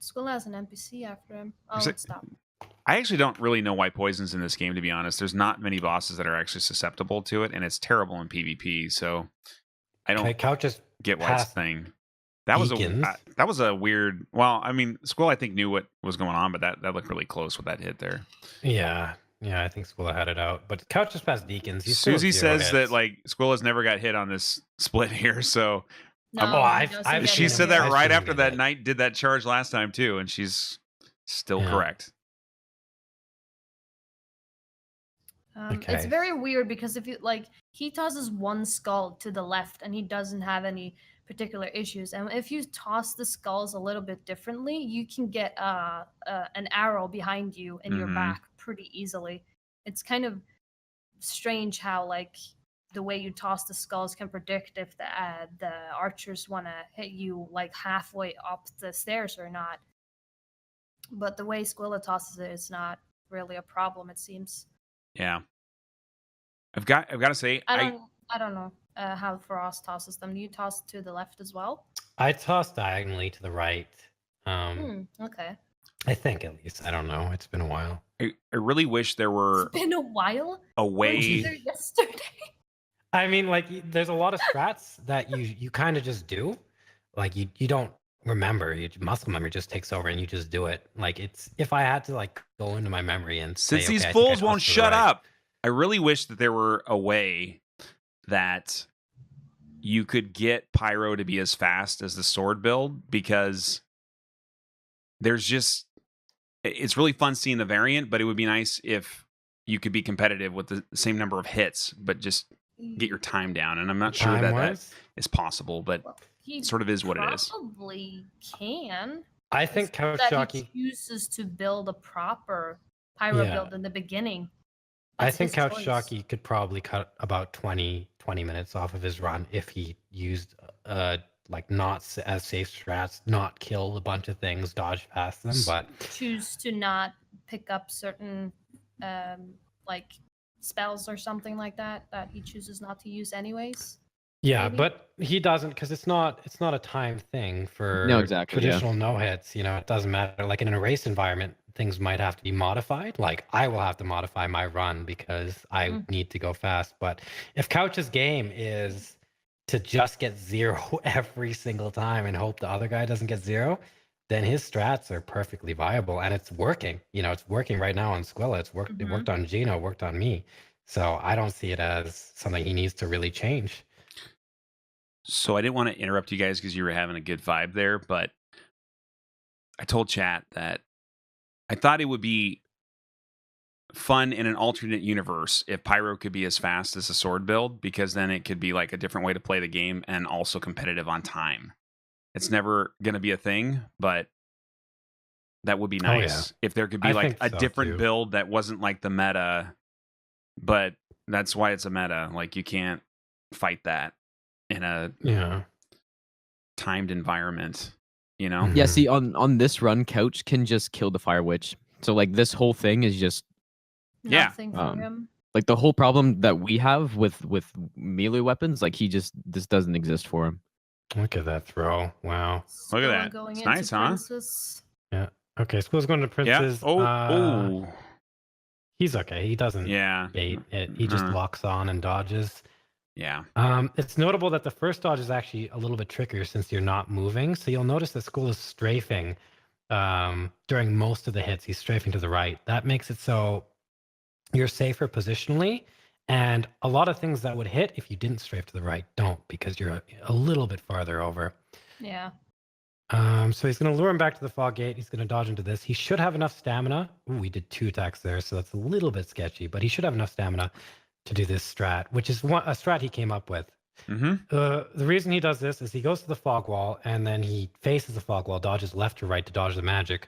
Squill has an NPC after him. Oh, There's a- let's stop. I actually don't really know why poison's in this game, to be honest. There's not many bosses that are actually susceptible to it, and it's terrible in PvP. So I don't Okay, Couch just get why it's a passed thing. That was a weird. Well, I mean, Squill I think knew what was going on, but that looked really close with that hit there. Yeah, I think Squilla had it out, but Couch just passed Deacons. He's still at Susie 0 says hits. that like Squill has never got hit on this split here, so No, Oh, he I've doesn't get she hit said here. that I've right seen him after get that hit. knight did that charge last time too, and she's still Yeah. correct. Okay. It's very weird because if you like, he tosses one skull to the left and he doesn't have any particular issues. And if you toss the skulls a little bit differently, you can get an arrow behind you in your Mhm. back pretty easily. It's kind of strange how like the way you toss the skulls can predict if the archers want to hit you like halfway up the stairs or not. But the way Squilla tosses it is not really a problem, it seems. Yeah, I've got to say I don't know how Frost tosses them. Do you toss to the left as well? I tossed diagonally to the right. Okay. I think at least. I don't know. It's been a while. I really wish there were It's been a while. a Weren't you way. there yesterday? I mean, like, there's a lot of strats that you kind of just do. Like, you don't remember. Your muscle memory just takes over and you just do it. Like, it's if I had to like go into my memory and Since say, these okay, I think I fools won't tossed to the shut right. up, I really wish that there were a way that you could get Pyro to be as fast as the sword build, because there's just, it's really fun seeing the variant, but it would be nice if you could be competitive with the same number of hits, but just get your time down. And I'm not sure that Time-wise, is possible, but Well, he it sort of is what it is. probably can. I think It's Couch that Jockey. he chooses to build a proper pyro Yeah. build in the beginning. I That's think his Couch choice. Jockey could probably cut about 20 minutes off of his run if he used like not as safe strats, not kill a bunch of things, dodge past them. But Choose to not pick up certain like spells or something like that he chooses not to use anyways. yeah, Maybe? but he doesn't, because it's not a time thing for No, exactly, yeah. traditional no hits. You know, it doesn't matter. Like in a race environment, things might have to be modified. Like I will have to modify my run because I need to go fast. But if Couch's game is to just get 0 every single time and hope the other guy doesn't get 0, then his strats are perfectly viable and it's working. You know, it's working right now on Squilla. It worked on Gino, worked on me. So I don't see it as something he needs to really change. So I didn't want to interrupt you guys because you were having a good vibe there, but I told chat that I thought it would be fun in an alternate universe if Pyro could be as fast as a sword build, because then it could be like a different way to play the game and also competitive on time. It's never going to be a thing, but that would be nice if there could be I like think a so, different too. build that wasn't like the meta, but that's why it's a meta. Like you can't fight that in a Yeah. timed environment, you know? Mhm. Yeah, see, on this run, Couch can just kill the Fire Witch. So like this whole thing is just Yeah. Nothing for him. like the whole problem that we have with melee weapons. Like this doesn't exist for him. Look at that throw. Wow. Look at Squilla that. going It's into nice, huh? Princess. Okay, Squill's going to Yeah. Prince's. Oh. He's okay. He doesn't Yeah. bait it. He just locks on and dodges. Yeah. It's notable that the first dodge is actually a little bit trickier since you're not moving. So you'll notice that Squill is strafing during most of the hits. He's strafing to the right. That makes it so you're safer positionally. And a lot of things that would hit if you didn't strafe to the right don't, because you're a little bit farther over. Yeah. So he's going to lure him back to the fog gate. He's going to dodge into this. He should have enough stamina. Ooh, he did 2 attacks there, so that's a little bit sketchy. But he should have enough stamina to do this strat, which is a strat he came up with. Mm-hmm. The reason he does this is he goes to the fog wall and then he faces the fog wall, dodges left to right to dodge the magic.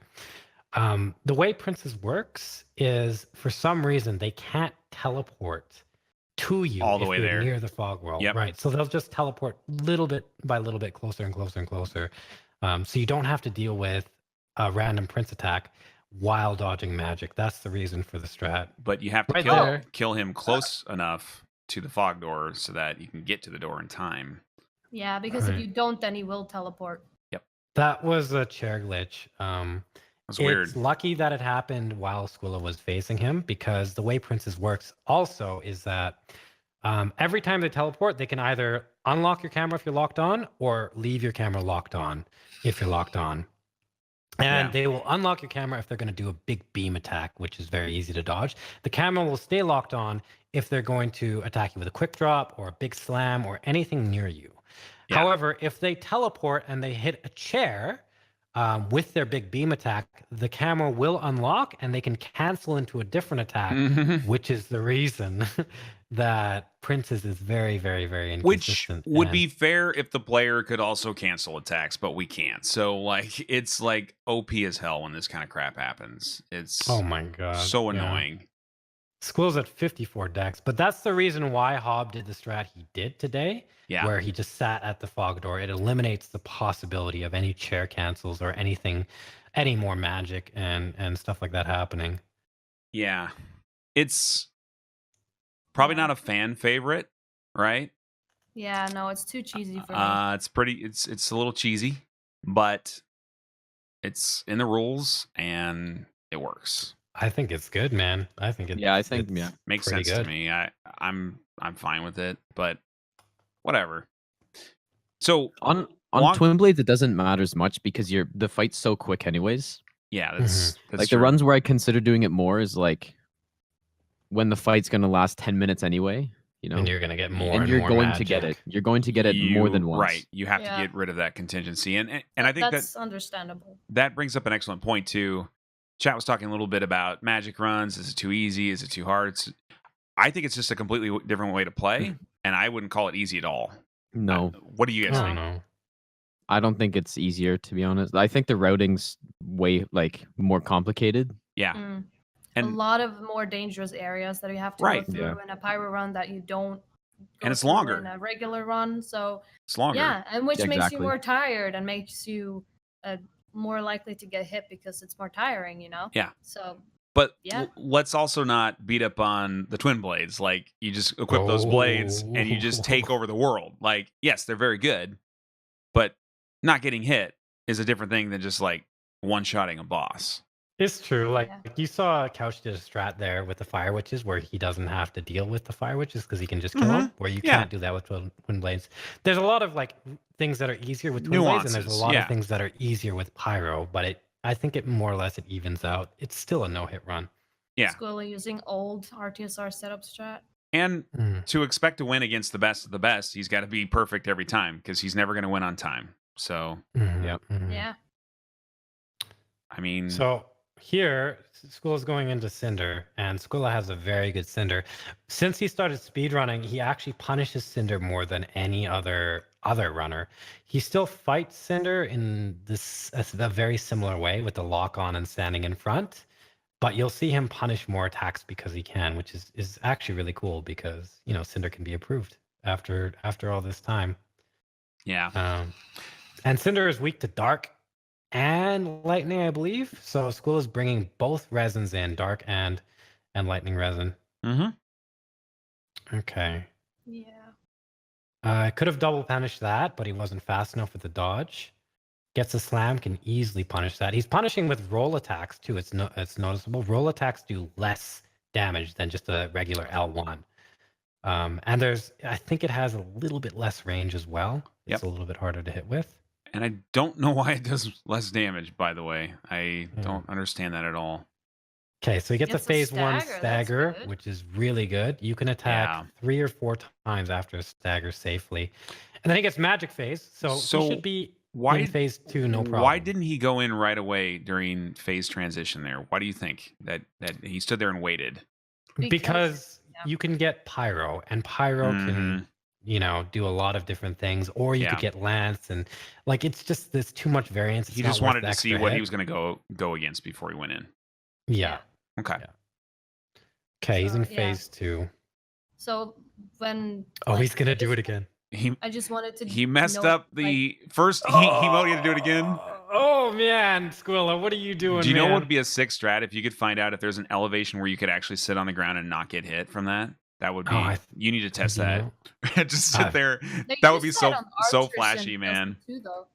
The way Princes works is for some reason they can't teleport to you All the if way you're there. near the fog wall. Yep. Right. So they'll just teleport little bit by little bit closer and closer and closer. So you don't have to deal with a random Prince attack while dodging magic. That's the reason for the strat. But you have to Right kill there. kill him close enough to the fog door so that you can get to the door in time. Yeah, because if Right. you don't, then he will teleport. That was a chair glitch. That's weird. It's lucky that it happened while Squilla was facing him, because the way Princes works also is that every time they teleport, they can either unlock your camera if you're locked on or leave your camera locked on if you're locked on. And Yeah. they will unlock your camera if they're going to do a big beam attack, which is very easy to dodge. The camera will stay locked on if they're going to attack you with a quick drop or a big slam or anything near you. Yeah. However, if they teleport and they hit a chair with their big beam attack, the camera will unlock and they can cancel into a different attack, Mhm. which is the reason that Princes is very, very, very Which inconsistent. would and- be fair if the player could also cancel attacks, but we can't. So like it's like OP as hell when this kind of crap happens. It's Oh my god. so yeah. annoying. Squill's at 54 decks, but that's the reason why Hobb did the strat he did today, Yeah. where he just sat at the fog door. It eliminates the possibility of any chair cancels or anything, any more magic and stuff like that happening. Yeah. It's probably Yeah. not a fan favorite, right? Yeah, no, it's too cheesy for me. It's pretty it's a little cheesy, but it's in the rules and it works. I think it's good, man. I think it's Yeah, I think- it's yeah. Makes pretty sense good. to me. I'm fine with it, but whatever. So On Long- Twin Blades, it doesn't matter as much because the fight's so quick anyways. yeah, that's Like true. the runs where I consider doing it more is like when the fight's gonna last 10 minutes anyway, you know, And you're gonna get more and and you're more going magic. to get it. You're going to get it more than once. Right. You have Yeah. to get rid of that contingency. And I think That's understandable. that brings up an excellent point too. Chat was talking a little bit about magic runs. Is it too easy? Is it too hard? I think it's just a completely different way to play, and I wouldn't call it easy at all. No, What do you guys I think? don't know. I don't think it's easier, to be honest. I think the routing's way like more complicated. Yeah. Mm. And- a lot of more dangerous areas that you have to Right. go through in a pyro run that you don't go And it's through longer. in a regular run. So It's longer. yeah, and which Yeah, makes you exactly. more tired and makes you more likely to get hit because it's more tiring, you know? Yeah. So But Yeah. let's also not beat up on the twin blades. Like you just equip those blades and you just take over the world. Like, yes, they're very good, but not getting hit is a different thing than just like one-shotting a boss. It's true. Like Yeah. you saw Couch did a strat there with the fire witches where he doesn't have to deal with the fire witches because he can just kill them. Where you Yeah. can't do that with twin blades. There's a lot of like things that are easier with twin blades, and there's a Nuances, lot yeah. of things that are easier with pyro. But I think it more or less it evens out. It's still a no-hit run. Yeah. Squilla using old RTSR setup strat. And Mm. to expect to win against the best of the best, he's got to be perfect every time because he's never going to win on time. So, Mhm, Yep. mhm. Yeah. I mean, So here, Squilla's going into Cinder, and Squilla has a very good Cinder. Since he started speedrunning, he actually punishes Cinder more than any other runner. He still fights Cinder in a very similar way with the lock on and standing in front, but you'll see him punish more attacks because he can, which is actually really cool because Cinder can be approved after all this time. yeah. And Cinder is weak to Dark and Lightning, I believe. So Squill is bringing both resins in, Dark and Lightning resin. Mm-hmm. Okay. Yeah. I could have double punished that, but he wasn't fast enough with the dodge. Gets a slam, can easily punish that. He's punishing with roll attacks too. It's noticeable. Roll attacks do less damage than just a regular L1. And I think it has a little bit less range as well. It's Yep. a little bit harder to hit with. And I don't know why it does less damage, by the way. I Hmm. don't understand that at all. Okay, so you get the Gets a phase one stagger, that's stagger, good. which is really good. You can attack Yeah. 3 or 4 times after a stagger safely. And then he gets magic phase, so So he should be Why in phase 2, no problem. Why didn't he go in right away during phase transition there? Why do you think that he stood there and waited? Because yeah. you can get pyro, and pyro Mhm. do a lot of different things, or you Yeah. could get Lance, and like it's just there's too much variance. He It's just not worth wanted the to see extra what he hit. was going to go against before he went in. Yeah. Okay. Yeah. Okay, he's in So, yeah. phase 2. So when Oh, like, he's gonna do just- it again. I just wanted to. He messed know, up the first. He wanted to do it again. Oh man, Squilla, what are you doing? Do you know man? what would be a sick strat if you could find out if there's an elevation where you could actually sit on the ground and not get hit from that? That would be. You need to test that. Just sit there. They That would use be that on so archers flashy, in man. Destiny 2, though.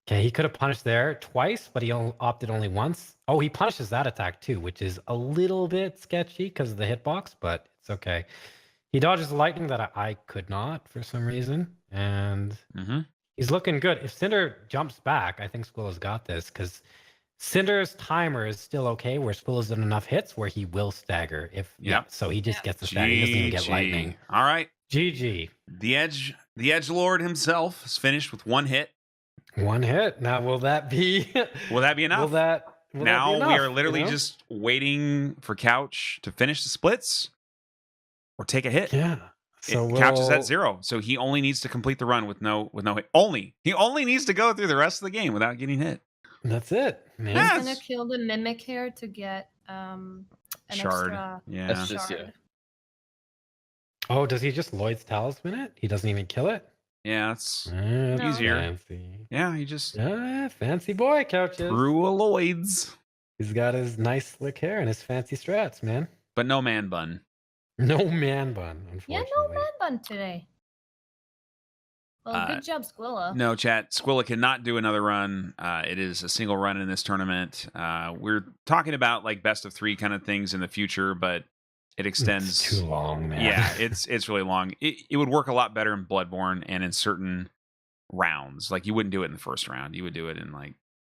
Okay, he could have punished there twice, but he opted only once. Oh, he punishes that attack too, which is a little bit sketchy because of the hitbox, but it's okay. He dodges lightning that I could not for some reason, and he's looking good. If Cinder jumps back, I think Squilla's got this because Cinder's timer is still okay, where Squilla's done enough hits where he will stagger. So he just gets the stagger. He doesn't even get lightning. All right. GG. The Edge Lord himself is finished with 1 hit. 1 hit. Now, will that be? Will that be enough? Will that be enough, we are literally just waiting for Couch to finish the splits or take a hit. Yeah. So Couch is at 0, so he only needs to complete the run with no hit. He only needs to go through the rest of the game without getting hit. That's it, man. He's gonna kill the mimic here to get an shard. extra Yeah. shard. Oh, does he just Lloyd's Talisman it? He doesn't even kill it? Yeah, it's No. easier. Fancy. Yeah, he just Fancy boy, Couches. threw a Lloyd's. He's got his nice slick hair and his fancy strats, man. But no man bun. No man bun, unfortunately. Yeah, no man bun today. Well, good job, Squilla. No, chat. Squilla cannot do another run. It is a single run in this tournament. We're talking about like best of 3 kind of things in the future, but it extends It's too long, man. Yeah, it's really long. It would work a lot better in Bloodborne and in certain rounds. Like you wouldn't do it in the first round. You would do it in like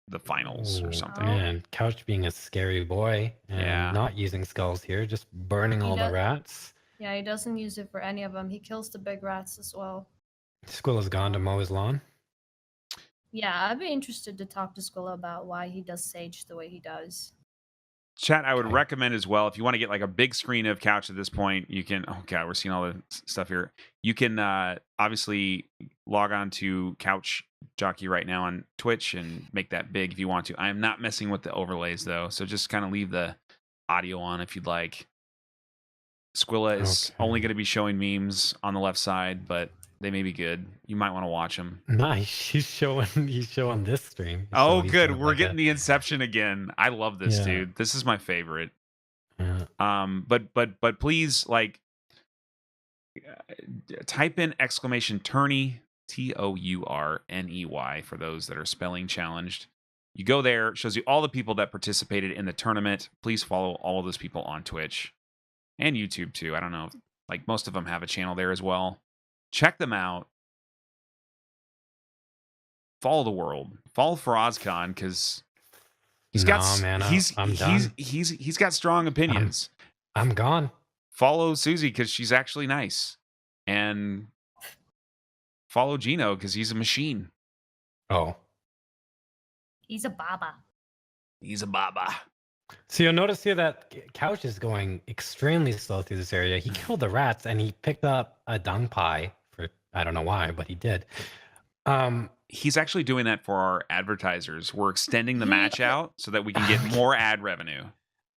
the finals or something. Man, Couch being a scary boy and not using skulls here, just burning all the rats. Yeah, he doesn't use it for any of them. He kills the big rats as well. Squilla's gone to mow his lawn. Yeah, I'd be interested to talk to Squilla about why he does Sage the way he does. Chat, I would recommend as well, if you want to get like a big screen of Couch at this point, you can, oh God, we're seeing all the stuff here. You can obviously log on to Couchjockey right now on Twitch and make that big if you want to. I am not messing with the overlays though, so just kind of leave the audio on if you'd like. Squilla is only going to be showing memes on the left side, but they may be good. You might want to watch them. Nice. He's showing this stream. Oh, good. We're getting the Inception again. I love this, dude. This is my favorite. Yeah. But please, like, type in !Tourney, TOURNEY for those that are spelling challenged. You go there, it shows you all the people that participated in the tournament. Please follow all of those people on Twitch and YouTube too. I don't know, like most of them have a channel there as well. Check them out. Follow the world. Follow Farazkhan because he's got he's got strong opinions. I'm gone. Follow Susie because she's actually nice, and follow Gino because he's a machine. Oh, he's a baba. He's a baba. So you'll notice here that Couch is going extremely slow through this area. He killed the rats and he picked up a dung pie for I don't know why, but he did. He's actually doing that for our advertisers. We're extending the match out so that we can get more ad revenue.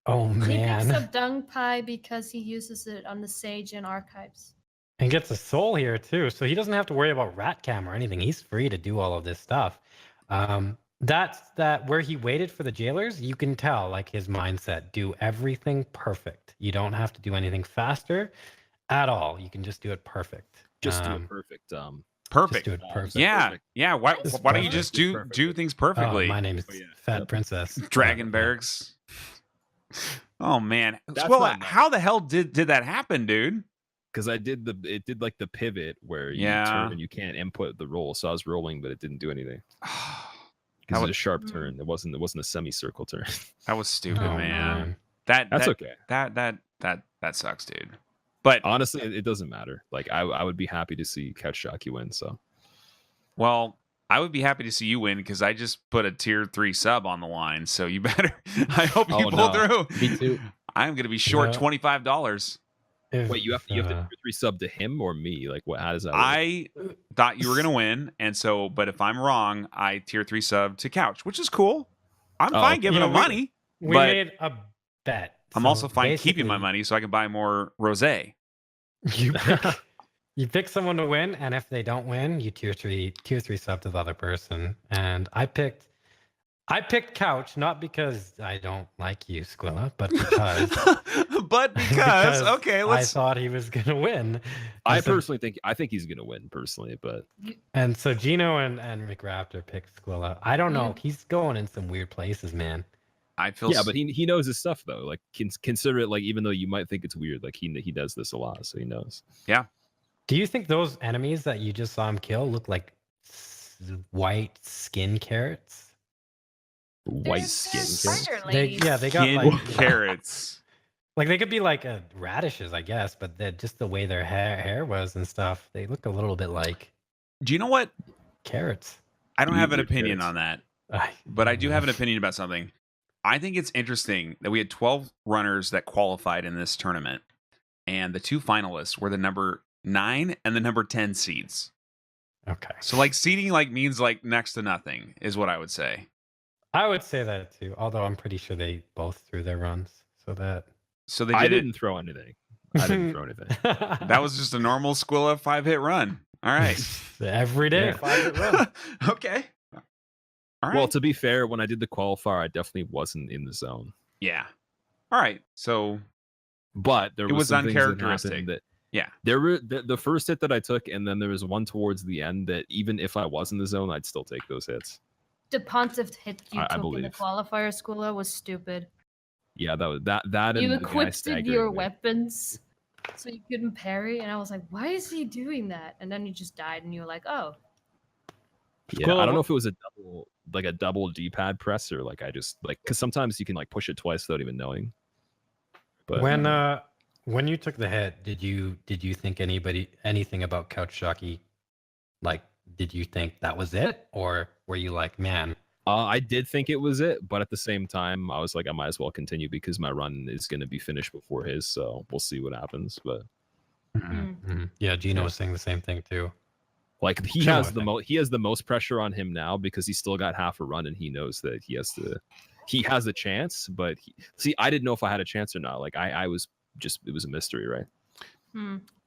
Oh man! He picks up dung pie because he uses it on the Sage and archives. And gets a soul here too, so he doesn't have to worry about rat cam or anything. He's free to do all of this stuff. That's where he waited for the jailers. You can tell, like his mindset, do everything perfect. You don't have to do anything faster at all. You can just do it perfect. Just do it perfect. Perfect. Just do it perfect. Yeah, perfect. yeah. Why don't you just do things perfectly? My name is Fat Princess. Dragon Barracks. Oh man, well, how the hell did that happen, dude? Because it did like the pivot where you turn and you can't input the roll. So I was rolling, but it didn't do anything. Because it was a sharp turn. It wasn't a semicircle turn. That was stupid, man. That's okay. That sucks, dude. But honestly, it doesn't matter. Like I would be happy to see Couchjockey win. So, well, I would be happy to see you win because I just put a tier 3 sub on the line. So you better. I hope you pull through. Me too. I'm gonna be short $25. Wait, you have to tier 3 sub to him or me? Like, what? How does that work? I thought you were gonna win, and so, but if I'm wrong, I tier 3 sub to Couch, which is cool. I'm fine giving him money. We but made a bet. I'm also fine keeping my money so I can buy more rosé. You pick someone to win, and if they don't win, you tier three sub to the other person. And I picked Couch, not because I don't like you, Squilla, but because because okay, I thought he was gonna win. I think he's gonna win personally, but and so Gino and McRaptor picked Squilla. I don't know. He's going in some weird places, man. I feel but he knows his stuff though. Like consider it like even though you might think it's weird, like he does this a lot, so he knows. Yeah. Do you think those enemies that you just saw him kill look like white skin carrots? White skin carrots? They got like carrots. Like they could be like radishes, I guess, but just the way their hair was and stuff, they look a little bit like. Do you know what? Carrots. I don't have an opinion on that, but I do have an opinion about something. I think it's interesting that we had 12 runners that qualified in this tournament, and the 2 finalists were the number 9 and the number 10 seeds. Okay. So like seeding like means like next to nothing is what I would say. I would say that too, although I'm pretty sure they both threw their runs. So I didn't throw anything. That was just a normal Squilla 5-hit run. All right. Every day, 5-hit run. Okay. All right. Well, to be fair, when I did the qualifier, I definitely wasn't in the zone. Yeah. All right. So, but there was some uncharacteristic. There were the first hit that I took, and then there was one towards the end that even if I was in the zone, I'd still take those hits. The Pontiff hit you took in the qualifier, Squilla, was stupid. Yeah, that you equipped your weapons so you couldn't parry, and I was like, why is he doing that? And then you just died, and you were like, oh. Yeah, I don't know if it was a double D-pad press or like I just like because sometimes you can like push it twice without even knowing. But when you took the hit, did you think anything about Couchjockey? Like, did you think that was it, or were you like, man? I did think it was it, but at the same time, I was like, I might as well continue because my run is going to be finished before his, so we'll see what happens. But yeah, Gino was saying the same thing too. Like he has the most pressure on him now because he's still got half a run and he knows that he has a chance. But I didn't know if I had a chance or not. Like I was just, it was a mystery, right?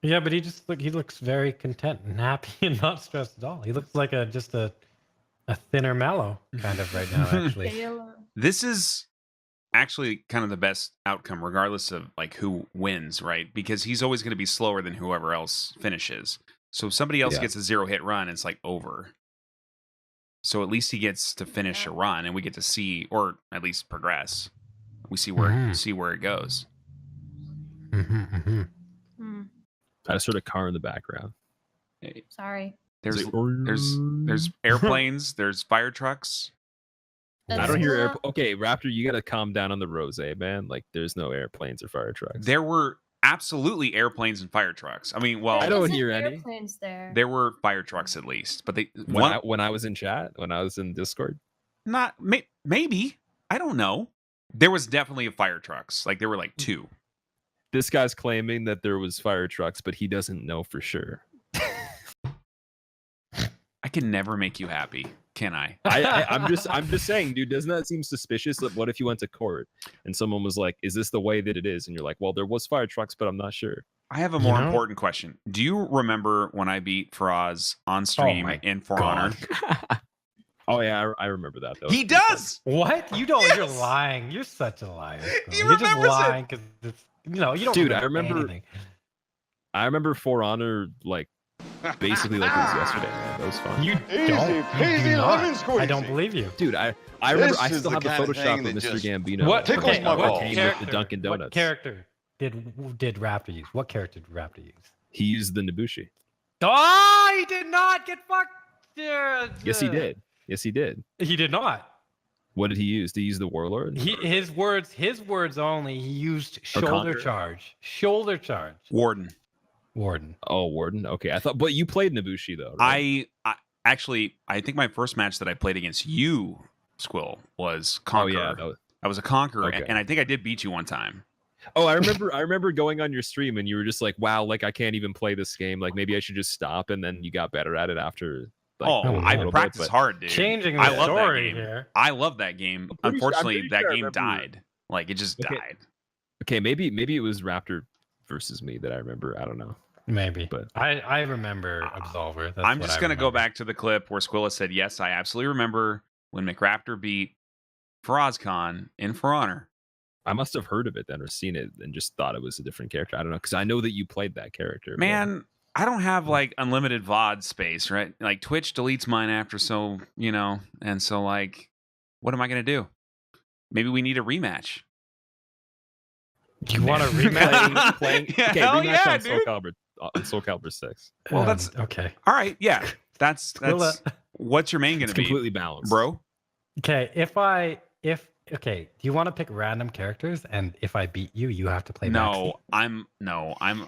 Yeah, but he looks very content and happy and not stressed at all. He looks like just a thinner Mallow kind of right now, actually. This is actually kind of the best outcome, regardless of like who wins, right? Because he's always going to be slower than whoever else finishes. So if somebody else gets a 0-hit run, it's like over. So at least he gets to finish a run, and we get to see, or at least progress. We see where it goes. I just heard a car in the background. Sorry. There's airplanes. There's fire trucks. I don't hear Okay, Raptor, you gotta calm down on the rosé, man. Like, there's no airplanes or fire trucks. There were absolutely airplanes and fire trucks. I mean, well, I don't hear any. Airplanes there. There were fire trucks at least, but when I was in chat, when I was in Discord, maybe I don't know. There was definitely a fire trucks. Like there were like 2. This guy's claiming that there was fire trucks, but he doesn't know for sure. I can never make you happy, can I? I'm just saying, dude, doesn't that seem suspicious? That what if you went to court and someone was like, is this the way that it is? And you're like, well, there was fire trucks, but I'm not sure. I have a more important question. Do you remember when I beat Faraz on stream in For Honor? Oh yeah, I remember that though. He does. What? You don't. Yes! You're lying. You're such a liar. You're just lying because you don't. Dude, remember anything. I remember For Honor like basically like it was yesterday, man. That was fun. You do not. I don't believe you, dude. I remember. I still have the Photoshop of Mr. Gambino. What tickles my balls? With the Dunkin' Donuts. What character did Raptor use? What character did Raptor use? He used the Nabushi. Oh, he did not get fucked. Yes, he did. Yes, he did. He did not. What did he use? Did he use the Warlord? His words only. He used shoulder charge. Shoulder charge. Warden. Oh, Warden. Okay, I thought. But you played Nabushi though. Right? I actually, I think my first match that I played against you, Squill, was Conqueror. Oh yeah, I was a Conqueror, okay. and I think I did beat you one time. Oh, I remember going on your stream and you were just like, "Wow, like I can't even play this game. Like maybe I should just stop." And then you got better at it after. Like, I a little practice bit, hard, dude. Changing I the love that story game. here. I love that game. I'm pretty Unfortunately, that sure I game remember- died. Like it just Okay. died. Okay, maybe it was Raptor versus me that I remember. I don't know. Maybe, But- but I remember Absolver. That's I'm what just I gonna go remember. back to the clip where Squilla said, "Yes, I absolutely remember when McRaptor beat FarazCon in For Honor." I must have heard of it then or seen it and just thought it was a different character. I don't know because I know that you played that character. but- Man, I don't have like unlimited VOD space, right? Like Twitch deletes mine after so, and so like, what am I gonna do? Maybe we need a rematch. You want to rematch? playing. Yeah, Okay, hell rematch yeah, on dude. Soul Calibur 6. Well, that's- okay. All right, yeah. That's Squilla. what's your main gonna It's be, completely balanced, bro? Okay, okay, do you want to pick random characters, and if I beat you, you have to play No, I'm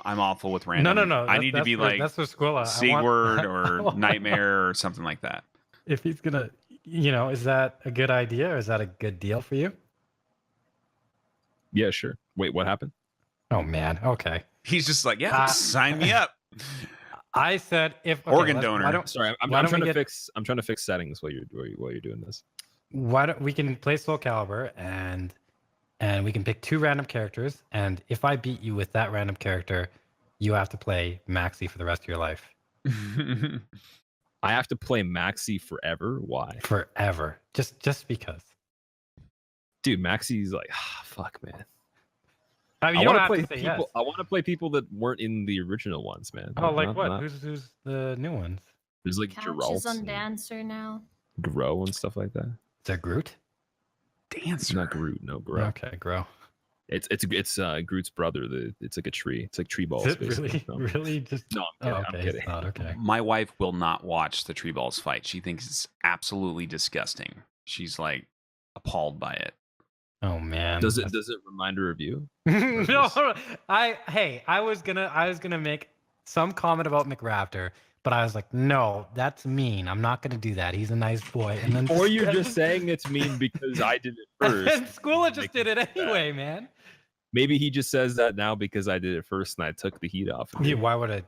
awful with random. No. I need to be like that's for Squilla. Sigurd or Nightmare or something like that. If he's gonna, is that a good idea or is that a good deal for you? Yeah, sure. Wait, what happened? Oh man, okay. He's just like, yeah, sign me up. I said if Organ donor. Why don't, Sorry, I'm why don't trying we to get- fix. I'm trying to fix settings while you're doing this. why don't we can play Soul Calibur and we can pick 2 random characters, and if I beat you with that random character, you have to play Maxi for the rest of your life. I have to play Maxi forever. Why, Forever. Just because. dude? Maxi's like, fuck, man. I mean, I you don't want to have play to say people. yes. I want to play people that weren't in the original ones, man. Oh, like Not- what? not- Who's the new ones? There's like Couch Geralt is on and Dancer now. Grow and stuff like that. Is that Groot? Dancer. Not Groot, no Grow. Okay, Grow. It's Groot's brother. It's like a tree. It's like tree balls. Is it basically. really, really just? No, I'm Oh, kidding. okay, I'm it's kidding. not okay. My wife will not watch the Tree Balls fight. She thinks it's absolutely disgusting. She's like appalled by it. Oh man. Does it remind her of you? No, I was gonna make some comment about McRaptor, but I was like, no, that's mean. I'm not gonna do that. He's a nice boy. And then Or you're just saying it's mean because I did it first. and Squilla just did it anyway, man. Maybe he just says that now because I did it first and I took the heat off. of Yeah, you. why would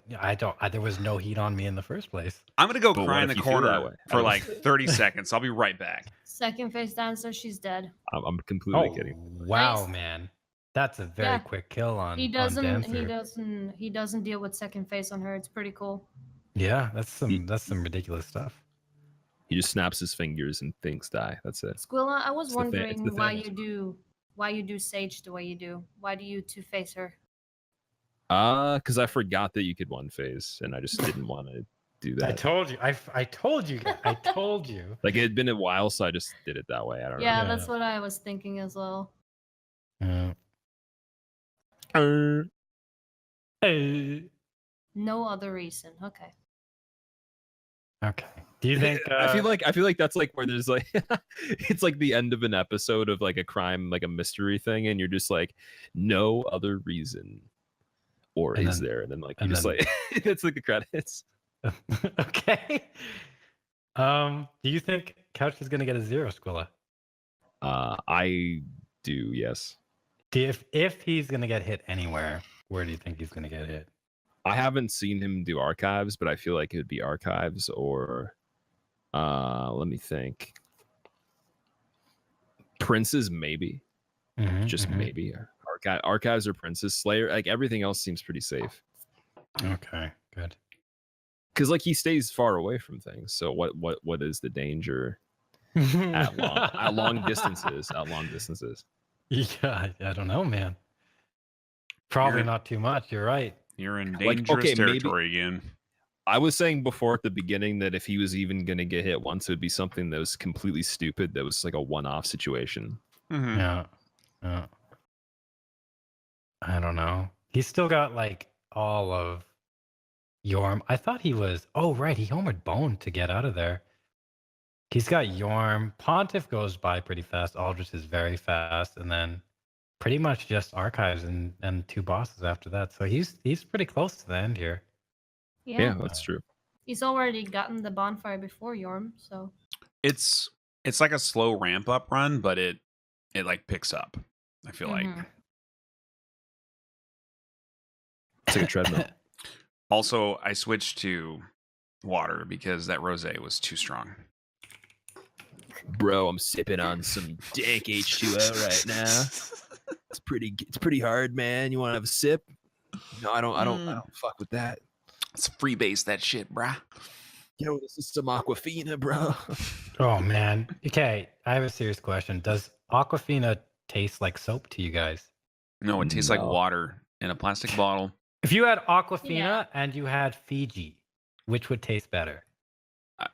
there was no heat on me in the first place. I'm gonna go But cry what in the if you feel that corner way? for like 30 seconds. I'll be right back. Second phase Dancer, she's dead. I'm completely Oh, kidding. wow, Nice. man. That's a very Yeah. quick kill on He on doesn't. Dancer. He doesn't deal with second phase on her. It's pretty cool. Yeah, that's some ridiculous stuff. He just snaps his fingers and things die. That's it. Squilla, I was It's the Tha- it's wondering the Thanos why you do Sage the way you do. Why do you two face her? Because I forgot that you could one phase and I just didn't want to do I that. told you. I told you. I told you. Like it had been a while, so I just did it that way. I don't Yeah, Yeah. that's what I was thinking as well. Uh, know. No other reason. Okay. okay. Do you think? I feel like that's like where there's like it's like the end of an episode of like a crime, like a mystery thing, and you're just like, no other reason, or And is then- there? And then like and you just then- like it's like the credits. okay. Do you think Couch is gonna get a 0, Squilla? I do, yes. If he's gonna get hit anywhere, where do you think he's gonna get hit? I haven't seen him do archives, but I feel like it would be archives or let me think. Princes, maybe. Mhm, Just mhm. maybe. Archives or Princes. Slayer, like everything else seems pretty safe. Okay, good. Because like he stays far away from things. So what is the danger at long distances? At long distances. Yeah, I don't know, man. Probably You're- not too much. You're right. You're in Like, dangerous okay, maybe- territory again. I was saying before at the beginning that if he was even gonna get hit once, it would be something that was completely stupid. That was like a one-off situation. Mhm. Yeah. Yeah. I don't know. He's still got like all of Yorm. I thought he was. Oh, right. He homered Bone to get out of there. He's got Yorm. Pontiff goes by pretty fast. Aldrich is very fast. And then pretty much just archives and 2 bosses after that. So he's pretty close to the end here. Yeah, that's true. He's already gotten the bonfire before Yorm, so It's like a slow ramp up run, but it like picks up. I feel like Mhm. like a treadmill. Also, I switched to water because that rosé was too strong. Bro, I'm sipping on some dank H2O right now. It's pretty hard, man. You want to have a sip? No, I don't fuck with that. It's freebase that shit, brah. Yo, this is some Aquafina, bro. Oh man. Okay, I have a serious question. Does Aquafina taste like soap to you guys? No, it tastes like No. water in a plastic bottle. If you had Aquafina Yeah. and you had Fiji, which would taste better?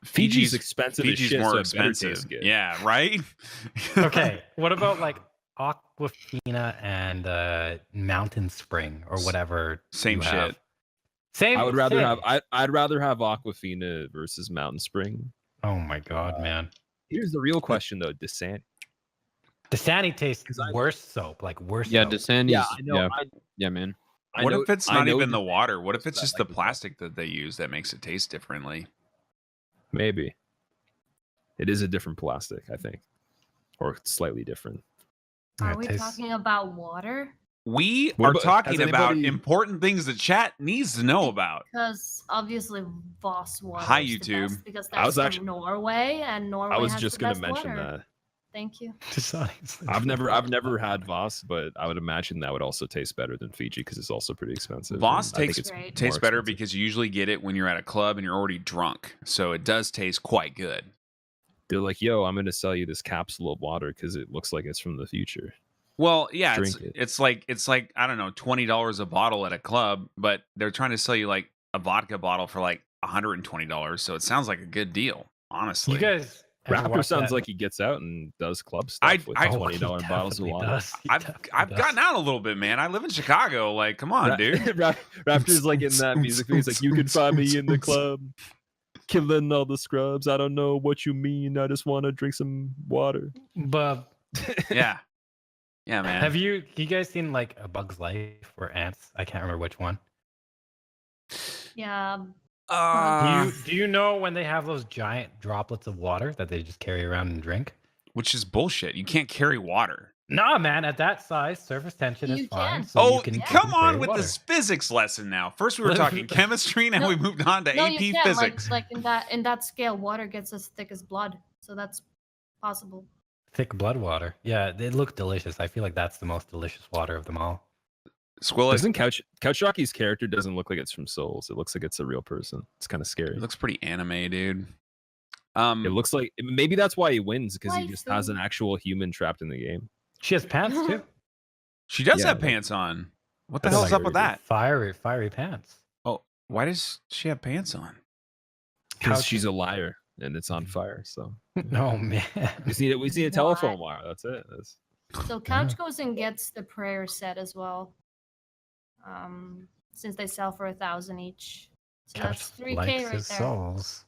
Fiji's expensive as Fiji's shit, more so it better taste expensive. good. Yeah, right? Okay, what about like Aquafina and Mountain Spring or whatever? Same you have? shit. Same. I would rather thing. have I'd rather have Aquafina versus Mountain Spring. Oh my god, man. Here's the real question though, Descent. Dasani tastes 'Cause I- worse soap, like worse. Yeah, soap. Desandi's. Yeah, I know. Yeah, man. What if it's not even the Descent water? What if knows it's that, just like, the plastic that they use that makes it taste differently? Maybe. It is a different plastic, I think. Or slightly different. Yeah, Are it we tastes- talking about water? We What are about- talking has about anybody- important things that chat needs to know about. Because obviously Voss water Hi, is the YouTube. best because I was that's from actually- Norway, and Norway I was has just the gonna best mention water. that. Thank you. Dasani's the I've different- never had Voss, but I would imagine that would also taste better than Fiji because it's also pretty expensive. Voss and I think takes it's Great. more tastes better expensive. because you usually get it when you're at a club and you're already drunk. So it does taste quite good. They're like, "Yo, I'm gonna sell you this capsule of water because it looks like it's from the future." Well, yeah, Drink it. it's like I don't know, $20 a bottle at a club, but they're trying to sell you like a vodka bottle for like $120. So it sounds like a good deal, honestly. You guys. ever Raptor watch sounds that- like he gets out and does club stuff I- with I- Oh, $20 he bottles of definitely water. does. He I've definitely does. gotten out a little bit, man. I live in Chicago. Like, come on, dude. Raptor's like in that music video. He's like, "You can find me in the club, killing all the scrubs. I don't know what you mean. I just want to drink some water." But Yeah. Yeah, man. have you guys seen like A Bug's Life or Ants? I can't remember which one. Yeah. Do you know when they have those giant droplets of water that they just carry around and drink? Which is bullshit. You can't carry water. Nah, man. At that size, surface tension is You fine. can. So Oh, you can come carry on with water. this physics lesson now. First we were talking chemistry, now No, we moved on to No, AP you can. physics. Like in that scale, water gets as thick as blood, so that's possible. Thick blood water. Yeah, they look delicious. I feel like that's the most delicious water of them all. Squilla, Doesn't Couchjockey's character doesn't look like it's from Souls. It looks like it's a real person. It's kind of scary. it looks pretty anime, dude. It looks like maybe that's why he wins because he just has Waifu. an actual human trapped in the game. She has pants too. She does Yeah, have like- pants on. What the That's hell's like up with really that? Fiery pants. Oh, why does she have pants on? Because Couch- she's a liar and it's on fire. So Oh man. we see a telephone wire. That's it. So Couch goes and gets the prayer set as well. Since they sell for 1,000 each. So Couch that's 3K likes right his there. souls.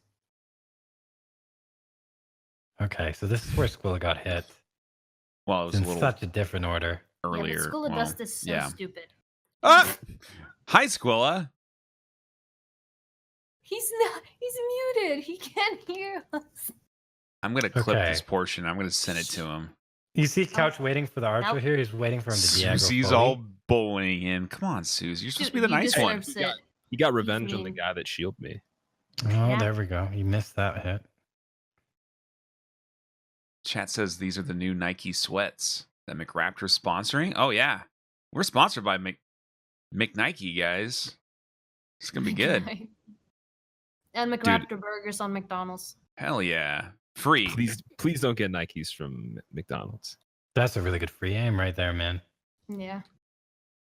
Okay, so this is where Squilla got hit. Well, it was It's a in little such a different order. earlier. Yeah, but Squilla Well, does this so yeah. stupid. Ah! Hi, Squilla. He's muted. He can't hear us. I'm gonna clip Okay. this portion. I'm gonna send it to him. You see Couch waiting for the archer Nope. here? He's waiting for him to Diego. Susie's Foley. all bullying him. Come on, Susie. You're supposed to be the He nice one. deserves He it. He got revenge on the mean. guy that shielded me. Oh, Yeah. there we go. You missed that hit. Chat says these are the new Nike sweats that McRaptor's sponsoring. Oh yeah, we're sponsored by McNike, guys. It's gonna be good. And McRaptor burgers on McDonald's. Hell yeah, free. Please don't get Nikes from McDonald's. That's a really good free aim right there, man. Yeah.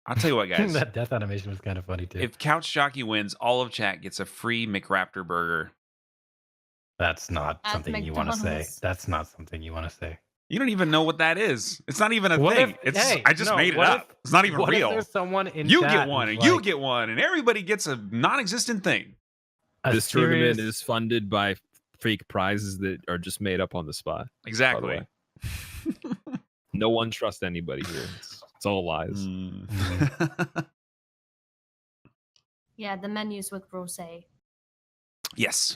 I'll tell you what, guys. That death animation was kind of funny too. If Couchjockey wins, all of chat gets a free McRaptor burger. That's not At something you want to say. McDonald's. That's not something you want to say. You don't even know what that is. It's not even a What thing. if- It's hey, I just no, made it what up. if- It's not even What real. if there's someone in You chat get one, who's and you like, get one, and everybody gets a non-existent thing. a This tournament serious- is funded by fake prizes that are just made up on the spot. Exactly. No one trusts anybody here. It's all lies. Mm. Yeah, the menus with rosé. Yes,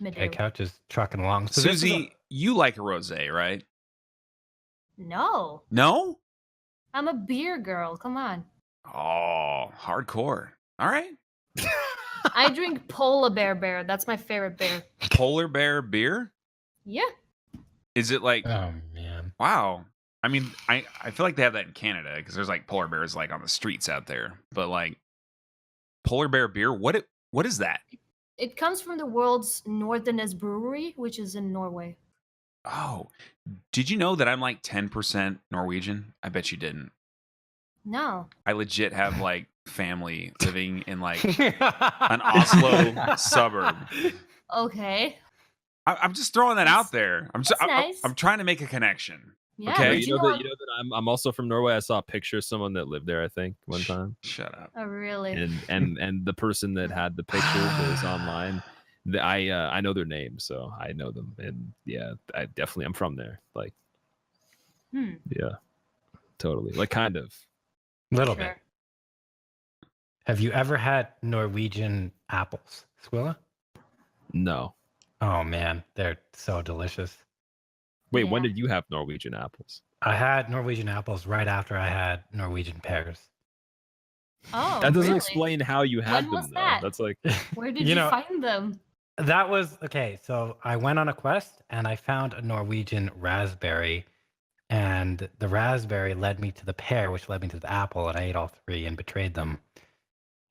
Okay, Couch is trucking along. So this is Susie, you like a rosé, right? No. No. I'm a beer girl. Come on. Oh, hardcore. All right. I drink polar bear. That's my favorite beer. Polar bear beer? Yeah. Is it like, Oh man. wow. I mean, I feel like they have that in Canada because there's like polar bears like on the streets out there. But like polar bear beer, what is that? It comes from the world's northernest brewery, which is in Norway. Oh, did you know that I'm like 10% Norwegian? I bet you didn't. No. I legit have like family living in like an Oslo suburb. Okay. I'm just throwing that out there. I'm nice. I'm trying to make a connection. Yeah. Okay. But you know that I'm also from Norway. I saw a picture of someone that lived there, I think, one time. Shut up. Oh, really? And the person that had the picture was online. I know their name, so I know them. And yeah, I'm from there. Like, yeah, totally. Like, kind of. Little Sure. bit. Have you ever had Norwegian apples, Squilla? No. Oh man, they're so delicious. Wait, when Yeah. did you have Norwegian apples? I had Norwegian apples right after I had Norwegian pears. Oh, That doesn't really? explain how you had When was them, though. that? That's like, Where did You you know- find them? That was okay. So I went on a quest and I found a Norwegian raspberry, and the raspberry led me to the pear, which led me to the apple, and I ate all three and betrayed them.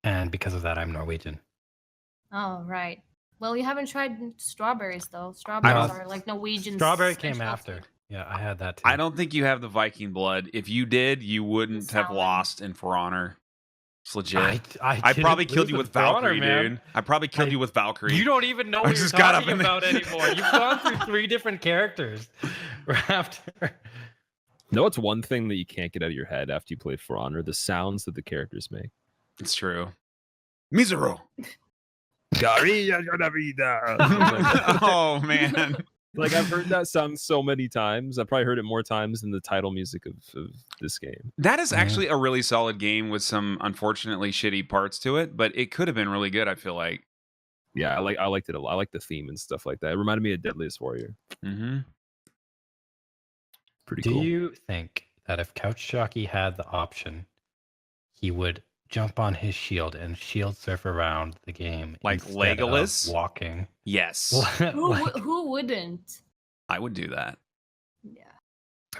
And because of that, I'm Norwegian. Oh, right. Well, you haven't tried strawberries though. Strawberries No, are like Norwegian. Strawberry came specialty. after. Yeah, I had that too. I don't think you have the Viking blood. If you did, you wouldn't have Salmon. lost in For Honor. It's legit. I didn't probably killed lose you in with For Honor, Valkyrie, man. dude. I probably killed you with Valkyrie. You don't even know I what you're just got up talking in the- about anymore. You've gone through 3 different characters. Raptor. no, it's one thing that you can't get out of your head after you played For Honor: the sounds that the characters make. It's true. Misero. Oh man. Like, I've heard that song so many times. I've probably heard it more times than the title music of this game. That is Yeah. actually a really solid game with some unfortunately shitty parts to it, but it could have been really good, I feel like. Yeah, I liked it a lot. I like the theme and stuff like that. It reminded me of Deadliest Warrior. Mm-hmm. Pretty Do cool. you think that if Couchjockey had the option, he would jump on his shield and shield surf around the game Like instead of Legolas? walking? Yes. Who wouldn't? I would do that. Yeah.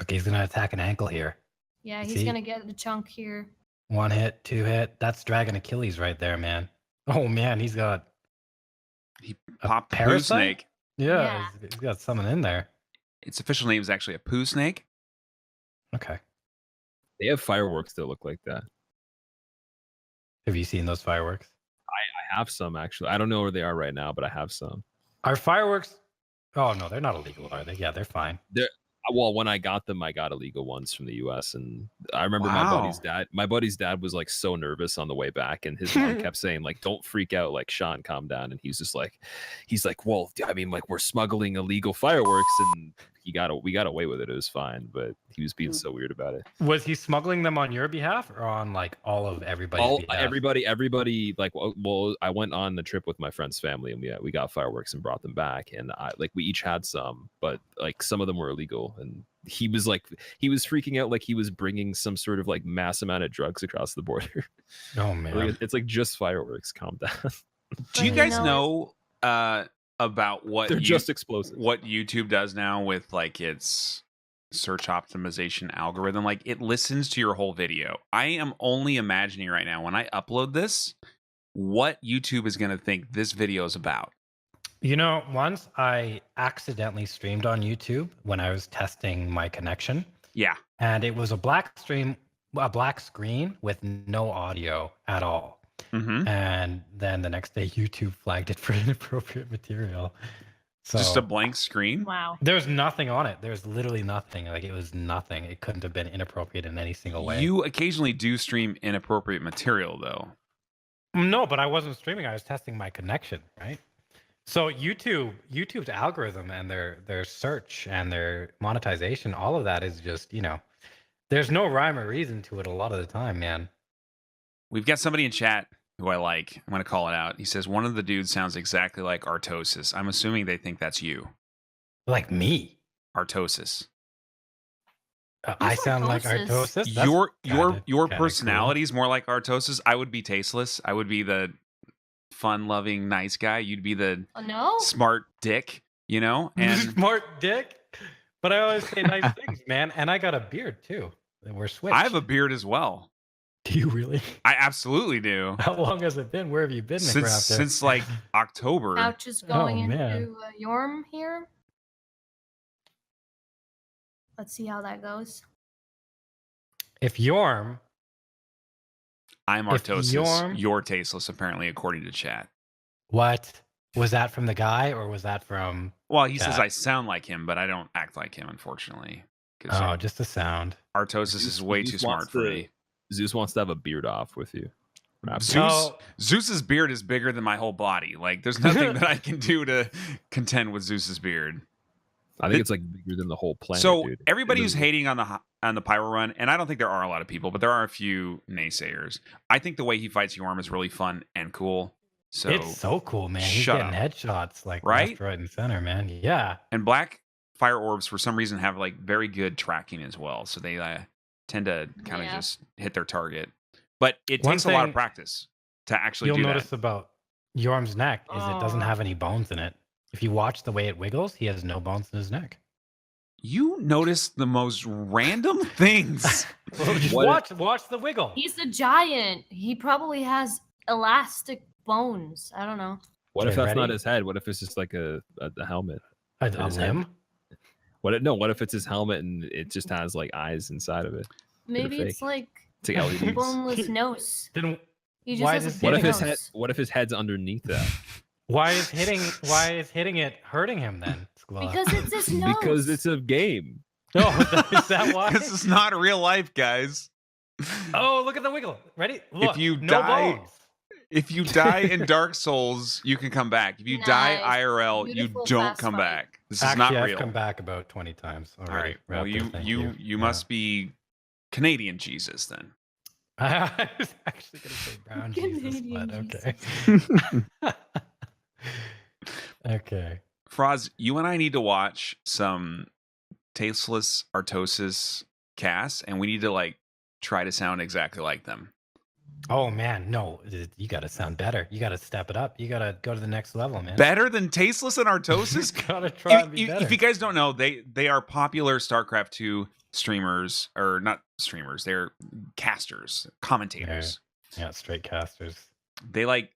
Okay, he's gonna attack an ankle here. Yeah, he's See? gonna get the chunk here. 1 hit, 2 hit. That's Dragon Achilles right there, man. Oh man, he's got He a popped poo parasite? snake. Yeah, Yeah. he's got something in there. Its official name is actually a poo snake. Okay. They have fireworks that look like that. Have you seen those fireworks? I have some, actually. I don't know where they are right now, but I have some. Are fireworks? Oh no, they're not illegal, are they? Yeah, they're fine. Well, when I got them, I got illegal ones from the US, and I remember Wow. my buddy's dad was like so nervous on the way back, and his mom kept saying like, don't freak out, like, Sean, calm down. And he's like, well, I mean, like, we're smuggling illegal fireworks, and we got away with it. It was fine, but he was being so weird about it. Was he smuggling them on your behalf or on like all of everybody's behalf? Everybody, like, well, I went on the trip with my friend's family, and we got fireworks and brought them back, and we each had some, but like some of them were illegal, and he was freaking out like he was bringing some sort of like mass amount of drugs across the border. Oh man. Like, it's like just fireworks. Calm down. Do you But guys you know about what They're just explosives. what YouTube does now with like its search optimization algorithm? Like, it listens to your whole video. I am only imagining right now when I upload this what YouTube is going to think this video is about. You know, once I accidentally streamed on YouTube when I was testing my connection, Yeah. and it was a black screen with no audio at all. Mm-hmm. And then the next day, YouTube flagged it for inappropriate material. So Just a blank screen. Wow. there's nothing on it. There's literally nothing. Like, it was nothing. It couldn't have been inappropriate in any single way. You occasionally do stream inappropriate material, though. No, but I wasn't streaming. I was testing my connection, right? So YouTube's algorithm and their search and their monetization, all of that is just, there's no rhyme or reason to it a lot of the time, man. We've got somebody in chat who I like. I'm going to call it out. He says, one of the dudes sounds exactly like Artosis. I'm assuming they think that's you. Like me. Artosis. I sound like Artosis. Artosis. That's Your kinda personality is more like Artosis. I would be tasteless. I would be the fun-loving, nice guy. You'd be the Oh no. smart dick, you know? cool. And Smart dick. But I always say nice things, man. And I got a beard too. We're switched. I have a beard as well. Do you really? I absolutely do. How long has it been? Where have you been, McRaptor? Since like October. Couch is going man. into Yorm here. Let's see how that goes. If Yorm, I'm if Artosis. Yorm- You're tasteless, apparently, according to chat. what was that from the guy, or was that from? Well, he says Yeah. I sound like him, but I don't act like him, unfortunately. Because Oh, just the sound. Artosis is way too Zeus smart wants for to- me. Zeus wants to have a beard off with you. Zeus's beard is bigger than my whole body. Like, there's nothing that I can do to contend with Zeus's beard. I think it's like bigger than the whole planet. So dude. everybody It who's is- hating on the Pyro run, and I don't think there are a lot of people, but there are a few naysayers. I think the way he fights Yorm is really fun and cool. So It's so cool, man. He's shut getting up. headshots like Right? left, right, and center, man. Yeah. and black fire orbs for some reason have like very good tracking as well, so they tend to kind of Yeah. just hit their target. But it One takes a lot of thing practice to actually You'll do notice that. about Yorm's neck is it doesn't Oh. have any bones in it. If you watch the way it wiggles, he has no bones in his neck. You notice the most random things. Well, just What watch the wiggle. He's a giant. He probably has elastic bones. I don't know. What if Okay, that's not ready? his head? What if it's just like a helmet? A his limb? What if it's his helmet and it just has like eyes inside of it? Maybe fake. it's like It's like LEDs. boneless nose. Then He just Why has does a What big if his nose. head? What if his head's underneath that? why is hitting it hurting him then? Squilla? Because it's his nose. Because it's a game. No, is that why? This is not real life, guys. Oh, look at the wiggle. Ready? Look, you no die- bones. If you die in Dark Souls, you can come back. If you die Nice. IRL, Beautiful, you don't fast come fight. back. This is Actually, not I've real. come back about 20 times already. All right. Well, Raptor, thank you Yeah. must be Canadian Jesus then. I was actually going to say brown Jesus, but Canadian okay. Okay. Froz, you and I need to watch some tasteless Artosis casts, and we need to like try to sound exactly like them. Oh man, no, you got to sound better. You got to step it up. You got to go to the next level, man. Better than tasteless and Artosis? Got to try and be if, better. if you guys don't know, they are popular StarCraft 2 streamers, or not streamers, they're casters, commentators. Yeah, straight casters. They like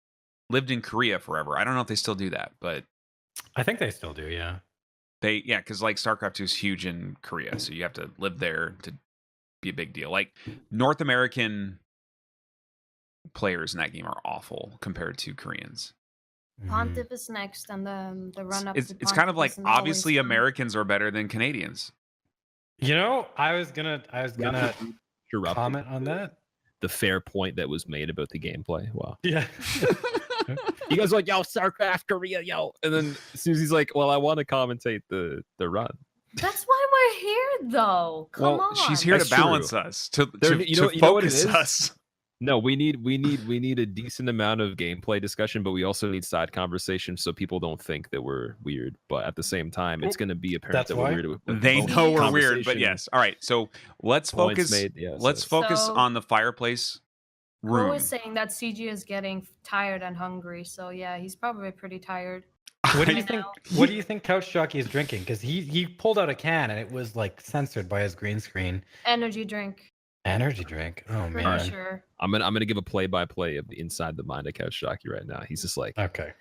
lived in Korea forever. I don't know if they still do that, but I think they still do. Yeah. because like StarCraft 2 is huge in Korea, so you have to live there to be a big deal. Like North American players in that game are awful compared to Koreans. Mhm. Pontiff is next, and the run up. It's kind of like obviously Americans are better than Canadians. You know, I was gonna Interrupt comment on that. the fair point that was made about the gameplay. Wow. Yeah. You guys are like, yo, StarCraft Korea, yo. And then Susie's like, well, I want to commentate the run. That's why we're here, though. Come on. She's here That's to balance true. us, to You know what it focus is? us. No, we need a decent amount of gameplay discussion, but we also need side conversation so people don't think that we're weird. But at the same time, it's going to be apparent That's that why. we're weird. With They most know we're weird, but conversation yes. All right, so let's points focus. made, yeah, Let's so- focus So- on the fireplace We're room. always saying that CG is getting tired and hungry, so yeah, he's probably pretty tired. What do you Right think? now. What do you think Couchjockey is drinking? Because he pulled out a can and it was like censored by his green screen. Energy drink, Energy drink. Oh for man. sure. I'm gonna give a play-by-play of the inside the mind of Couchjockey right now. He's just like, Okay.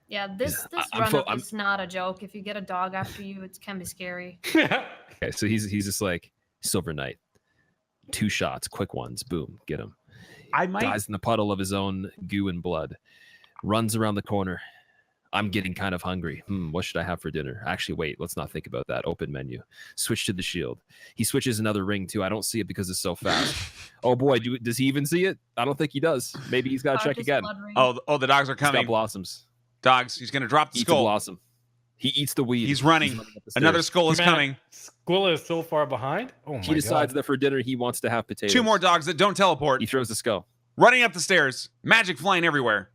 Yeah, this I'm run up I'm- is not a joke. If you get a dog after you, it can be scary. okay, so he's just like Silver Knight, 2 shots, quick ones, boom, get him. I might. Dies in the puddle of his own goo and blood. Runs around the corner. I'm getting kind of hungry. What should I have for dinner? Actually, wait, let's not think about that. Open menu. Switch to the shield. He switches another ring too. I don't see it because it's so fast. Oh boy, does he even see it? I don't think he does. Maybe he's got to check Artist again. blood ring. Oh, the dogs are He's got coming. blossoms. Dogs. He's gonna drop the Eats a skull. blossom. He eats the weed. He's running. up the Another stairs. skull is Man, coming. Squilla is so far behind. Oh my He decides god. that for dinner he wants to have potatoes. 2 more dogs that don't teleport. He throws the skull. Running up the stairs. Magic flying everywhere.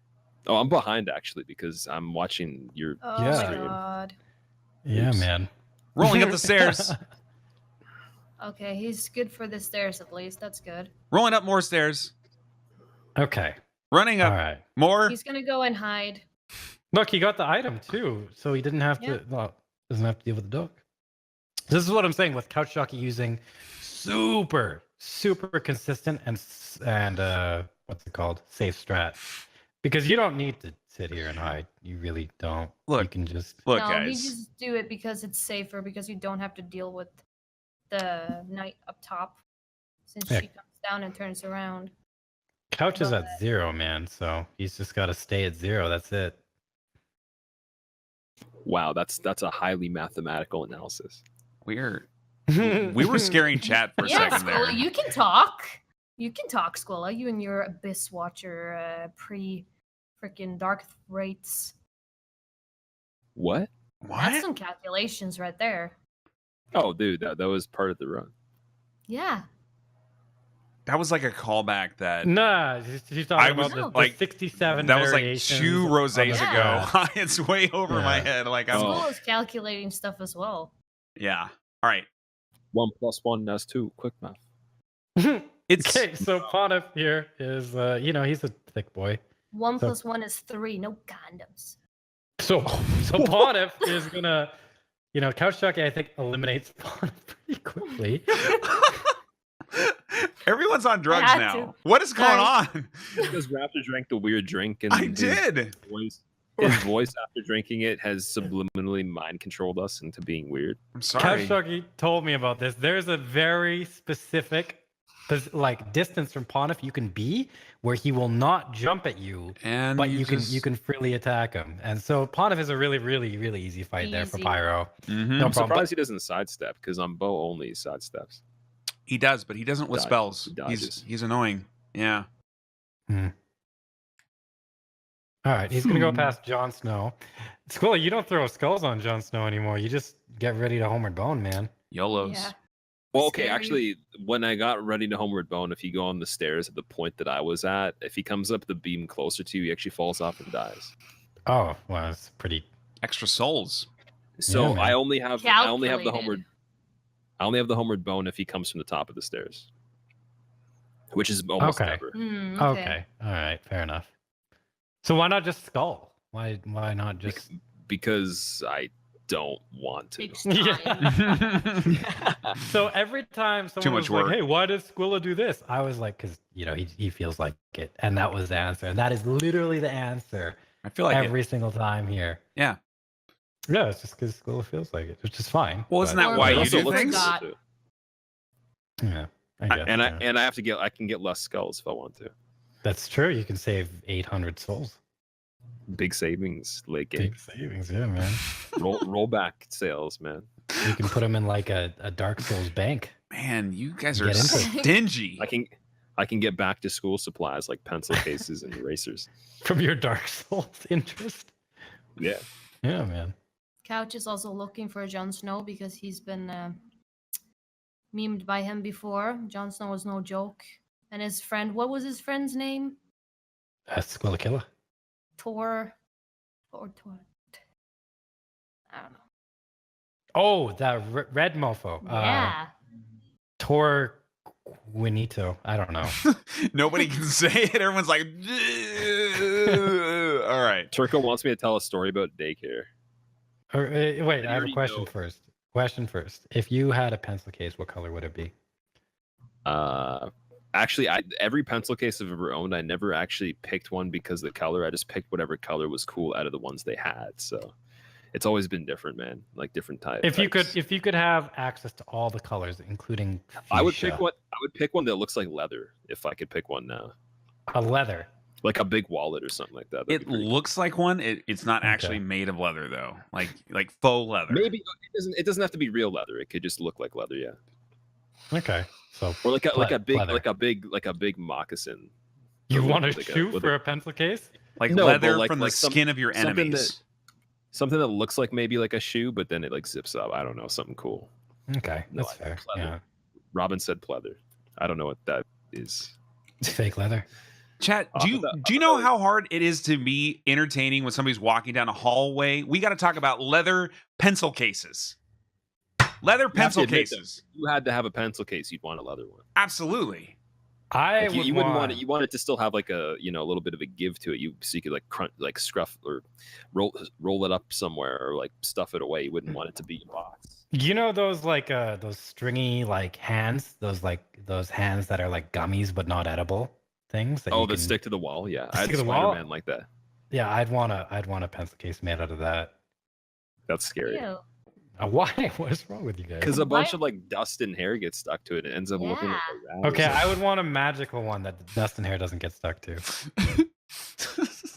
Oh, I'm behind actually because I'm watching your. Oh Yeah. my god. Yeah, Oops. man. Rolling up the stairs. Okay, he's good for the stairs at least. That's good. Rolling up more stairs. Okay. Running up All right. more. He's gonna go and hide. Look, he got the item too, so he didn't have to. Well, doesn't have to deal with the dog. This is what I'm saying with Couchjockey using super consistent and what's it called? Safe strat. Because you don't need to sit here and hide. You really don't. Look, you can just Look, No, guys. he just do it because it's safer, because you don't have to deal with the knight up top, since Yeah. she comes down and turns around. Couch is But- at 0, man. So he's just got to stay at 0. That's it. Wow, that's a highly mathematical analysis. We were scaring chat for a Yeah, second there. Squilla, you can talk. You can talk, Squilla. You and your Abyss Watcher freaking Dark Wraiths. What? That's What? some calculations right there. Oh, dude, that was part of the run. Yeah. That was like a callback that Nah, she's talking I was about like- the 67 that was like variations 2 of rosés the Yeah. ago. It's way over my Yeah. head. Like I'm. Oh. Squilla's calculating stuff as well. Yeah. All right. 1 + 1 = 2. Quick math. strat. It's Okay, so Ponif here is, he's a thick boy. 1 So- + 1 is 3. No condoms. So Ponif is gonna, Couchjockey I think eliminates Ponif pretty quickly. Everyone's on drugs had now. to. What is going Guys. on? Because Raptor drank the weird drink, and I his did. His voice after drinking it has subliminally mind controlled us into being weird. I'm sorry. Couchjockey told me about this. There's a very specific, distance from Ponif you can be where he will not jump at you, And but you just... can freely attack him. And so Ponif is a really, really, really easy fight there for Easy. Pyro. Mhm. No I'm problem. surprised he doesn't sidestep, because on bow only he sidesteps. He does, but he doesn't with Dodge- spells. he dodges. He's annoying. Yeah. All right, he's gonna go past Jon Snow. Squilla, you don't throw skulls on Jon Snow anymore. You just get ready to Homeward Bone, man. YOLOs. Yeah. Well, okay, Scary. actually, when I got ready to Homeward Bone, if you go on the stairs at the point that I was at, if he comes up the beam closer to you, he actually falls off and dies. Oh, well, it's pretty. Extra souls. So Yeah, man. I only have the Calculated. Homeward Bone if he comes from the top of the stairs, which is almost Okay. never. Okay. All right, fair enough. So why not just skull? Why not just? Because I don't want to. Takes time. Yeah. So every time someone much was like, work. "Hey, why does Squilla do this?" I was like, "Cause he feels like it," and that was the answer. And that is literally the answer I feel like every single time here. Yeah. Yeah, it's just because Squilla feels like it, which is fine. Well, isn't but- that Or why maybe you Also do looks things? forgot. cool, too. Yeah, I guess, And yeah. I can get less skulls if I want to. That's true. You can save 800 souls. Big savings late game. Big savings, yeah, man. Rollback sales, man. You can put them in like a Dark Souls bank. Man, you guys are Get into it. stingy. I can get back to school supplies like pencil cases and erasers. From your Dark Souls interest. Yeah. Yeah, man. Couch is also looking for Jon Snow because he's been memed by him before. Jon Snow was no joke. And his friend, what was his friend's name? That's Squillakilla. Tor. I don't know. Oh, that red mofo. Yeah. Tor Winito. I don't know. Nobody can say it. Everyone's like, all right. Turco wants me to tell a story about daycare. Or, wait, I have a already question know. first. Question first. If you had a pencil case, what color would it be? Actually, every pencil case I've ever owned, I never actually picked one because of the color. I just picked whatever color was cool out of the ones they had. So it's always been different, man. Like different types. If you could have access to all the colors, including I would fuchsia, pick one. I would pick one that looks like leather. If I could pick one now, a leather. like a big wallet or something like that. That'd It be pretty cool. looks like one. It's not actually Okay. made of leather though. Like faux leather. Maybe it doesn't have to be real leather. It could just look like leather, yeah. Okay, so Or like a leather. big moccasin. You Or want a like a- shoe with for a- a pencil case? Like No, but leather like- from the like some- skin of your something enemies. Something that looks like maybe like a shoe, but then it like zips up. I don't know, something cool. Okay, No, that's I fair. think leather. Yeah, Robin said pleather. I don't know what that is. fake leather. Chat, Off do you of the- do you know how hard it is to be entertaining when somebody's walking down a hallway? We got to talk about leather pencil cases. Leather You have to pencil admit, though, cases. if you had to have a pencil case, you'd want a leather one. Absolutely. I Like, would you wouldn't want want it. You want it to still have like a a little bit of a give to it. So you could like crunch, like scruff or roll it up somewhere or like stuff it away. You wouldn't want it to be a box. You know those those stringy like hands, those hands that are like gummies but not edible things that Oh, you that can stick to the wall. Yeah, I stick had to the wall? Spider-Man like that. Yeah, I'd want a pencil case made out of that. That's scary. Ew. Why? What's wrong with you guys? Because a bunch Why- of like dust and hair gets stuck to it. And it ends up looking like a rat. or Okay, something. I would want a magical one that the dust and hair doesn't get stuck to.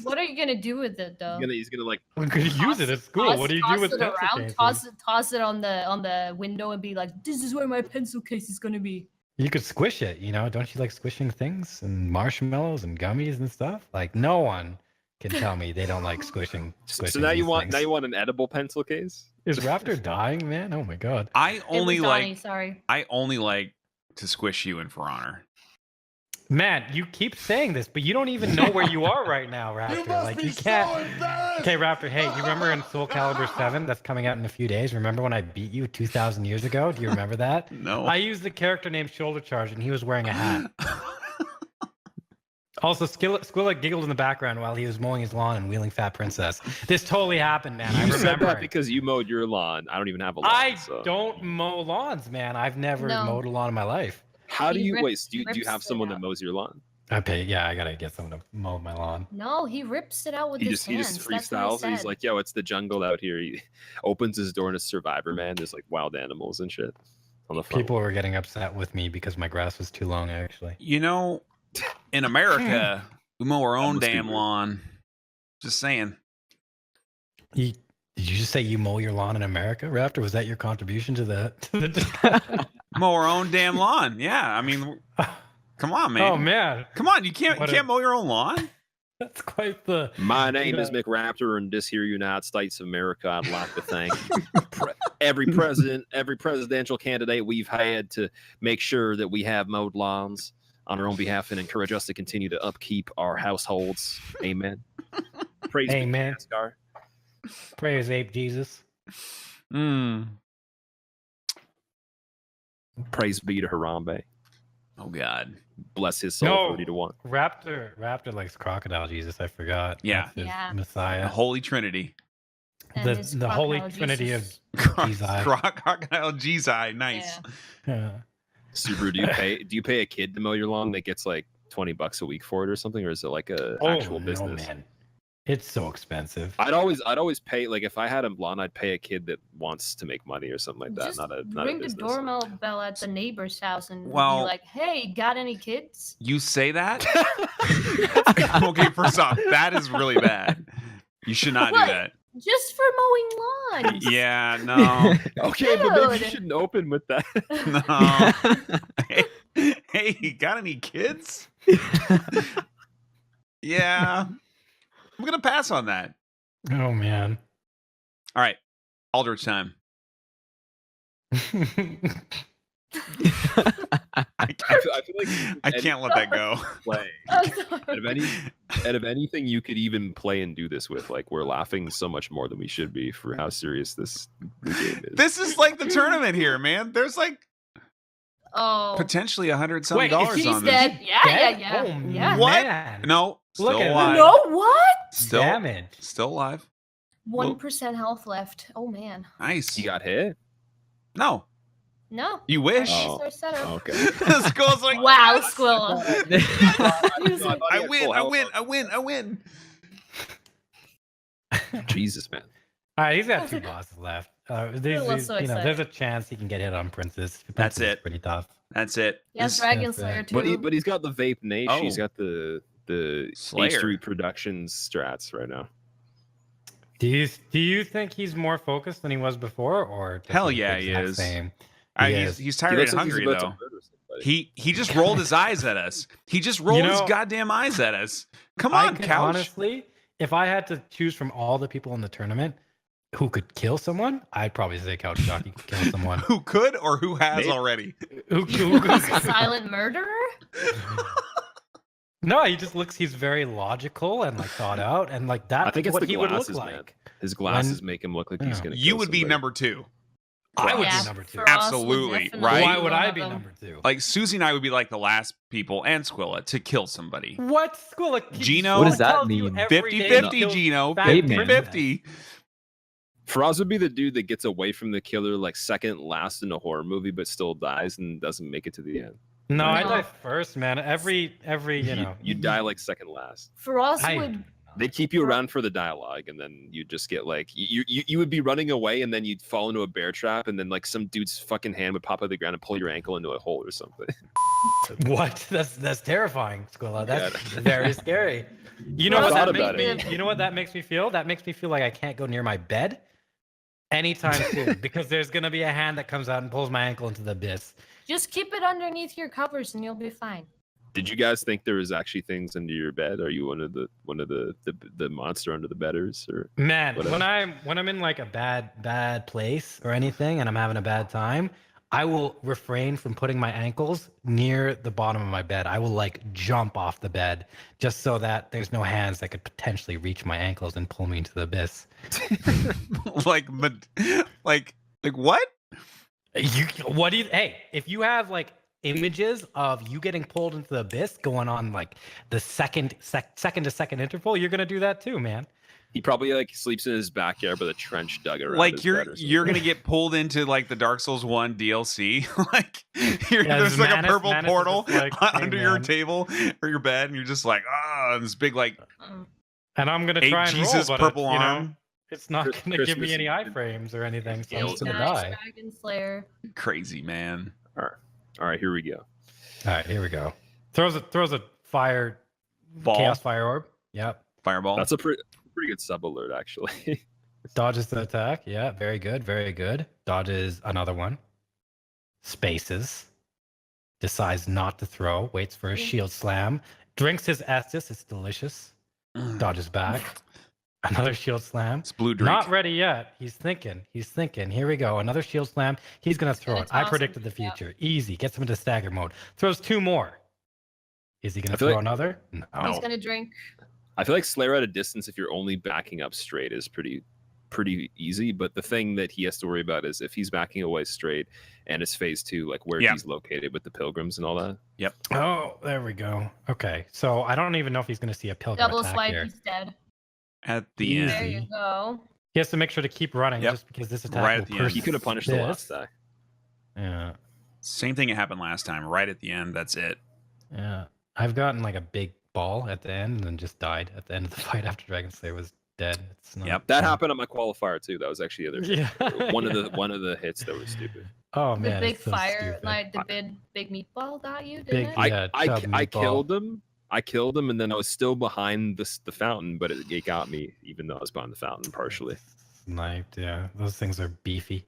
What are you gonna do with it though? He's gonna like. We could use it at school. What do you do with it pencil around? cases? Toss it on the window and be like, "This is where my pencil case is gonna be." You could squish it, Don't you like squishing things and marshmallows and gummies and stuff? Like no one can tell me they don't like squishing. So now you these want things. an edible pencil case? Is Raptor dying, man? Oh my god. I It only was like Donnie, sorry. I only like to squish you in For Honor. Man, you keep saying this, but you don't even know where you are right now, Raptor. Like you can't. Okay, Raptor. Hey, you remember in Soul Calibur 7 that's coming out in a few days? Remember when I beat you 2,000 years ago? Do you remember that? No. I used the character named Shoulder Charge, and he was wearing a hat. Also, Squilla giggled in the background while he was mowing his lawn and wheeling Fat Princess. This totally happened, man. I You said remember that it. because you mowed your lawn. I don't even have a lawn. I so. don't mow lawns, man. I've never No. mowed a lawn in my life. How do He you rips- wait? Do you rips have it someone out. that mows your lawn? Okay, yeah, I gotta get someone to mow my lawn. No, he rips it out with He his just hands. That's what I freestyles. And he's said. like, "Yo, it's the jungle out here." He opens his door and it's Survivor Man. There's like wild animals and shit on the front. People were getting upset with me because my grass was too long, actually. In America, we mow our own must be damn weird. lawn. Just saying. Did you just say you mow your lawn in America, Raptor? Was that your contribution to the? Mow our own damn lawn. Yeah, I mean, come on, man. Oh man, Come on, you can't What a- mow your own lawn. that's quite the. My name is Yeah. McRaptor, and this here United States of America, I'd like to thank every presidential candidate we've had to make sure that we have mowed lawns on our own behalf and encourage us to continue to upkeep our households. Amen. Praise be to Amen. NASCAR. Praise Ape Jesus. Mm. Praise be to Harambe. Oh God. Bless his soul, No. 30-1. Raptor likes crocodile Jesus. I forgot. Yeah. That's his Yeah. The Messiah. Holy Trinity. And his The Holy crocodile Trinity of Jesus. Jesus. Crocodile Jesus. Nice. Yeah. Yeah. Subaru, do you pay a kid to mow your lawn that gets like $20 a week for it or something, or is it like a actual business? man. It's so expensive. I'd always pay, like if I had a lawn, I'd pay a kid that wants to make money or something like that. Just Not a ring the business. doorbell bell at the neighbor's house and Well- be like, "Hey, got any kids?" You say that? Okay, first off, that is really bad. You should not do What? that. Just for mowing lawns. Yeah, no. Okay, but maybe you Dude. shouldn't open with that. No. Hey, you got any kids? Yeah. I'm going to pass on that. Oh man. All right. Aldrich time. I I feel like I can't let that go. play. I'm sorry. Out of anything you could even play and do this with, like we're laughing so much more than we should be for how serious the game is. This is like the tournament here, man. There's like Oh, potentially $100 Wait, is dollars he on this. dead. Yeah, Dead? yeah. Oh, Yeah. What? man. No, still Look at alive. that. No, what? Still, Damage. still alive. 1% health left. Oh man. Nice. He got hit. No, No. you wish. Oh. Our setup. Okay. Skull's like, Wow, "Yes! Squilla. I win. Jesus, man. All right, he's got 2 bosses left. was so excited. There's a chance he can get hit on Princess. That's Princess is it. Pretty tough. That's it. Yeah, This- Dragon that's Slayer it. too. But he's got the vape Nate. Oh. He's got the Slayer. H3 Productions strats right now. Do you think he's more focused than he was before, or does Hell look yeah, the he exact is. Same? He's He tired and looks like he's hungry about to though. murder somebody. He just rolled his eyes at us. He just rolled his know- goddamn eyes at us. Come I on, could Couch. honestly, if I had to choose from all the people in the tournament who could kill someone, I'd probably say Couchjockey could kill someone. Who could or who has Maybe. already? who could- Silent murderer? No, he's very logical and like thought out, and like I that's think it's what the he would look glasses, man. like. His glasses make him look like he's Yeah. gonna. You kill would be somebody. number 2. I would Yeah, be number 2. for us, would Absolutely, definitely right? be Why would one I of be them. number 2? Like Susie and I would be like the last people, and Squilla, to kill somebody. What? Gino? What does that tells you mean? every day 50-50, he kills Gino. fat Hey, man. 50-50. Faraz would be the dude that gets away from the killer like second last in a horror movie, but still dies and doesn't make it to the end. No, I No. die first, man. Every you know. You die like second last. For us, I- would They keep you around for the dialogue, and then you just get like you would be running away, and then you'd fall into a bear trap, and then like some dude's fucking hand would pop out of the ground and pull your ankle into a hole or something. What? That's terrifying, Squilla. That's Yeah. very scary. You know I what thought that about makes it. me? You know what that makes me feel? That makes me feel like I can't go near my bed anytime soon because there's gonna be a hand that comes out and pulls my ankle into the abyss. just keep it underneath your covers and you'll be fine. Did you guys think there was actually things under your bed? Are you one of the monster under the bedders or? Man, Whatever. when I'm in like a bad place or anything and I'm having a bad time, I will refrain from putting my ankles near the bottom of my bed. I will like jump off the bed just so that there's no hands that could potentially reach my ankles and pull me into the abyss. like what? Hey, if you have like images of you getting pulled into the abyss going on like the second to second interval, you're gonna do that too, man. He probably like sleeps in his backyard with a trench dug around. Like his you're bed or something. you're gonna get pulled into like the Dark Souls 1 DLC. Like Yeah, there's like a purple Manus is portal just like, hey, under your man. table or your bed, and you're just like, this big like And I'm gonna 8 try and Jesus roll, but purple it's, you know, arm. it's not Chris- gonna give me Christmas any Eve. iframes or anything, so I'm just gonna Nice, die. Dragon Slayer. Crazy man. All right, here we go. All right, here we go. Throws a fire Ball. chaos fire orb. Yep. Fireball. That's a pretty good sub alert actually. Dodges the attack. Yeah, very good, very good. Dodges another one. Spaces. Decides not to throw. Waits for a shield slam. Drinks his Estus. It's delicious. Dodges back. Another shield slam. It's blue drink. Not ready yet. He's thinking. Here we go. Another shield slam. He's gonna throw gonna it. I toss predicted him, the yeah. future. Easy. Gets him into stagger mode. Throws 2 more. Is he gonna I feel throw like- another? No. He's gonna drink. I feel like Slayer at a distance, if you're only backing up straight, is pretty easy. But the thing that he has to worry about is if he's backing away straight and it's phase 2, like where Yeah. he's located with the pilgrims and all that. Oh, there we go. Okay, so I don't even know if he's gonna see a pilgrim Double attack swipe, here. he's dead. At the Easy. There end. you go. He has to make sure to keep running Yep. just because this attack Right will at the end. You could have punished the last persist. guy. Yeah, Same thing that happened last time. Right at the end. That's it. yeah. I've gotten like a big ball at the end and then just died at the end of the fight after Dragon Slayer was dead. It's not Yep. That fun. happened on my qualifier too. That was actually the other Yeah. one of the hits that was stupid. Oh The man, big it's so fire, stupid. like the big meatball got you, Big- didn't it? Yeah, chub I meatball. killed him. I killed him, and then I was still behind the fountain, but it got me, even though I was behind the fountain partially. Sniped, yeah. Those things are beefy.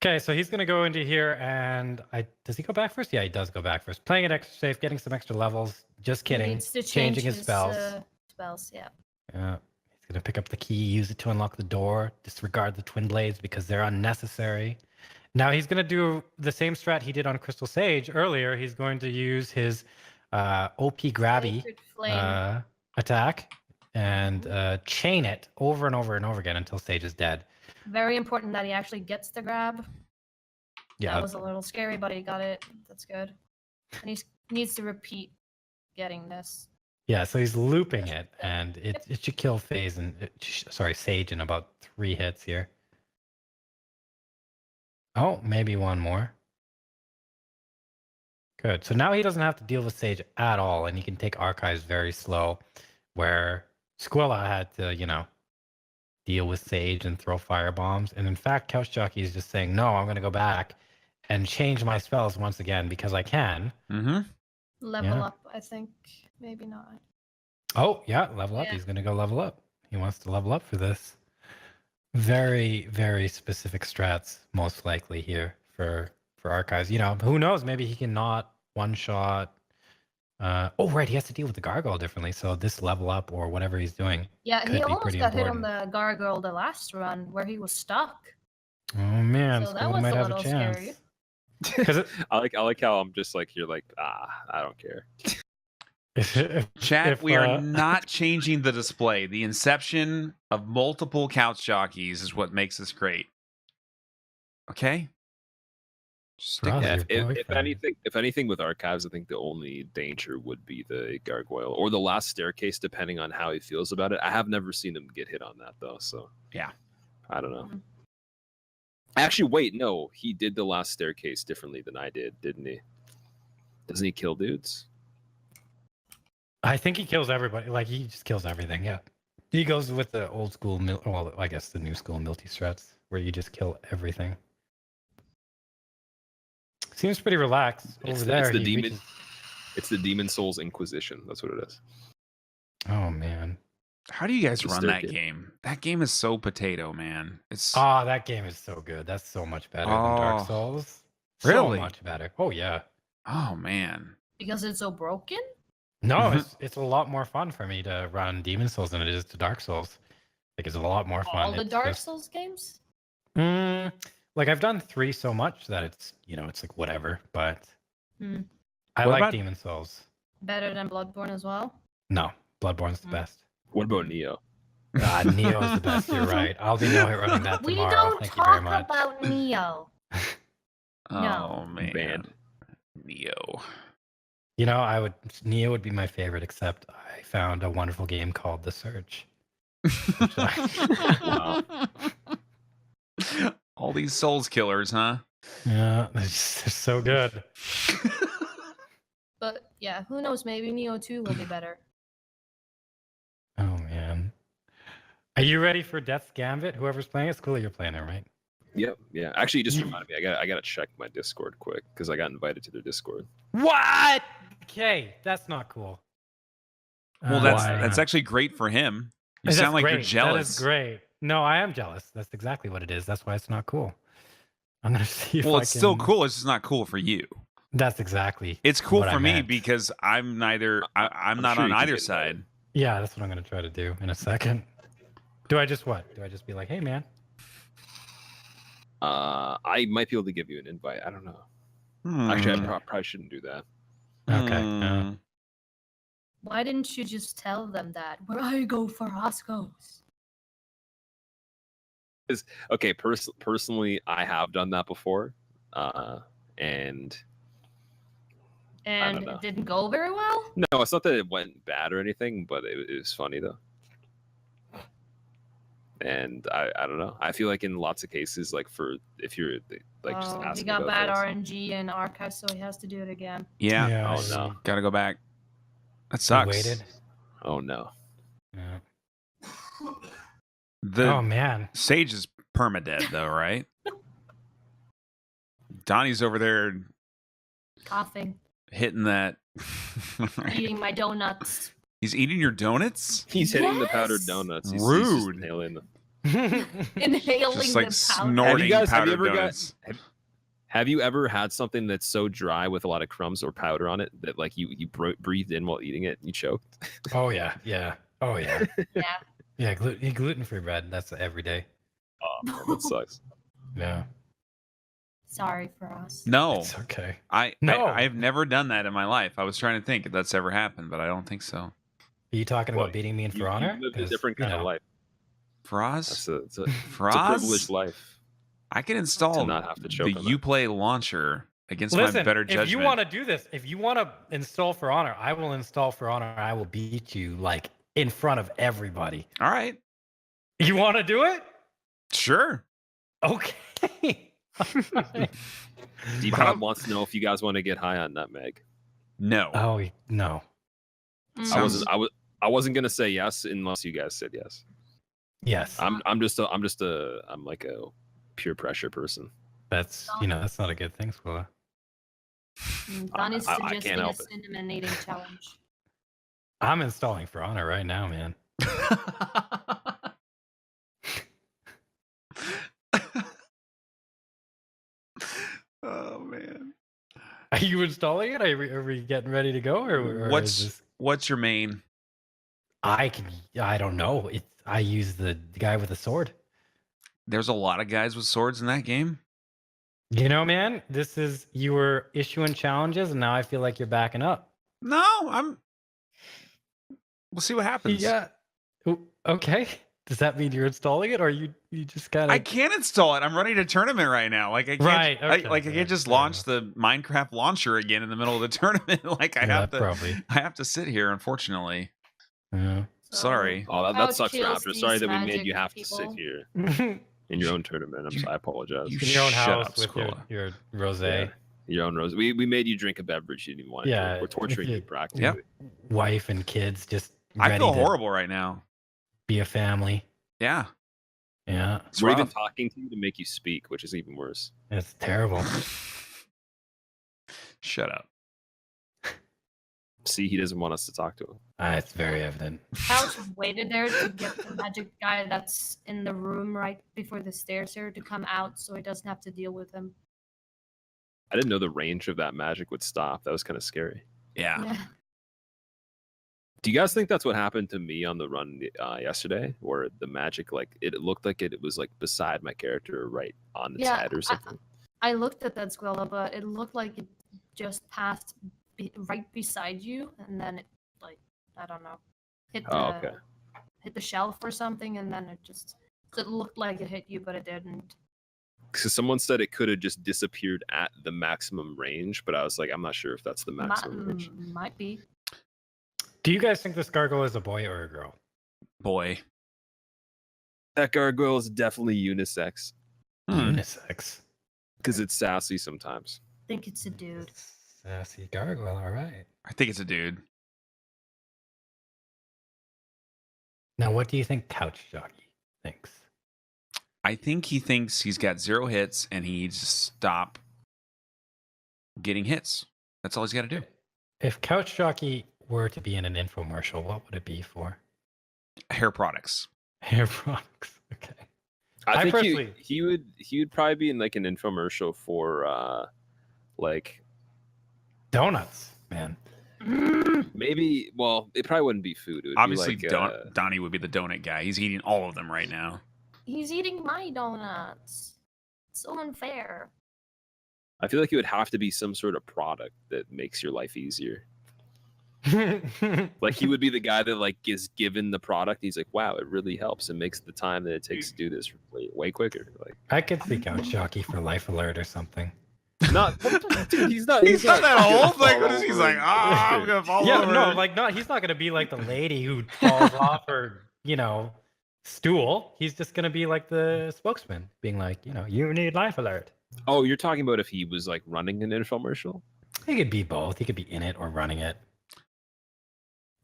Okay, so he's gonna go into here and does he go back first? Yeah, he does go back first. Playing it extra safe, getting some extra levels. Just He kidding. needs to Changing change his spells. Spells, yeah. Yeah. He's gonna pick up the key, use it to unlock the door, disregard the twin blades because they're unnecessary. Now he's gonna do the same strat he did on Crystal Sage earlier. He's going to use his OP grabby Sacred Flame. attack and chain it over and over and over again until Sage is dead. Very important that he actually gets the grab. Yeah, That was a little scary, but he got it. That's good. And he needs to repeat getting this. yeah. So he's looping it, and it should kill Phase and Sage in about 3 hits here. Oh, maybe one more. Good. So now he doesn't have to deal with Sage at all, and he can take Archives very slow, where Squilla had to, deal with Sage and throw fire bombs. And in fact, Couchjockey is just saying, no, I'm going to go back and change my spells once again because I can. Mm-hmm. Level Yeah. up, I think. Maybe not. Oh, yeah, level up. Yeah. He's going to go level up. He wants to level up for this. Very, very specific strats, most likely here for Archives. Who knows? Maybe he can not one-shot. Oh, right. He has to deal with the gargoyle differently. So this level up or whatever he's doing. Yeah, Could he be almost pretty got hit on important. the gargoyle the last run where he was stuck. Oh, man. So that Squilla was might a have little a chance. scary. 'Cause I like how I'm just like you're like I don't care. Chat, If, we are not changing the display. The inception of multiple couch jockeys is what makes this great. Okay. Just stick Ross, with your it. If boyfriend. anything with archives, I think the only danger would be the gargoyle or the last staircase, depending on how he feels about it. I have never seen him get hit on that though, so Yeah. I don't know. Mhm. Actually, wait, no, he did the last staircase differently than I did, didn't he? Doesn't he kill dudes? I think he kills everybody. Like he just kills everything. Yeah. He goes with the old school, well, I guess the new school multi strats where you just kill everything. Seems pretty relaxed over there. It's the he demon. reaches- It's the Demon Souls Inquisition. That's what it is. Oh man. How do you guys The run that staircase. game? That game is so potato, man. It's Oh, that game is so good. That's so much better than Dark Oh. Souls. Really? So much better. Oh yeah. oh man. Because it's so broken? No, Mhm. it's a lot more fun for me to run Demon Souls than it is to Dark Souls. Like it's a lot more fun. All the It's Dark just- Souls games? like I've done 3 so much that it's it's like whatever. But Hmm. I What like about- Demon Souls. Better than Bloodborne as well? No, Bloodborne's the Mm. best. What about Neo? Neo is the best. You're right. I'll be running that We tomorrow. don't Thank you very talk much. about Neo. Oh No. man. Banned. Neo. Neo would be my favorite, except I found a wonderful game called The Search. Wow. All these souls killers, huh? Yeah, they're so good. But yeah, who knows? Maybe Neo 2 will be better. Oh man. Are you ready for Death's Gambit? Whoever's playing it, Squilla, you're playing it, right? Yep. Yeah. Actually, you just You- reminded me. I gotta check my Discord quick because I got invited to their Discord. What? Okay, that's not cool. Well, that's Why? actually great for him. You That's sound like you're great. jealous. That is great. No, I am jealous. That's exactly what it is. That's why it's not cool. I'm gonna see if Well, I it's still can- cool. It's just not cool for you. That's exactly. It's cool what I for me meant. because I'm neither. I'm not sure on you can either get side. Yeah, that's what I'm gonna try to do in a second. Do I just what? Do I just be like, hey man? I might be able to give you an invite. I don't know. Actually, I probably shouldn't do that. Okay. Hmm. Why didn't you just tell them that? Where I go for Oscars. Okay, personally, I have done that before, and And know. it didn't go very well? no, it's not that it went bad or anything, but it was funny though. And I don't know. I feel like in lots of cases, like if you're like just Oh, he asking got about bad things. RNG and archives, so he has to do it again. Yeah. Oh, no. Gotta go back. That You sucks. waited. Oh no. Yeah. The Oh man. Sage is permadead though, right? Donnie's over there Coughing, hitting that. eating my donuts. He's eating your donuts? He's hitting the powdered Yes! donuts. He's Rude. just inhaling them. Inhaling Just like the powder. snorting have you powdered ever got- donuts. Have you ever had something that's so dry with a lot of crumbs or powder on it that like you breathed in while eating it and you choked? Oh yeah. Yeah. Oh yeah. Yeah. Yeah. Gluten-free bread. That's every day. Oh, man, that sucks. Yeah. Sorry for us. No, It's okay. No, I've never done that in my life. I was trying to think if that's ever happened, but I don't think so. Are you talking Well, about beating me in For You Honor? lived a 'Cause, different kind of life. Froz, It's a Froz, privileged life. I can install not have to the choke on that. Uplay launcher against my Listen, better judgment. if you want to do this, if you want to install For Honor, I will install For Honor. I will beat you like in front of everybody. All right, You want to do it? sure. Okay. Depop wants to know if you guys want to get high on nutmeg. No. Oh no. Mm. Sounds- I wasn't gonna say yes unless you guys said yes. Yes. I'm like a pure pressure person. That's that's not a good thing, Squilla. Donnie's I suggesting can't a help it. cinnamon eating challenge. I'm installing For Honor right now, man. Oh man. Are you installing it? Are we getting ready to go, or What's your main? I don't know. I use the guy with the sword. There's a lot of guys with swords in that game. You know, man, you were issuing challenges, and now I feel like you're backing up. No, I'm. We'll see what happens. Yeah. Okay. Does that mean you're installing it, or you just kind I of? can't install it. I'm running a tournament right now. Like I can't. Right, okay, I yeah, can't just fair launch the Minecraft launcher again in the middle of the tournament. Like I have to. probably. I have to sit here. Unfortunately. Yeah. Sorry. Oh, that Couch sucks, kills Raptor. Sorry these that we made magic you have to sit people. here in your own tournament. I apologize. you In your own Shut house up, with Squilla. your rosé. Your own rose. We made you drink a beverage you didn't want to Yeah, drink. We're torturing yeah. you practically. Yep. Wife and kids just I ready feel to horrible right now. be a family. Yeah. Yeah, It's We're even rough. talking to you to make you speak, which is even worse. it's terrible. Shut up. See, he doesn't want us to talk to him. It's very evident. Couch waited there to get the magic guy that's in the room right before the stairs here to come out, so he doesn't have to deal with him. I didn't know the range of that magic would stop. That was kind of scary. Yeah. Yeah. Do you guys think that's what happened to me on the run yesterday, where the magic, like, it looked like it was like beside my character, right on its head or something? I looked at that Squilla, but it looked like it just passed right beside you, and then it, like, I don't know, hit the hit the shelf or something, and then it looked like it hit you, but it didn't. Because someone said it could have just disappeared at the maximum range, but I was like, I'm not sure if that's the maximum range. Might be. Do you guys think this gargoyle is a boy or a girl? Boy. That gargoyle is definitely unisex Unisex. because it's sassy sometimes. I think it's a dude. Sassy gargoyle. All right. I think it's a dude. Now, what do you think Couchjockey thinks? I think he thinks he's got 0 hits and he needs to stop getting hits. That's all he's got to do. If Couchjockey were to be in an infomercial, what would it be for? Hair products. Hair products. Okay. I think personally- he would probably be in like an infomercial for like Donuts, man. maybe. Well, it probably wouldn't be food. It would Obviously, be like, Donnie would be the donut guy. He's eating all of them right now. He's eating my donuts. It's so unfair. I feel like it would have to be some sort of product that makes your life easier. Like he would be the guy that like is given the product. He's like, wow, it really helps and makes the time that it takes to do this way quicker. Like, I could see Couchjockey for Life Alert or something. not, dude, he's not. He's not that old. Like, follow he's like, I'm gonna follow Yeah, over. no, like not. He's not gonna be like the lady who falls off her, stool. He's just gonna be like the spokesman, being like, you need Life Alert. Oh, you're talking about if he was like running an infomercial? He could be both. He could be in it or running it.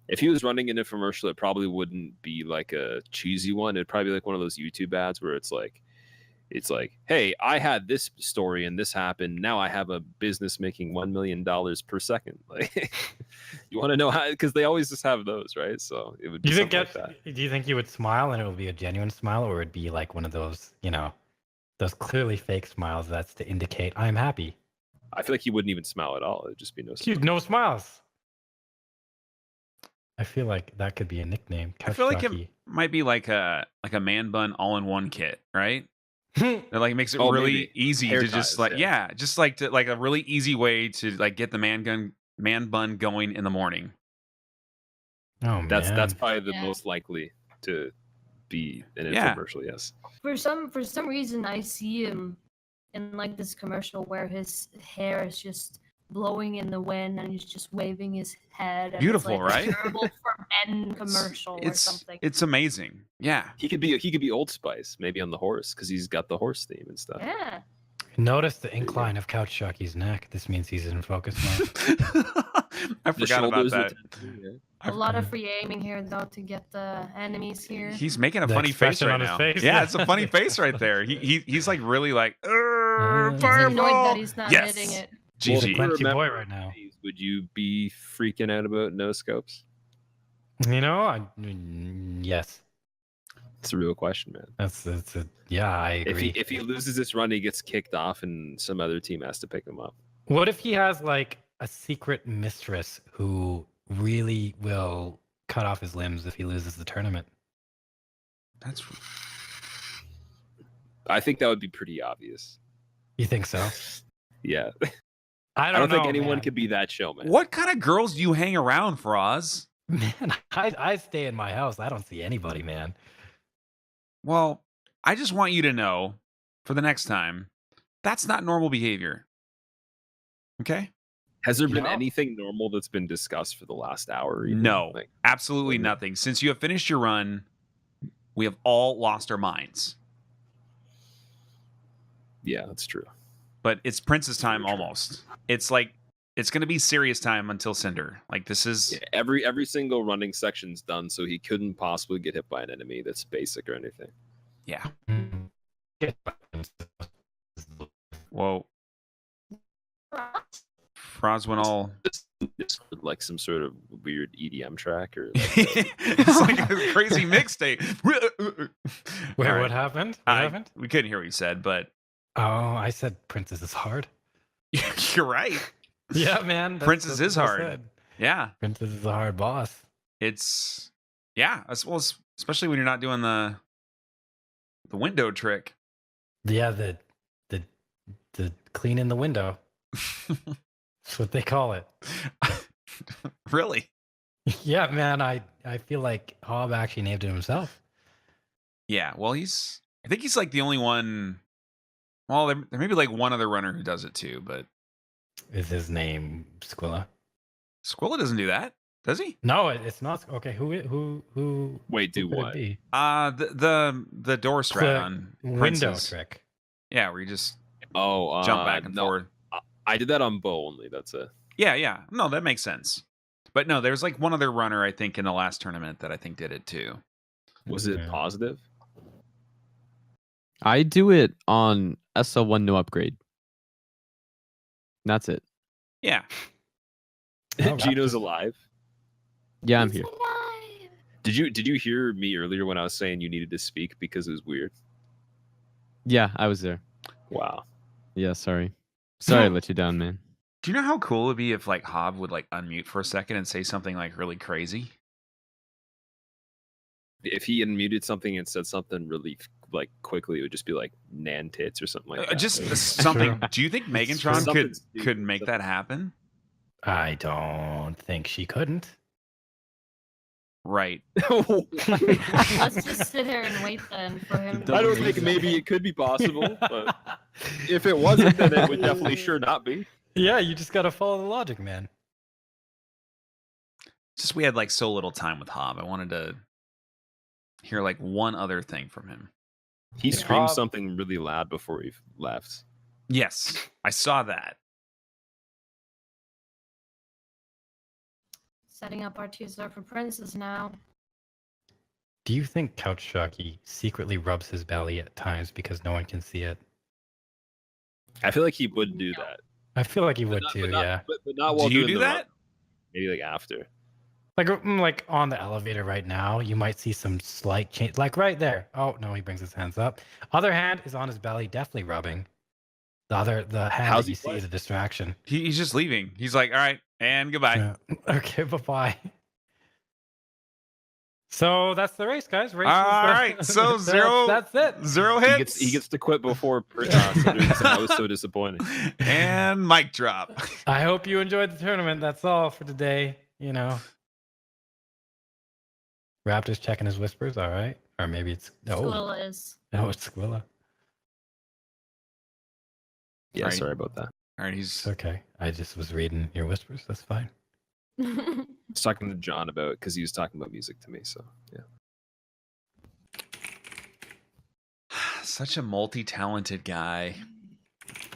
If he was running an infomercial, it probably wouldn't be like a cheesy one. It'd probably be like one of those YouTube ads where it's like, hey, I had this story and this happened. Now I have a business making $1 million per second. Like, you want to know how? Because they always just have those, right? So it would be something like that. Do you think he would smile and it would be a genuine smile, or it'd be like one of those, those clearly fake smiles that's to indicate I'm happy? I feel like he wouldn't even smile at all. It'd just be no smile. Dude, no smiles. I feel like that could be a nickname. I feel like it Couchjockey. might be like a man bun all-in-one kit, right? That like makes it Oh, really maybe. easy Hair to just ties, like yeah. just like to like a really easy way to like get the man bun going in the morning. Oh, That's man. probably the Yeah. most likely to be an Yeah. infomercial. Yes. For some reason, I see him in like this commercial where his hair is just blowing in the wind and he's just waving his head. And Beautiful, it's like right? A terrible for men commercial or something. It's amazing. Yeah. He could be Old Spice, maybe on the horse, because he's got the horse theme and stuff. Yeah. Notice the incline of Couchjockey's neck. This means he's in focus mode. I The forgot about shoulders that. yeah. A lot of free aiming here though to get the enemies here. He's making a The funny face expression right on his now. face. Yeah, it's a funny face right there. He's like really like He's annoyed fireball. that he's not Yes. hitting it. He's a GG. clenchy Remember boy right now. these, would you be freaking out about no scopes? Yes. It's a real question, man. I agree. If he loses this run, he gets kicked off, and some other team has to pick him up. What if he has like a secret mistress who really will cut off his limbs if he loses the tournament? That's I think that would be pretty obvious. You think so? Yeah, I I don't think know, anyone man. could be that show, man. what kind of girls do you hang around, Froz? Man, I stay in my house. I don't see anybody, man. Well, I just want you to know for the next time, that's not normal behavior. Okay? Has there been No. anything normal that's been discussed for the last hour? Even? No, Like, absolutely Okay. nothing. Since you have finished your run, we have all lost our minds. yeah, that's true. But it's Prince's time Very true. almost. It's like it's going to be serious time until Cinder. Like this is Yeah, every single running section's done, so he couldn't possibly get hit by an enemy that's basic or anything. yeah. Get- Whoa. Froz went all. Just like some sort of weird EDM track or. It's like a crazy mixtape. Wait, All right. what happened? What happened? We couldn't hear what you said, but Oh, I said Princess is hard. you're right. Yeah, man. Princess is what I hard. said. Yeah, Princess is a hard boss. it's well, especially when you're not doing the window trick. Yeah, the clean in the window. That's what they call it. Really? Yeah, man. I feel like Hobb actually named it himself. Yeah. Well, I think he's like the only one. Well, there may be like one other runner who does it too, but Is his name Squilla? Squilla doesn't do that, does he? No, it's not. Okay, who? Wait, do who could it what? be? The door strat The on Window Princess. trick. Yeah, where you just Oh, jump back and no, forth. I did that on bow only. That's it. Yeah. No, that makes sense. But no, there's like one other runner I think in the last tournament that I think did it too. Was it Yeah. positive? I do it on SL1 no upgrade. That's it. Yeah. Oh, Gino's Raptors. alive. Yeah, I'm He's here. alive. Did you hear me earlier when I was saying you needed to speak because it was weird? Yeah, I was there. Wow. Yeah, sorry. Sorry I let you down, man. Do you know how cool it would be if like Hobb would like unmute for a second and say something like really crazy? If he unmuted something and said something really like quickly, it would just be like Nan tits or something like that. Just Like, something. True. Do you think It's Megatron true. could Something stupid, make that happen? I don't think she couldn't. Right. Let's just sit here and wait then for him to I don't say think maybe something. it could be possible, but if it wasn't, then it would definitely sure not be. Yeah, you just gotta follow the logic, man. Just we had like so little time with Hobb. I wanted to hear like one other thing from him. He Yeah. screamed something really loud before he left. Yes, I saw that. Setting up our teaser for Princess now. Do you think Couchjockey secretly rubs his belly at times because no one can see it? I feel like he would do that. I feel like he would But too, not, yeah. But not while Do you doing do the that? run. Maybe like after. Like on the elevator right now, you might see some slight change. Like right there. Oh no, he brings his hands up. Other hand is on his belly, definitely rubbing. The hand How's that he you see play? is a distraction. He's just leaving. He's like, all right, and goodbye. Yeah. Okay, bye. So that's the race, guys. Race All is, right, so zero- That's it. 0 He hits. gets to quit before Cinders, and I was so disappointed. And mic drop. I hope you enjoyed the tournament. That's all for today. You know, Raptor's checking his whispers. All right, or maybe it's Squilla is. no, it's Squilla. Yeah, Right. sorry about that. All right, It's okay. I just was reading your whispers. That's fine. I was talking to John about it because he was talking about music to me. So yeah. such a multi-talented guy.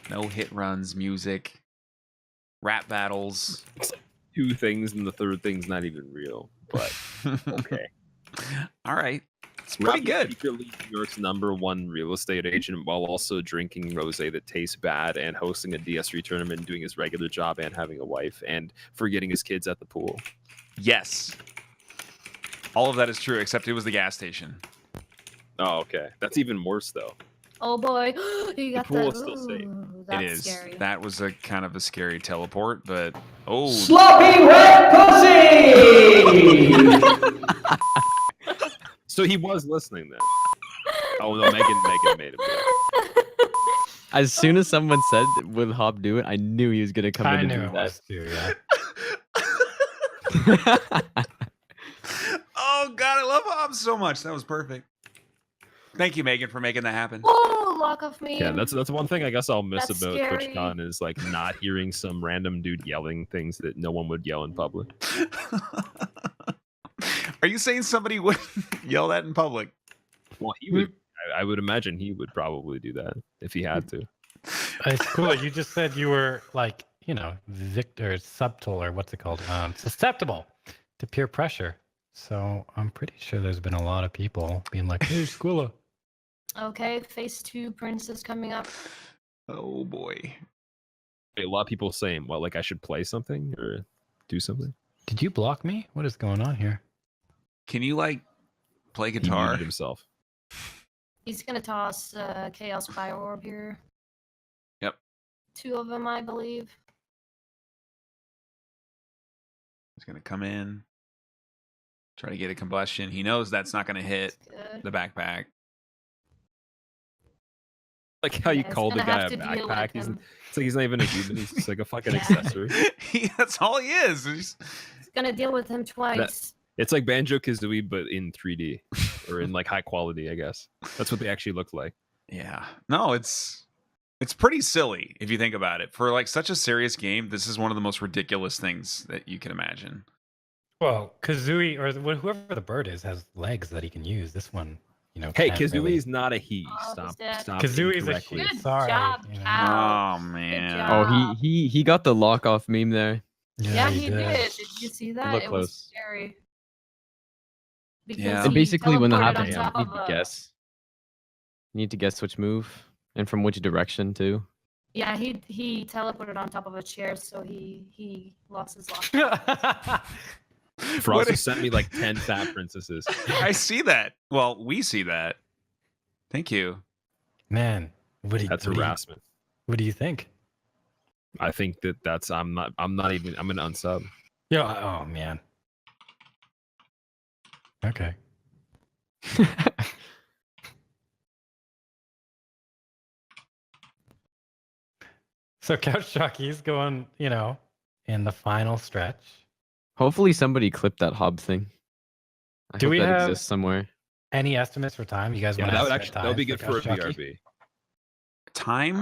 No hit runs, music, rap battles. Two things, and the third thing's not even real. But okay. All right. It's pretty Raptor good. secretly New York's #1 real estate agent while also drinking rosé that tastes bad and hosting a DS3 tournament and doing his regular job and having a wife and forgetting his kids at the pool. Yes. All of that is true, except it was the gas station. Oh, okay. That's even worse though. Oh boy, you got pool that. is still safe. Ooh, that's It is. scary. That was a kind of a scary teleport, but oh, Sloppy wet pussy! So he was listening then. Oh no, Megan made him. Do it. As soon as someone said, "Will Hobb do it?" I knew he was gonna come I in knew and it do that. was too. Yeah. oh god, I love Hobbs so much. That was perfect. Thank you, Megan, for making that happen. Oh, lock off me. Yeah, that's one thing I guess I'll miss That's about scary. TwitchCon is like not hearing some random dude yelling things that no one would yell in public. Are you saying somebody would yell that in public? Well, he would. I would imagine he would probably do that if he had to. It's cool. You just said you were like, subtle, or what's it called? Susceptible to peer pressure. So I'm pretty sure there's been a lot of people being like, "Hey, Squilla." Okay, phase 2 princess coming up. Oh boy. A lot of people saying, "Well, like I should play something or do something." Did you block me? What is going on here? Can you like play He guitar? muted himself. He's gonna toss Chaos Fire Orb here. Yep. 2 of them, I believe. He's gonna come in, try to get a combustion. He knows that's not gonna hit Good. the backpack. Like how you Yeah, he's call the gonna guy have a to deal with backpack. It's him. like he's not even a human. He's just like a fucking Yeah. accessory. That's all he is. He's- He's gonna deal with him twice. It's like Banjo-Kazooie, but in 3D or in like high quality, I guess. That's what they actually look like. Yeah. No, it's pretty silly if you think about it. For like such a serious game, this is one of the most ridiculous things that you can imagine. Well, Kazooie or whoever the bird is has legs that he can use. This one, Hey, can't Kazooie really- is not a he. Oh, Stop. he's dead. Stop. Kazooie's a incorrectly. she. Good Sorry. job, you know. Cal. Oh man. job. Oh, he got the lock off meme there. Yeah, he did. Did you see that? look It close. was scary. Because Yeah. And he basically, when that teleported on happens, you top need of to a- guess. You need to guess which move and from which direction too. Yeah, he teleported on top of a chair, so he lost his lock. Frost What has sent me like 10 fat princesses. I see that. Well, we see that. Thank you. Man, That's harassment. What do you think? I think that's I'm not even I'm gonna unsub. Yeah. Oh man. Okay. So Couchjockey's going, in the final stretch. Hopefully, somebody clipped that hub thing. I Do hope we that have- exists somewhere. Any estimates for time? You guys Yeah, want to that would be good for a BRB. Time?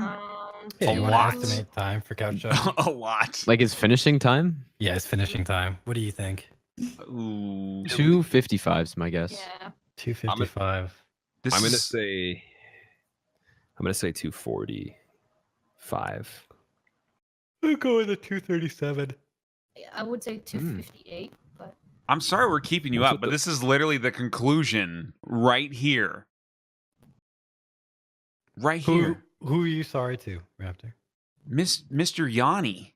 Yeah, A you want lot. to estimate time for Couchjockey? A lot. Like his finishing time, Yeah, it's finishing time. What do you think? Ooh. 2:55's my guess. Yeah. 2:55. This I'm gonna is- say 2:45. I'll go with a 2:37. Yeah, I would say 258, but I'm sorry we're keeping you What's up, with but the- this is literally the conclusion right here. Right here. Who are you sorry to, Raptor? Mr. Yanni.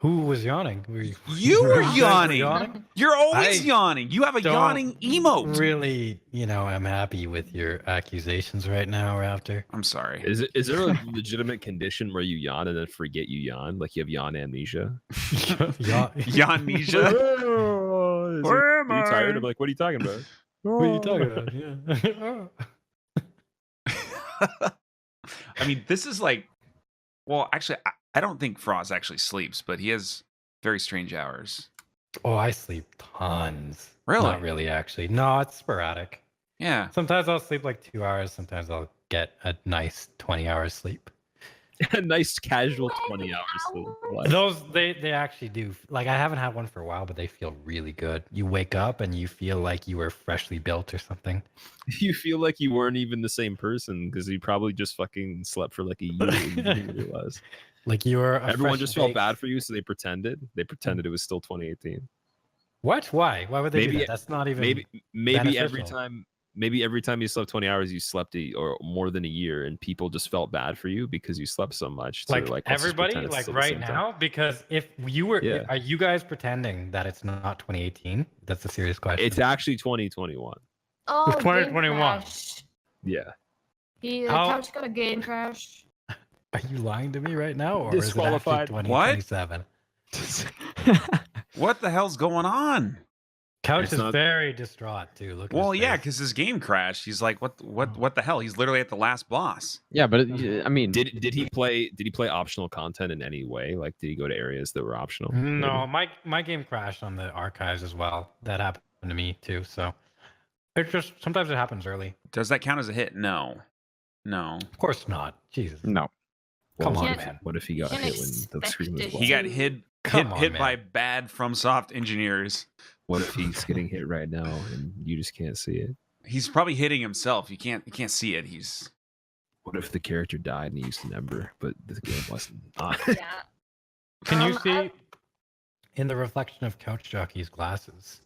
Who was yawning? Were you Were guys yawning. You're always I yawning. You have a don't yawning emote. Really, I'm happy with your accusations right now, Raptor. I'm sorry. Is there a legitimate condition where you yawn and then forget you yawn? Like you have yawn amnesia? Yawnesia. Oh, Where am are you tired? I? I'm like, what are you talking about? What are you talking about? Yeah. I mean, this is like, well, actually, I don't think Frost actually sleeps, but he has very strange hours. Oh, I sleep tons. Really? Not really, actually. No, it's sporadic. Yeah. Sometimes I'll sleep like 2 hours. Sometimes I'll get a nice 20 hours sleep. A nice casual 20 hours sleep. What? Those they actually do. Like I haven't had one for a while, but they feel really good. You wake up and you feel like you were freshly built or something. You feel like you weren't even the same person because you probably just fucking slept for like a year and you didn't realize. Like you were. Everyone just felt bad for you, so they pretended. They pretended it was still 2018. What? Why? Why would they do Maybe- that? That's not even. Maybe every beneficial. time you slept 20 hours, you slept or more than a year, and people just felt bad for you because you slept so much. So Like, they're let's just everybody, pretend it's like still the right same time. now, because if you were, Yeah. are you guys pretending that it's not 2018? That's a serious question. It's actually 2021. oh, It's game 2021. crash. Yeah. The How- couch got a game crash. Are you lying to me right now, or is it Disqualified. actually What? 2027? What the hell's going on? Couch It's is not- very distraught too. Look. At Well, his yeah, face. because his game crashed. He's like, what the hell? He's literally at the last boss. Yeah, but I mean, Did he play optional content in any way? Like, did he go to areas that were optional? No, my game crashed on the archives as well. That happened to me too. So It's just sometimes it happens early. Does that count as a hit? No. Of course not. Jesus. No. Come Well, on, can't- man. What if he got Can't hit when the expect screen was it. black? He got Dude. hit man. by bad FromSoft engineers. What if he's getting hit right now and you just can't see it? He's probably hitting himself. You can't see it. He's What if the character died and he used an ember, but the game wasn't on? Yeah. Can you see I- in the reflection of Couchjockey's glasses?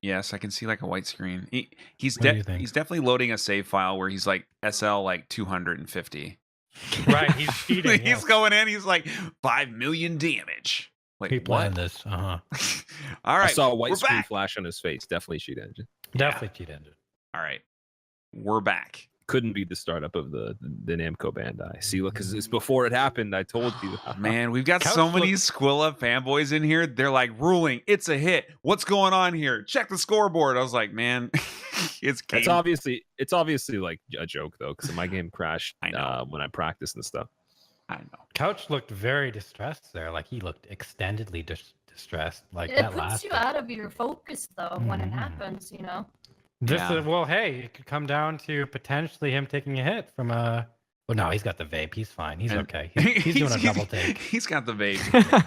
yes, I can see like a white screen. He's What do you think? he's definitely loading a save file where he's like SL like 250. Right, he's cheating. He's going in. He's like 5 million damage. Like He planned what? this. All I right, saw a white we're screen back. flash on his face. Definitely cheat engine. Definitely cheat engine. All right, we're back. Couldn't be the startup of the Namco Bandai. See, look, because it's before it happened. I told you. Man, we've got Couch so many looks- Squilla fanboys in here. They're like ruling. It's a hit. What's going on here? Check the scoreboard. I was like, man, it's game. It's obviously like a joke though, because my game crashed I know. when I practiced and stuff. I know. Couch looked very distressed there. Like he looked extendedly distressed. Like It that puts last. you out of your focus though when it Mhm. happens, you know. Yeah. Well, hey, it could come down to potentially him taking a hit from a. Well, no, he's got the vape. He's fine. He's And- okay. He's doing a double take. He's got the vape.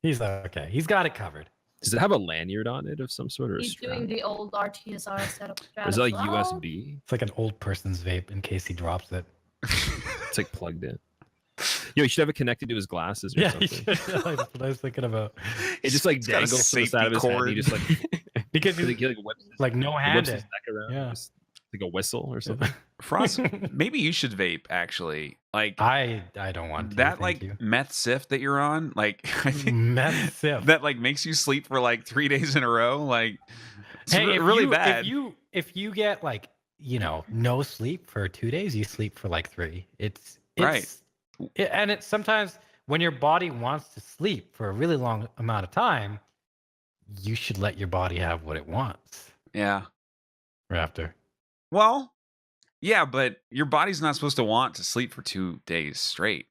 He's okay. He's got it covered. Does it have a lanyard on it of some sort or a He's strap? doing the old RTSR setup. Or is it like as well. USB? It's like an old person's vape in case he drops it. It's like plugged in. Yo, you should have it connected to his glasses or Yeah, he something. should. That's what I was thinking about. It just like He's got a dangles to the side of his safety head. And he just like Because he he's like whips his, like no whips handed. his neck around. Yeah. Just like a whistle or something. Frost, maybe you should vape actually. Like I don't want to. that thank like you. meth sif that you're on, like I think Meth sip. that like makes you sleep for like 3 days in a row. Like it's Hey, if really you, bad. If you get like no sleep for 2 days, you sleep for like 3. It's Right. And it's sometimes when your body wants to sleep for a really long amount of time, you should let your body have what it wants. Yeah. Raptor. Well, yeah, but your body's not supposed to want to sleep for 2 days straight.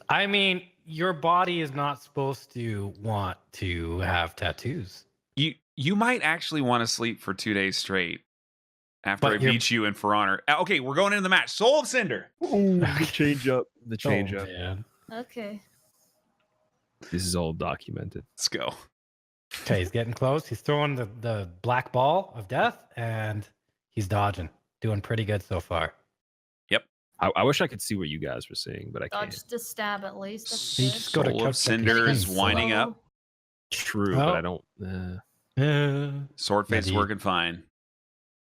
I mean, your body is not supposed to want to have tattoos. You might actually want to sleep for 2 days straight after But I you're- beat you in For Honor. Okay, we're going into the match. Soul of Cinder. Ooh, the change up. The change Oh, up. man. Okay. This is all documented. Let's go. Okay, he's getting close. He's throwing the black ball of death, and he's dodging. Doing pretty good so far. I wish I could see what you guys were seeing, but I can't. Dodge the stab at least. That's You good. just go to Soul of Couch Cinder is Couch winding Slow. up. True, Oh. but I don't. Swordface Maybe. working fine.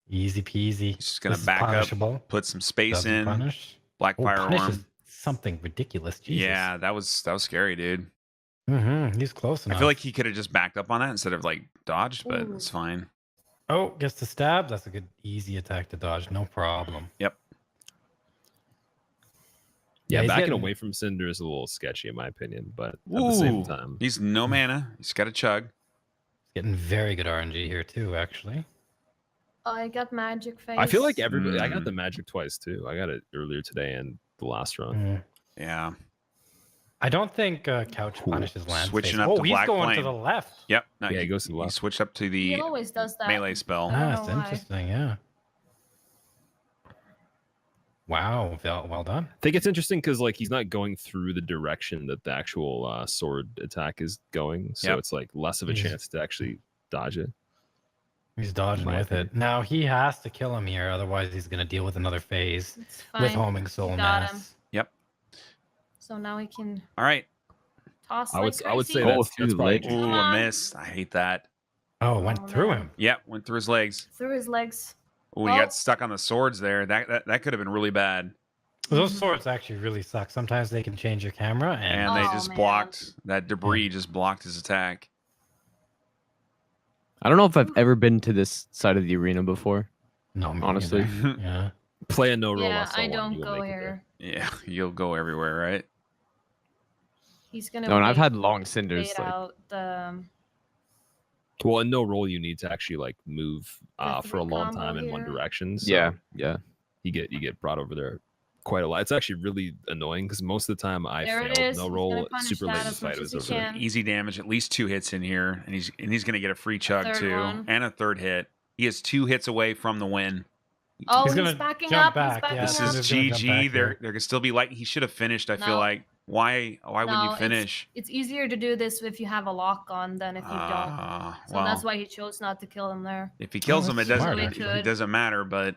Easy peasy. He's just gonna This is back up, punishable. put some space Doesn't in. punish. Black Oh, Fire punish Orm. is something ridiculous. Jesus. Yeah, that was scary, dude. He's close enough. I feel like he could have just backed up on that instead of like dodged, but Ooh. it's fine. Oh, gets the stab. That's a good, easy attack to dodge. No problem. Yep. Yeah, he's backing getting- away from Cinder is a little sketchy in my opinion, but at the same Ooh. time, He's no mana. He's got a chug. Getting very good RNG here too, actually. I got magic face. I feel like everybody. I got Mm. the magic twice too. I got it earlier today and the last run. Mm. Yeah. I don't think Couch Cool. punishes land. Switching space. up Oh, to he's Black going to Flame. the left. Yep. No, Yeah, he goes to the he left. switched up to He the always does that. melee spell. I don't Ah, know it's why. interesting. Yeah. Wow. Well done. I think it's interesting because like he's not going through the direction that the actual sword attack is going, so Yep. it's like less of a He's- chance to actually dodge it. He's dodging my with it. Now he has to kill him here, otherwise he's going to deal with another phase It's fine. with homing soul got him. mass. So now we can All right. toss I like would crazy. say Oh, that's through the probably leg. Ooh, Come a on. miss. I hate that. Oh, it went Oh, through no. him. Yeah, went through his legs. through his legs. Oh, he Oh. got stuck on the swords there. That could have been really bad. Those Mhm. swords actually really suck. Sometimes they can change your camera, and And they Oh, just man. blocked that debris. Just blocked his attack. I don't know if I've ever been to this side of the arena before. no, me honestly. neither. Yeah. play a no roll. Yeah, SL1, I you don't will go make it there. here. Yeah, you'll go everywhere, right? He's gonna. No, and I've wait- had long cinders. wait Like, out the. Well, in no roll, you need to actually like move The for a long combo time in one here. direction. So yeah, yeah. you get brought over there quite a lot. It's actually really annoying because most of the time I There it failed is. no He's roll gonna punish super that late as fight. much It was as he over. can. Easy damage, at least 2 hits in here, and he's gonna get a free chug Third too, one. and a third hit. He is 2 hits away from the win. Oh, He's he's, gonna backing jump up. back, He's backing yeah. This up. is He's gonna jump GG. back There here. there could still be he should have finished. I feel No. like why wouldn't No, you finish? It's easier to do this if you have a lock on than if you don't. So Well, that's why he chose not to kill him there. if he kills him, it that's doesn't smart, actually. it doesn't matter. But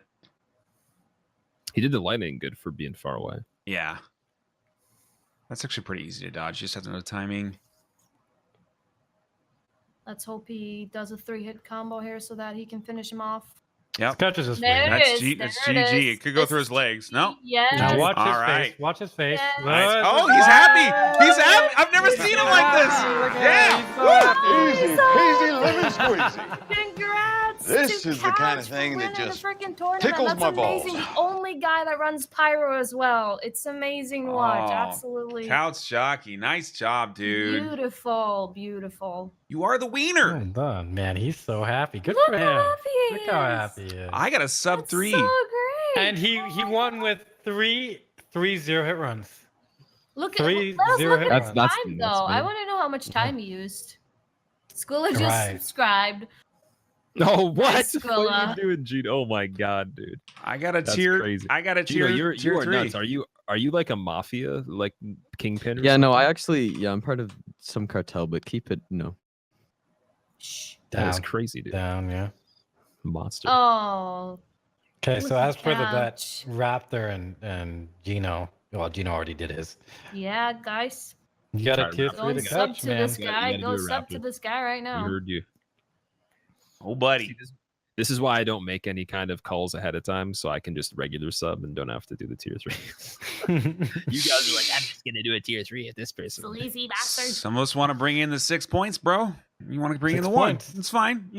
He did the lightning good for being far away. yeah, that's actually pretty easy to dodge. You just have to know the timing. Let's hope he does a 3-hit combo here so that he can finish him off. Yep, Catches his There way. it is. That's There it GG. is. It could go This through his is legs. GG. No. Yes. Now watch All his right. face. Watch his face. Yes. Nice. Good. Oh, he's happy. He's happy. I've never seen him like this. Yeah. Easy lemon squeezy. Congrats! This to is the kind of Couch for thing that winning just the freaking tournament. tickles That's my amazing. balls. The only guy that runs pyro as well. It's amazing to watch. Oh, Absolutely Couchjockey. Nice job, dude. beautiful, beautiful. You are the wiener. Well done, man. He's so happy. Good Look for how him. happy he Look how is. happy he is. I got a sub That's 3. so great. And he won with 3 0-hit runs. Look Three, at let us zero look hit at runs. his That's time nuts, though. I man. want to know how much time he used. Squilla just Right. subscribed. Oh, what? Nice, What Squilla. are you doing, Gino? Oh my god, dude. I got a That's tier. crazy. I got a Gino, tier. you tier are 3. nuts. Are you like a mafia, like kingpin? Or Yeah, no, something? I'm part of some cartel, but keep it Shh. That is Down. crazy, dude. Down, yeah. Monster. Oh, Okay, Look so at as for the bet, Couch. Raptor and Gino. Well, Gino already did his. yeah, guys. You got a Alright, tier Raptor. Go 3 to sub coach, to man. this You guy. gotta Go do a sub to Raptor. this guy right We now. heard you. Oh, buddy. See, this is why I don't make any kind of calls ahead of time, so I can just regular sub and don't have to do the tier 3. You guys are like, I'm just gonna do a tier 3 at this person. Sleazy bastard. Some of us want to bring in the 6 points, bro. You want to bring in 6 the 1. points. It's fine.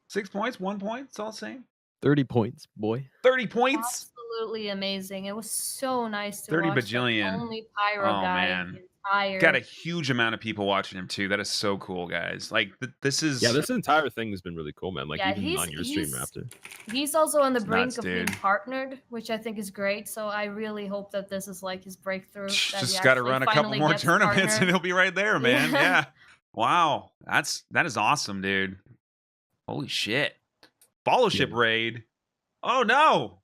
6 points, 1 point. It's all the same. 30 points, boy. 30 points. Absolutely amazing. It was so nice to 30 watch. bajillion. The only pyro Oh, guy man. in the entire. Got a huge amount of people watching him too. That is so cool, guys. Like this is Yeah, this entire thing has been really cool, man. Like Yeah, even he's- on your stream, he's- Raptor. He's also on the It's brink nuts, of dude. being partnered, which I think is great. So I really hope that this is like his breakthrough. That he just got to actually run a couple finally more gets tournaments and partnered. he'll be right there, man. Yeah. Yeah. Wow. That is awesome, dude. Holy shit. Fellowship raid. Oh no.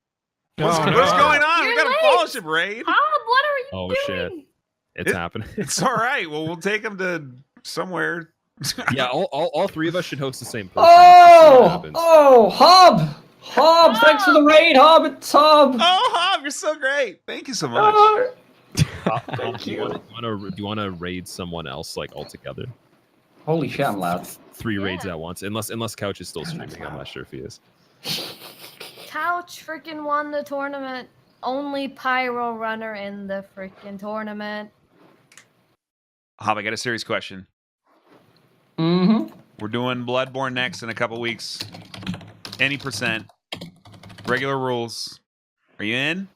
What's Oh, no. going on? We You're got a late. fellowship raid. Bob, what are you Oh doing? shit. It's It- happening. It's all right. Well, we'll take him to somewhere. Yeah, all 3 of us should host the same person. Oh, Hob, thanks for the raid, Hob. It's Hob. Oh, Hob, you're so great. Thank you so much. Oh, Do you want to raid someone else like altogether? holy shit, I'm loud. 3 raids Yeah. at once, unless Couch is still streaming. I'm not sure if he is. Couch freaking won the tournament. Only pyro runner in the freaking tournament. Hob, I got a serious question. Mm-hmm. We're doing Bloodborne next in a couple weeks. Any percent. Regular rules. Are you in?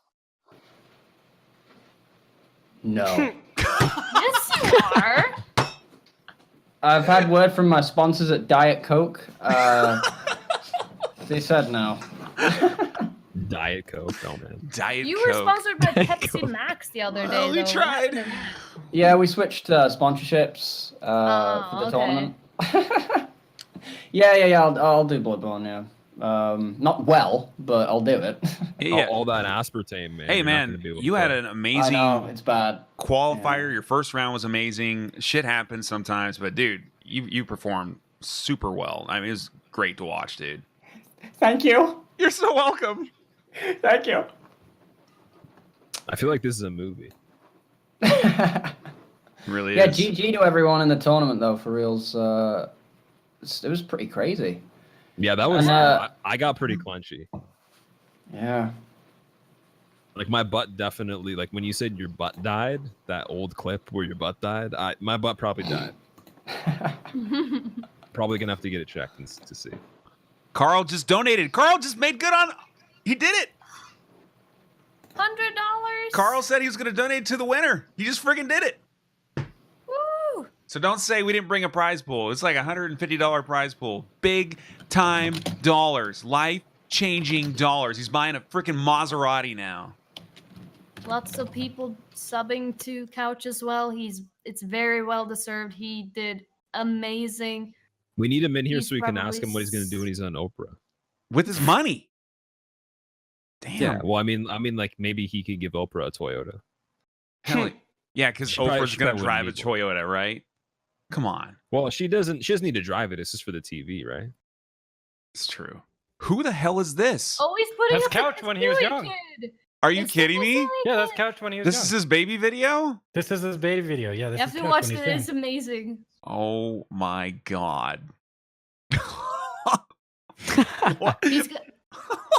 No. Yes, you are. I've had word from my sponsors at Diet Coke. They said no. Diet Coke, oh man. Diet You were Coke. sponsored by Pepsi Max the other day. Well, we though. What tried. happened? Yeah, we switched sponsorships for the okay. tournament. yeah. I'll do Bloodborne. Yeah. Not well, but I'll do it. Yeah. All that aspartame, man. Hey you're not man, gonna be able you to had play. an I amazing know it's bad. qualifier. Yeah. Your first round was amazing. Shit happens sometimes, but dude, you performed super well. I mean, it was great to watch, dude. Thank you. You're so welcome. Thank you. I feel like this is a movie. Really Yeah, is. GG to everyone in the tournament though, for reals. It was pretty crazy. Yeah, that was. And, I got pretty clenchy. Yeah. Like my butt definitely. Like when you said your butt died, that old clip where your butt died, my butt probably died. Probably gonna have to get it checked to see. Carl just donated. Carl just made good on. He did it. $100. Carl said he was going to donate to the winner. He just friggin' did it. Woo! So don't say we didn't bring a prize pool. It's like a $150 prize pool. Big time dollars. Life changing dollars. He's buying a freaking Maserati now. Lots of people subbing to Couch as well. It's very well deserved. He did amazing. We need him in here He's so we can ask him what he's going to do probably when he's on Oprah. With his money. Damn. Yeah. Well, I mean, like maybe he could give Oprah a Toyota. Hell, yeah, because She probably- Oprah's she gonna probably drive a wouldn't need one. Toyota, right? Come on, Well, she doesn't need to drive it. It's just for the TV, right? it's true. Who the hell is this? Oh, he's putting That's up a Couch when he was silly young. kid. Are you It's kidding the me? silly Yeah, that's kid. Couch when he was This young. is his baby video? This is his baby video. Yeah, this You is have to Couch watch when it. he's young. It's amazing. Oh my god. what? He's go-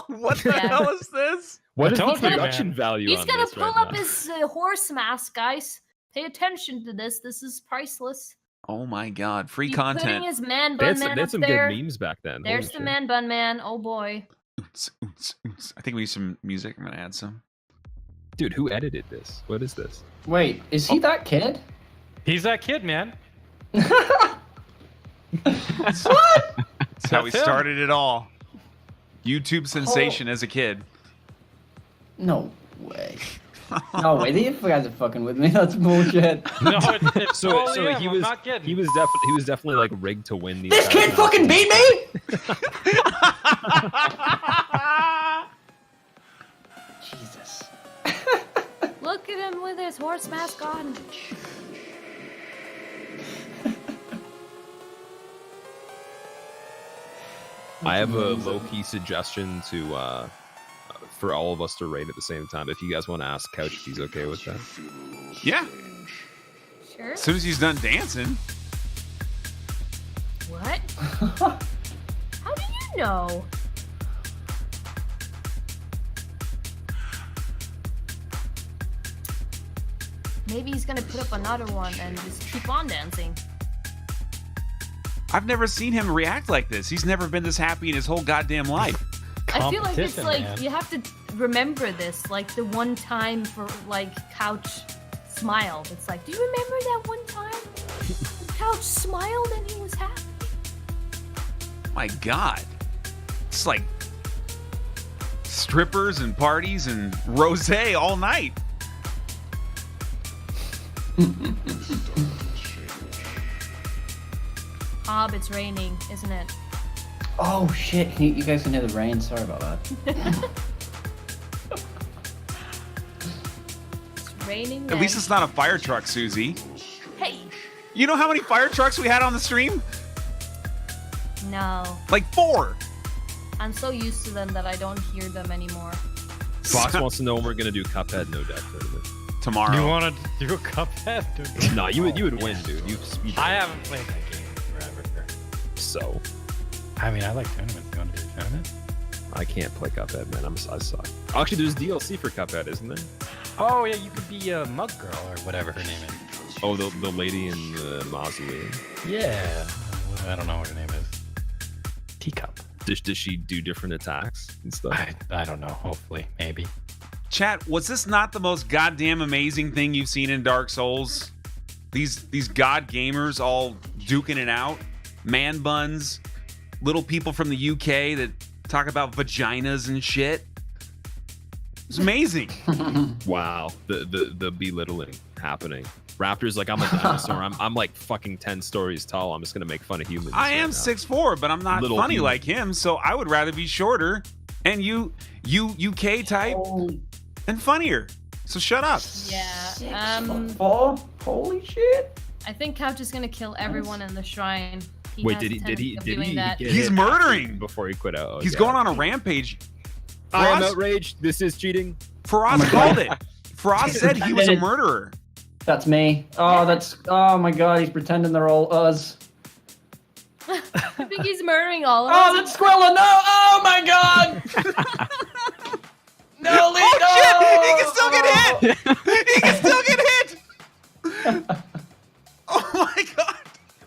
What the Yeah. hell is this? What is told the you, man. production value he's on gonna this pull right up now? his horse mask, guys. Pay attention to this. This is priceless. Oh my god, free He's content. putting his man They bun had man they had up some there. good memes back then. There's Holy the shit. man bun man. Oh boy. Oots, oots, oots. I think we need some music. I'm gonna add some. Dude, who edited this? What is this? Wait, is he that kid? He's that kid, man. That's how we That's him. started it all. YouTube sensation as a kid. No way. No way. These guys are fucking with me. That's bullshit. No, it's So totally him. he I'm was not kidding. he was definitely like rigged to win these. This kid fucking beat me? Jesus. Look at him with his horse mask on. I have a low key suggestion to for all of us to rate at the same time. If you guys want to ask Couch if he's okay with that. Yeah. Sure. As soon as he's done dancing. What? How do you know? Maybe he's gonna put up another one and just keep on dancing. I've never seen him react like this. He's never been this happy in his whole goddamn life. I feel like it's Competition, like man. you have to remember this, like the one time for like Couch smiled. It's like, do you remember that one time Couch smiled and he was happy? My god. It's like strippers and parties and rosé all night. Hob, it's raining, isn't it? Oh shit. You guys can hear the rain. Sorry about that. It's raining. At least it's not a fire truck, Susie. Hey, You know how many fire trucks we had on the stream? no. Like 4. I'm so used to them that I don't hear them anymore. Fox wants to know when we're gonna do Cuphead No Death Tournament. Tomorrow. You want to do a Cuphead? Dude? Nah, you would win, dude. I haven't played that game forever. So I mean, I like tournaments. You want to do a tournament? I can't play Cuphead, man. I suck. Actually, there's DLC for Cuphead, isn't there? Oh yeah, you could be a mug girl or whatever her name is. Oh, the lady in the mausoleum. Yeah, I don't know what her name is. Teacup. Does she do different attacks and stuff? I don't know. Hopefully, maybe. Chat, was this not the most goddamn amazing thing you've seen in Dark Souls? These god gamers all duking it out. Man buns, little people from the UK that talk about vaginas and shit. It's amazing. Wow, the belittling happening. Raptor's like, I'm a dinosaur. I'm like fucking 10 stories tall. I'm just gonna make fun of humans. I am right now. 6'4", but I'm not Little funny human. like him, so I would rather be shorter and you UK type Holy and funnier. So shut up. Yeah. 6'4"? Holy shit. I think Couch is gonna kill everyone in the shrine. Wait, has did a he tendency of get doing that. hit He's murdering. before he quit out? Oh, He's yeah. going on a rampage. I am Faraz, outraged. This is cheating. Faraz called it. Faraz said he was a murderer. That's me. Oh, oh my god, he's pretending they're all us. I think he's murdering all of Oh, us. that's Squilla, no! Oh my god! No, Lee, Oh no! shit! He can still get hit! He can still get hit! Oh my god!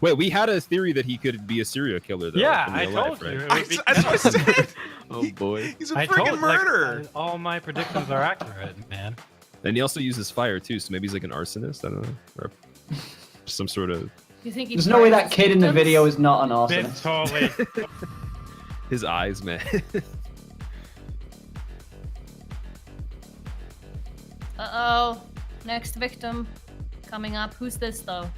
Wait, we had a theory that he could be a serial killer, though. Yeah, in I real told life, you. right? That's what I said. Oh boy. He's a I freaking told murderer. like, all my predictions are accurate, man. And he also uses fire too, so maybe he's like an arsonist. I don't know, or some sort of. You think he There's no way burns that kid in the victims? video is not an It's arsonist. totally. His eyes, man. Uh-oh. Next victim coming up. Who's this, though?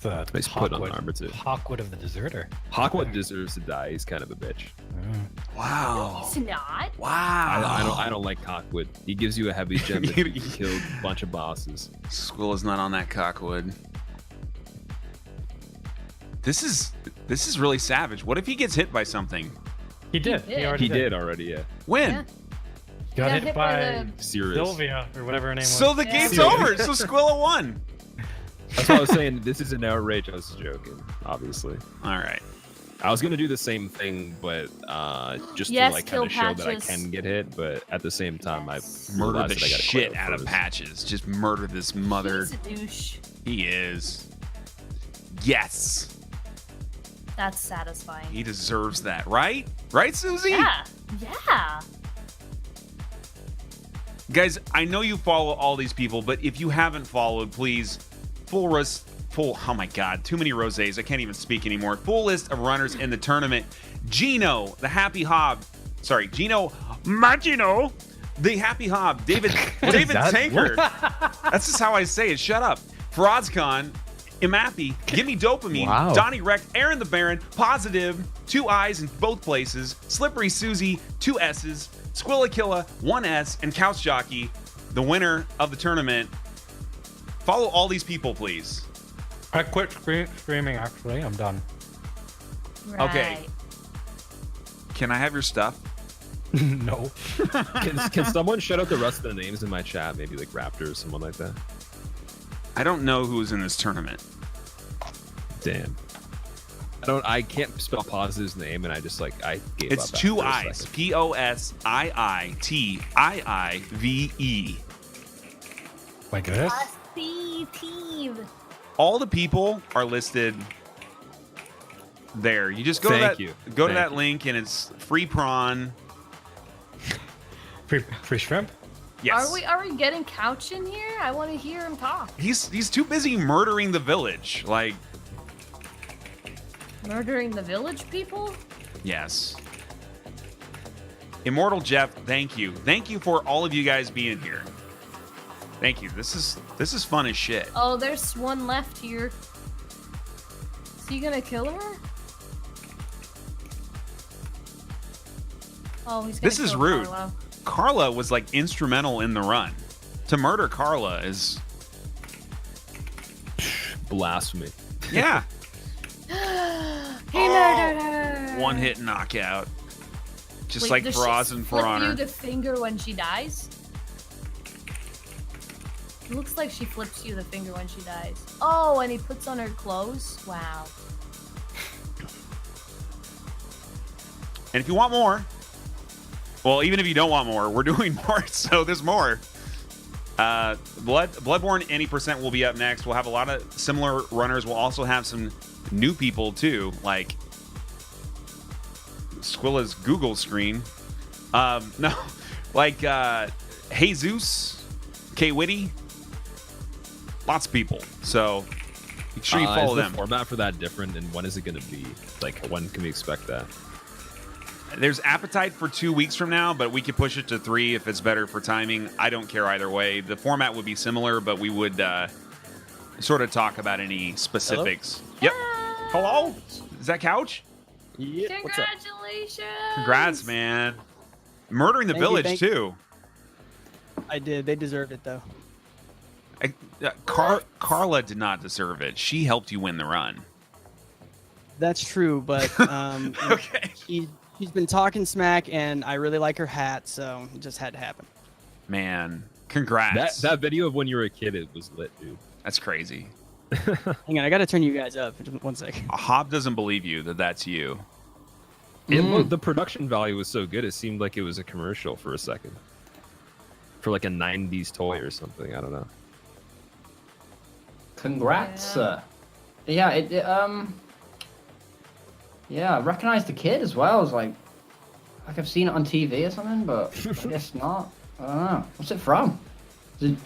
It's Nice put on armor, too. Hawkwood of the Deserter. Hawkwood deserves to die. He's kind of a bitch. Wow. He's not. Wow. I don't like Hawkwood. He gives you a heavy gem that you killed a bunch of bosses. Squilla's not on that cockwood. This is really savage. What if he gets hit by something? He did. did. He did already, yeah. When? Yeah. Got hit by Serious. Sylvia or whatever her name was. So the game's over. So Squilla won. That's what I was saying. This is an outrage. I was joking, obviously. All right. I was gonna do the same thing, but just Yes, to like kill kind of show that I Patches. can get hit. But at the same time, Yes. I Murder realized the that I gotta shit quit out of first. Patches. Just murder this mother. He's a douche. He is. Yes. That's satisfying. He deserves that, right? Right, Susie? Yeah. Yeah. Guys, I know you follow all these people, but if you haven't followed, please, oh my god, too many rosés. I can't even speak anymore. Full list of runners in the tournament. Gino, the Happy Hob. Sorry, Gino Margino, the Happy Hob. David Tanker. That's just how I say it. Shut up. Ferozcon, Imappy, Gimme Dopamine, Wow. Donnie Wreck, Aaron the Baron, Positive, 2 I's in both places, Slippery Susie, 2 S's, Squillakilla, 1 S, and Couchjockey, the winner of the tournament. Follow all these people, please. I quit streaming, actually. I'm done. Right. Okay. Can I have your stuff? No. Can someone shut out the rest of the names in my chat? Maybe like Raptor or someone like that. I don't know who's in this tournament. Damn. I can't spell Positive's name, and I just like I gave It's up. 2 after a I's. second. Posiiive. My goodness. Positive. All the people are listed there. You just go Thank to that you. go to Thank that you. link and it's free prawn. Free shrimp? Yes. Are we getting Couch in here? I want to hear him talk. He's too busy murdering the village. Like, Murdering the village people? yes. Immortal Jeff, thank you. Thank you for all of you guys being here. Thank you. This is fun as shit. Oh, there's one left here. Is he gonna kill her? Oh, he's gonna This is kill rude. Carlo. Carla was like instrumental in the run. To murder Carla is Blasphemy. yeah. He murdered her. One hit knockout. Just Wait, like does Faraz she and For flip you Honor. the finger when she dies? It looks like she flips you the finger when she dies. Oh, and he puts on her clothes? Wow. And if you want more, well, even if you don't want more, we're doing more, so there's more. Bloodborne any percent will be up next. We'll have a lot of similar runners. We'll also have some new people too, like Squilla's Google screen. No, like Jesus, K Witty, lots of people. So make sure you follow is the them. format for that different, and when is it going to be? Like, when can we expect that? There's appetite for 2 weeks from now, but we could push it to 3 if it's better for timing. I don't care either way. The format would be similar, but we would sort of talk about any specifics. Yep. Hello? Is that Couch? Yeah. What's up? Congratulations! Congrats, man. Murdering the Thank you, village, thank you. too. I did. They deserved it though. Carla did not deserve it. She helped you win the run. That's true, but Okay. she's been talking smack, and I really like her hat, so it just had to happen. Man, congrats. That video of when you were a kid, it was lit, dude. That's crazy. Hang on, I gotta turn you guys up. Just 1 second. Hob doesn't believe you that that's you. The production value was so good, it seemed like it was a commercial for a second. For like a 90s toy or something, I don't know. Congrats. Yeah. Yeah, I recognized the kid as well. I was like I've seen it on TV or something, but I guess not. I don't know. What's it from? Is it...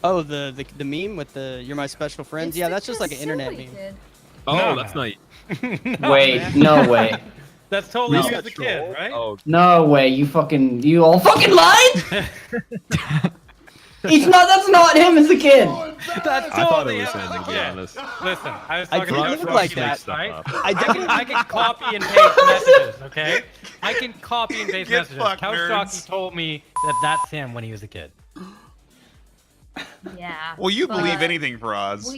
Oh, the meme with the "You're my special friends." It's Yeah, the that's just like an internet silly meme. kid. Oh, No. that's not. Wait, no way. That's totally No. you as a kid, right? Oh, No way, you all fucking lied? He's not, that's not him as a kid. That's I thought totally it was him him, as a to be kid. honest. Listen, I was I talking didn't to look Couch like Jockey, that. Stuff right? up. I can copy and paste messages, okay? I can copy and paste Get messages. fucked, Couch nerds. Jockey told me that that's him when he was a kid. Yeah. Well, you but believe anything for Oz.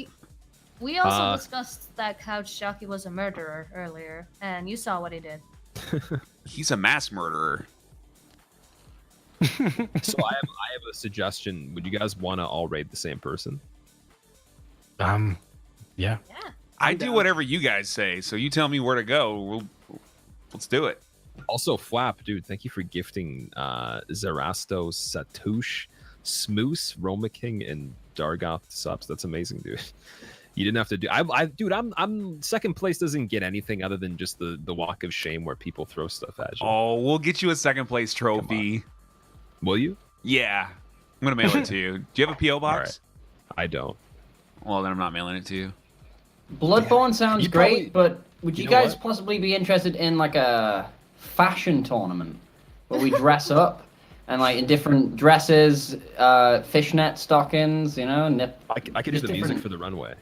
We also Uh, discussed that Couch Jockey was a murderer earlier, and you saw what he did. He's a mass murderer. So I have a suggestion. Would you guys want to all raid the same person? Yeah. Yeah. I do whatever you guys say, so you tell me where to go. Let's do it. Also, Flap, dude, thank you for gifting Zarasto, Satush, Smoose, Roma King, and Dargoth subs. That's amazing, dude. You didn't have to do. Dude, I'm second place. Doesn't get anything other than just the walk of shame where people throw stuff at you. Oh, we'll get you a second place trophy. Will you? Yeah, I'm gonna mail it to you. Do you have a PO box? I don't. Well, then I'm not mailing it to you. Bloodborne sounds You great, probably- but would you, you know guys what? possibly be interested in like a fashion tournament where we dress up and like in different dresses, fishnet stockings, you know? I could do Just the music different- for the runway.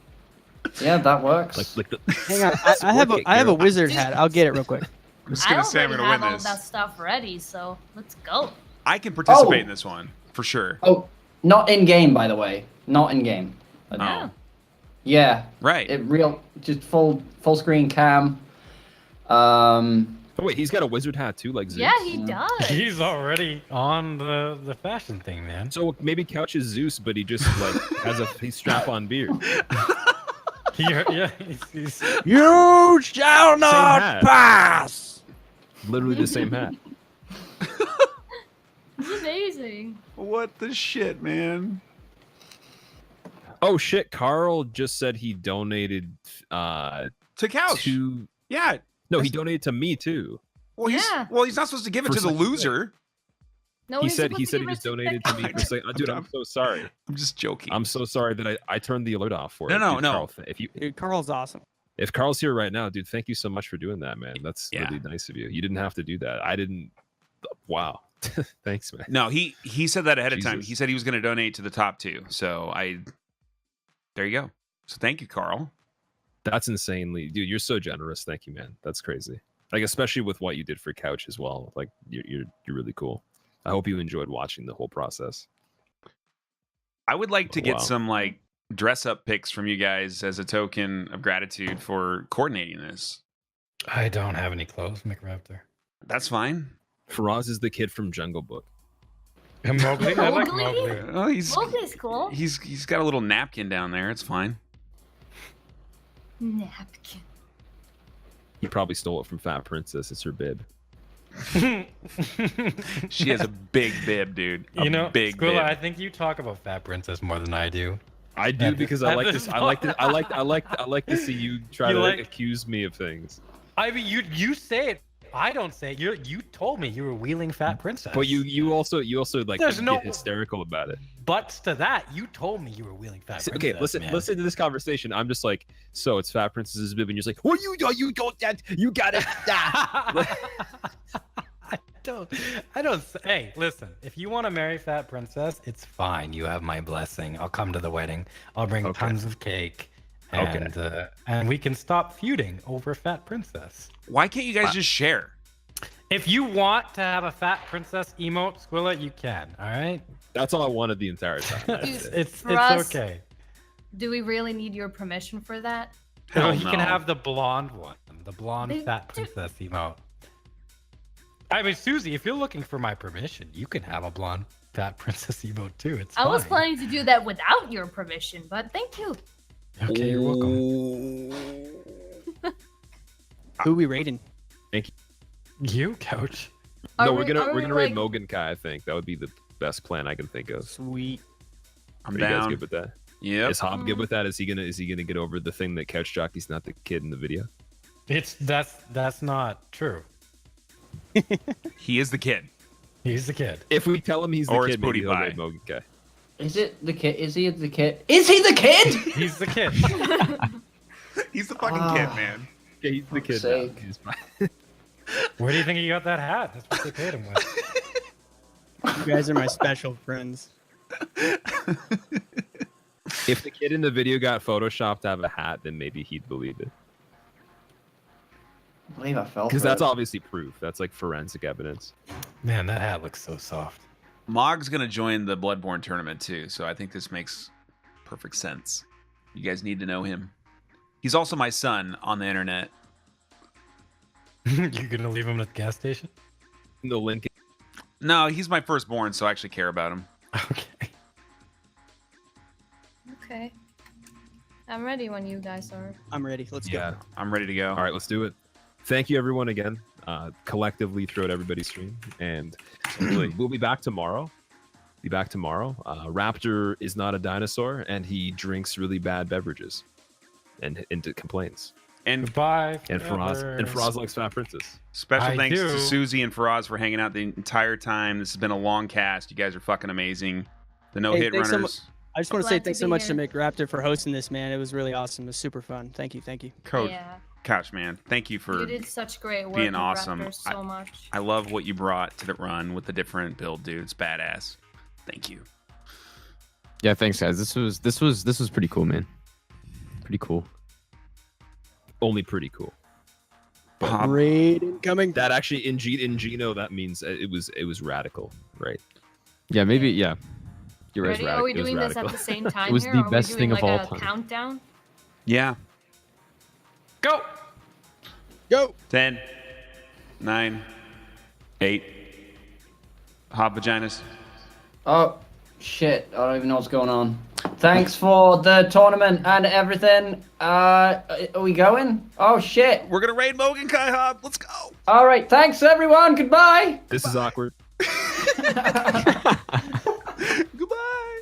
Yeah, that works. Like the. Hang on, I have a wizard hat. I'll get it real quick. I'm just I gonna say I'm already gonna have win all this. that stuff ready, so let's go. I can participate Oh. in this one for sure. Oh, not in game, by the way. Not in game. Oh, Yeah, right. it real just full screen cam. Oh wait, he's got a wizard hat too, like Zeus. Yeah, he does. He's already on the fashion thing, man. So maybe Couch is Zeus, but he just like has a strap-on beard. Yeah, he's You shall not hat. pass. Literally the same hat. It's amazing. What the shit, man? Oh shit! Carl just said he donated To Couch. to. Yeah. No, he donated to me too. Well, he's Yeah. not supposed to give it For to the second place. loser. No, He he's said supposed he to said give he it just donated to me for saying, dude, I'm so sorry. I'm just joking. I'm so sorry that I turned the alert off for No, it. no, dude, no. Carl, Dude, Carl's awesome. if Carl's here right now, dude, thank you so much for doing that, man. That's Yeah. really nice of you. You didn't have to do that. I didn't. Wow. Thanks, man. No, he said that ahead of time. Jesus. He said he was going to donate to the top two. So there you go. So thank you, Carl. That's insanely, dude. You're so generous. Thank you, man. That's crazy. Like especially with what you did for Couch as well. Like you're really cool. I hope you enjoyed watching the whole process. I would like to Oh, get wow. some like dress up pics from you guys as a token of gratitude for coordinating this. I don't have any clothes, McRaptor. That's fine. Faraz is the kid from Jungle Book. And Mowgli? I like Mowgli? Mowgli. Oh, Mowgli's cool. he's got a little napkin down there. It's fine. Napkin. He probably stole it from Fat Princess. It's her bib. She has a big bib, dude. A You know, big Squilla, bib. I think you talk about Fat Princess more than I do. I do At because this- I at like this this. I like to see you try You to like- accuse me of things. I mean, you say it. I don't say it. You told me you were wheeling Fat Princess. But you also like There's get no- hysterical about it. Buts to that. You told me you were wheeling Fat See, Princess. okay, listen man. listen to this conversation. I'm just like, so it's Fat Princess's bib, and you're just like, well, you don't that you got it. I don't. Hey, listen. If you want to marry Fat Princess, it's fine. You have my blessing. I'll come to the wedding. I'll bring Okay. tons of cake, Okay. and we can stop feuding over Fat Princess. Why can't you guys just share? If you want to have a Fat Princess emote, Squilla, you can. All right. That's all I wanted the entire time. That's Dude, it. It's For us- okay. Do we really need your permission for that? Hell You no. can have the blonde one, the blonde They- Fat Princess emote. I mean, Susie, if you're looking for my permission, you can have a blonde Fat Princess emote too. It's I was fine. planning to do that without your permission, but thank you. Okay, you're welcome. Who we raiding? You, Couch. Are No, we- we're gonna are we, raid like- Mogan Kai. I think that would be the best plan I can think of. Sweet. I'm Are you guys down. good with that? Yep. Is Hob good with that? Is he gonna get over the thing that Couch Jockey's not the kid in the video? That's not true. He is the kid. He's the kid. If we tell him he's the Or it's kid, maybe Booty he'll Pie. raid Mogan Kai. Is it the kid? Is he the kid? Is he the kid? He's the kid. He's the fucking Ah. kid, man. Yeah, he's the Fuck's kid. sake. Now. He's fine. Where do you think he got that hat? That's what they paid him with. You guys are my special friends. If the kid in the video got photoshopped to have a hat, then maybe he'd believe it. I believe I fell Because for that's it. obviously proof. That's like forensic evidence. Man, that hat looks so soft. Mog's gonna join the Bloodborne tournament too, so I think this makes perfect sense. You guys need to know him. He's also my son on the internet. You're gonna leave him at the gas station? The link. No, he's my firstborn, so I actually care about him. Okay. Okay. I'm ready when you guys are. I'm ready. Let's go. Yeah. I'm ready to go. All right, let's do it. Thank you, everyone, again, collectively throughout everybody's stream, and we'll be back tomorrow. Raptor is not a dinosaur, and he drinks really bad beverages, and complains. And Goodbye. And forever. Faraz likes Fat Princess. special I thanks do. to Susie and Faraz for hanging out the entire time. This has been a long cast. You guys are fucking amazing. The no hit thanks runners. I just want to Glad say to thanks so be much to here. McRaptor for hosting this, man. It was really awesome. It was super fun. Thank you. Coach Yeah. Couch, man. Thank you You for did such great work. being with awesome. Raptor so much. I love what you brought to the run with the different build, dude. It's badass. Thank you. Yeah, thanks guys. This was pretty cool, man. Pretty cool. Only pretty cool. Raid incoming. That actually in Geno that means it was radical, right? Yeah, maybe yeah. You're right. Ready? Are we It was doing this at radical. the same time was here? the Are best we thing doing of like all a time. countdown? Yeah. Go. Go. 10, 9, 8. Hot vaginas. Oh, shit. I don't even know what's going on. Thanks for the tournament and everything. Are we going? Oh, shit. We're gonna raid Mogan Kai Hob. Let's go. All right. Thanks, everyone. Goodbye. This is awkward. Goodbye.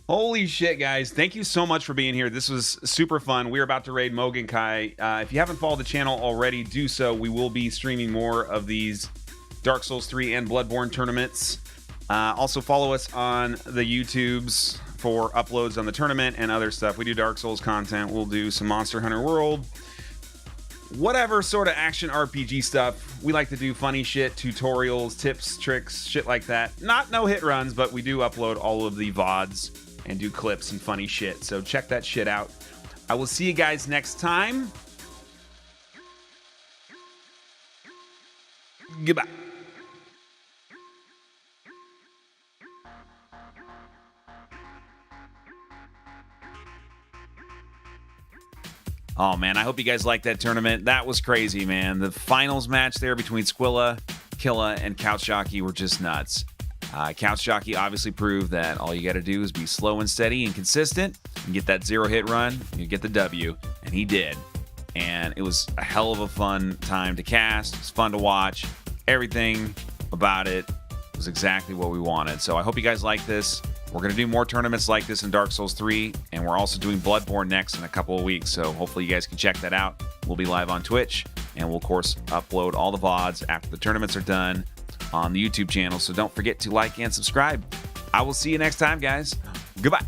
Holy shit, guys. Thank you so much for being here. This was super fun. We're about to raid Mogan Kai. If you haven't followed the channel already, do so. We will be streaming more of these Dark Souls 3 and Bloodborne tournaments. Also follow us on the YouTubes for uploads on the tournament and other stuff. We do Dark Souls content. We'll do some Monster Hunter World. Whatever sort of action RPG stuff. We like to do funny shit, tutorials, tips, tricks, shit like that. Not no hit runs, but we do upload all of the VODs and do clips and funny shit. So check that shit out. I will see you guys next time. Goodbye. Oh man, I hope you guys liked that tournament. That was crazy, man. The finals match there between Squillakilla and Couchjockey were just nuts. Couchjockey obviously proved that all you got to do is be slow and steady and consistent and get that 0-hit run, and you get the W, and he did. And it was a hell of a fun time to cast. It was fun to watch. Everything about it was exactly what we wanted. So I hope you guys like this. We're going to do more tournaments like this in Dark Souls 3, and we're also doing Bloodborne next in a couple of weeks, so hopefully you guys can check that out. We'll be live on Twitch, and we'll, of course, upload all the VODs after the tournaments are done on the YouTube channel, so don't forget to like and subscribe. I will see you next time, guys. Goodbye.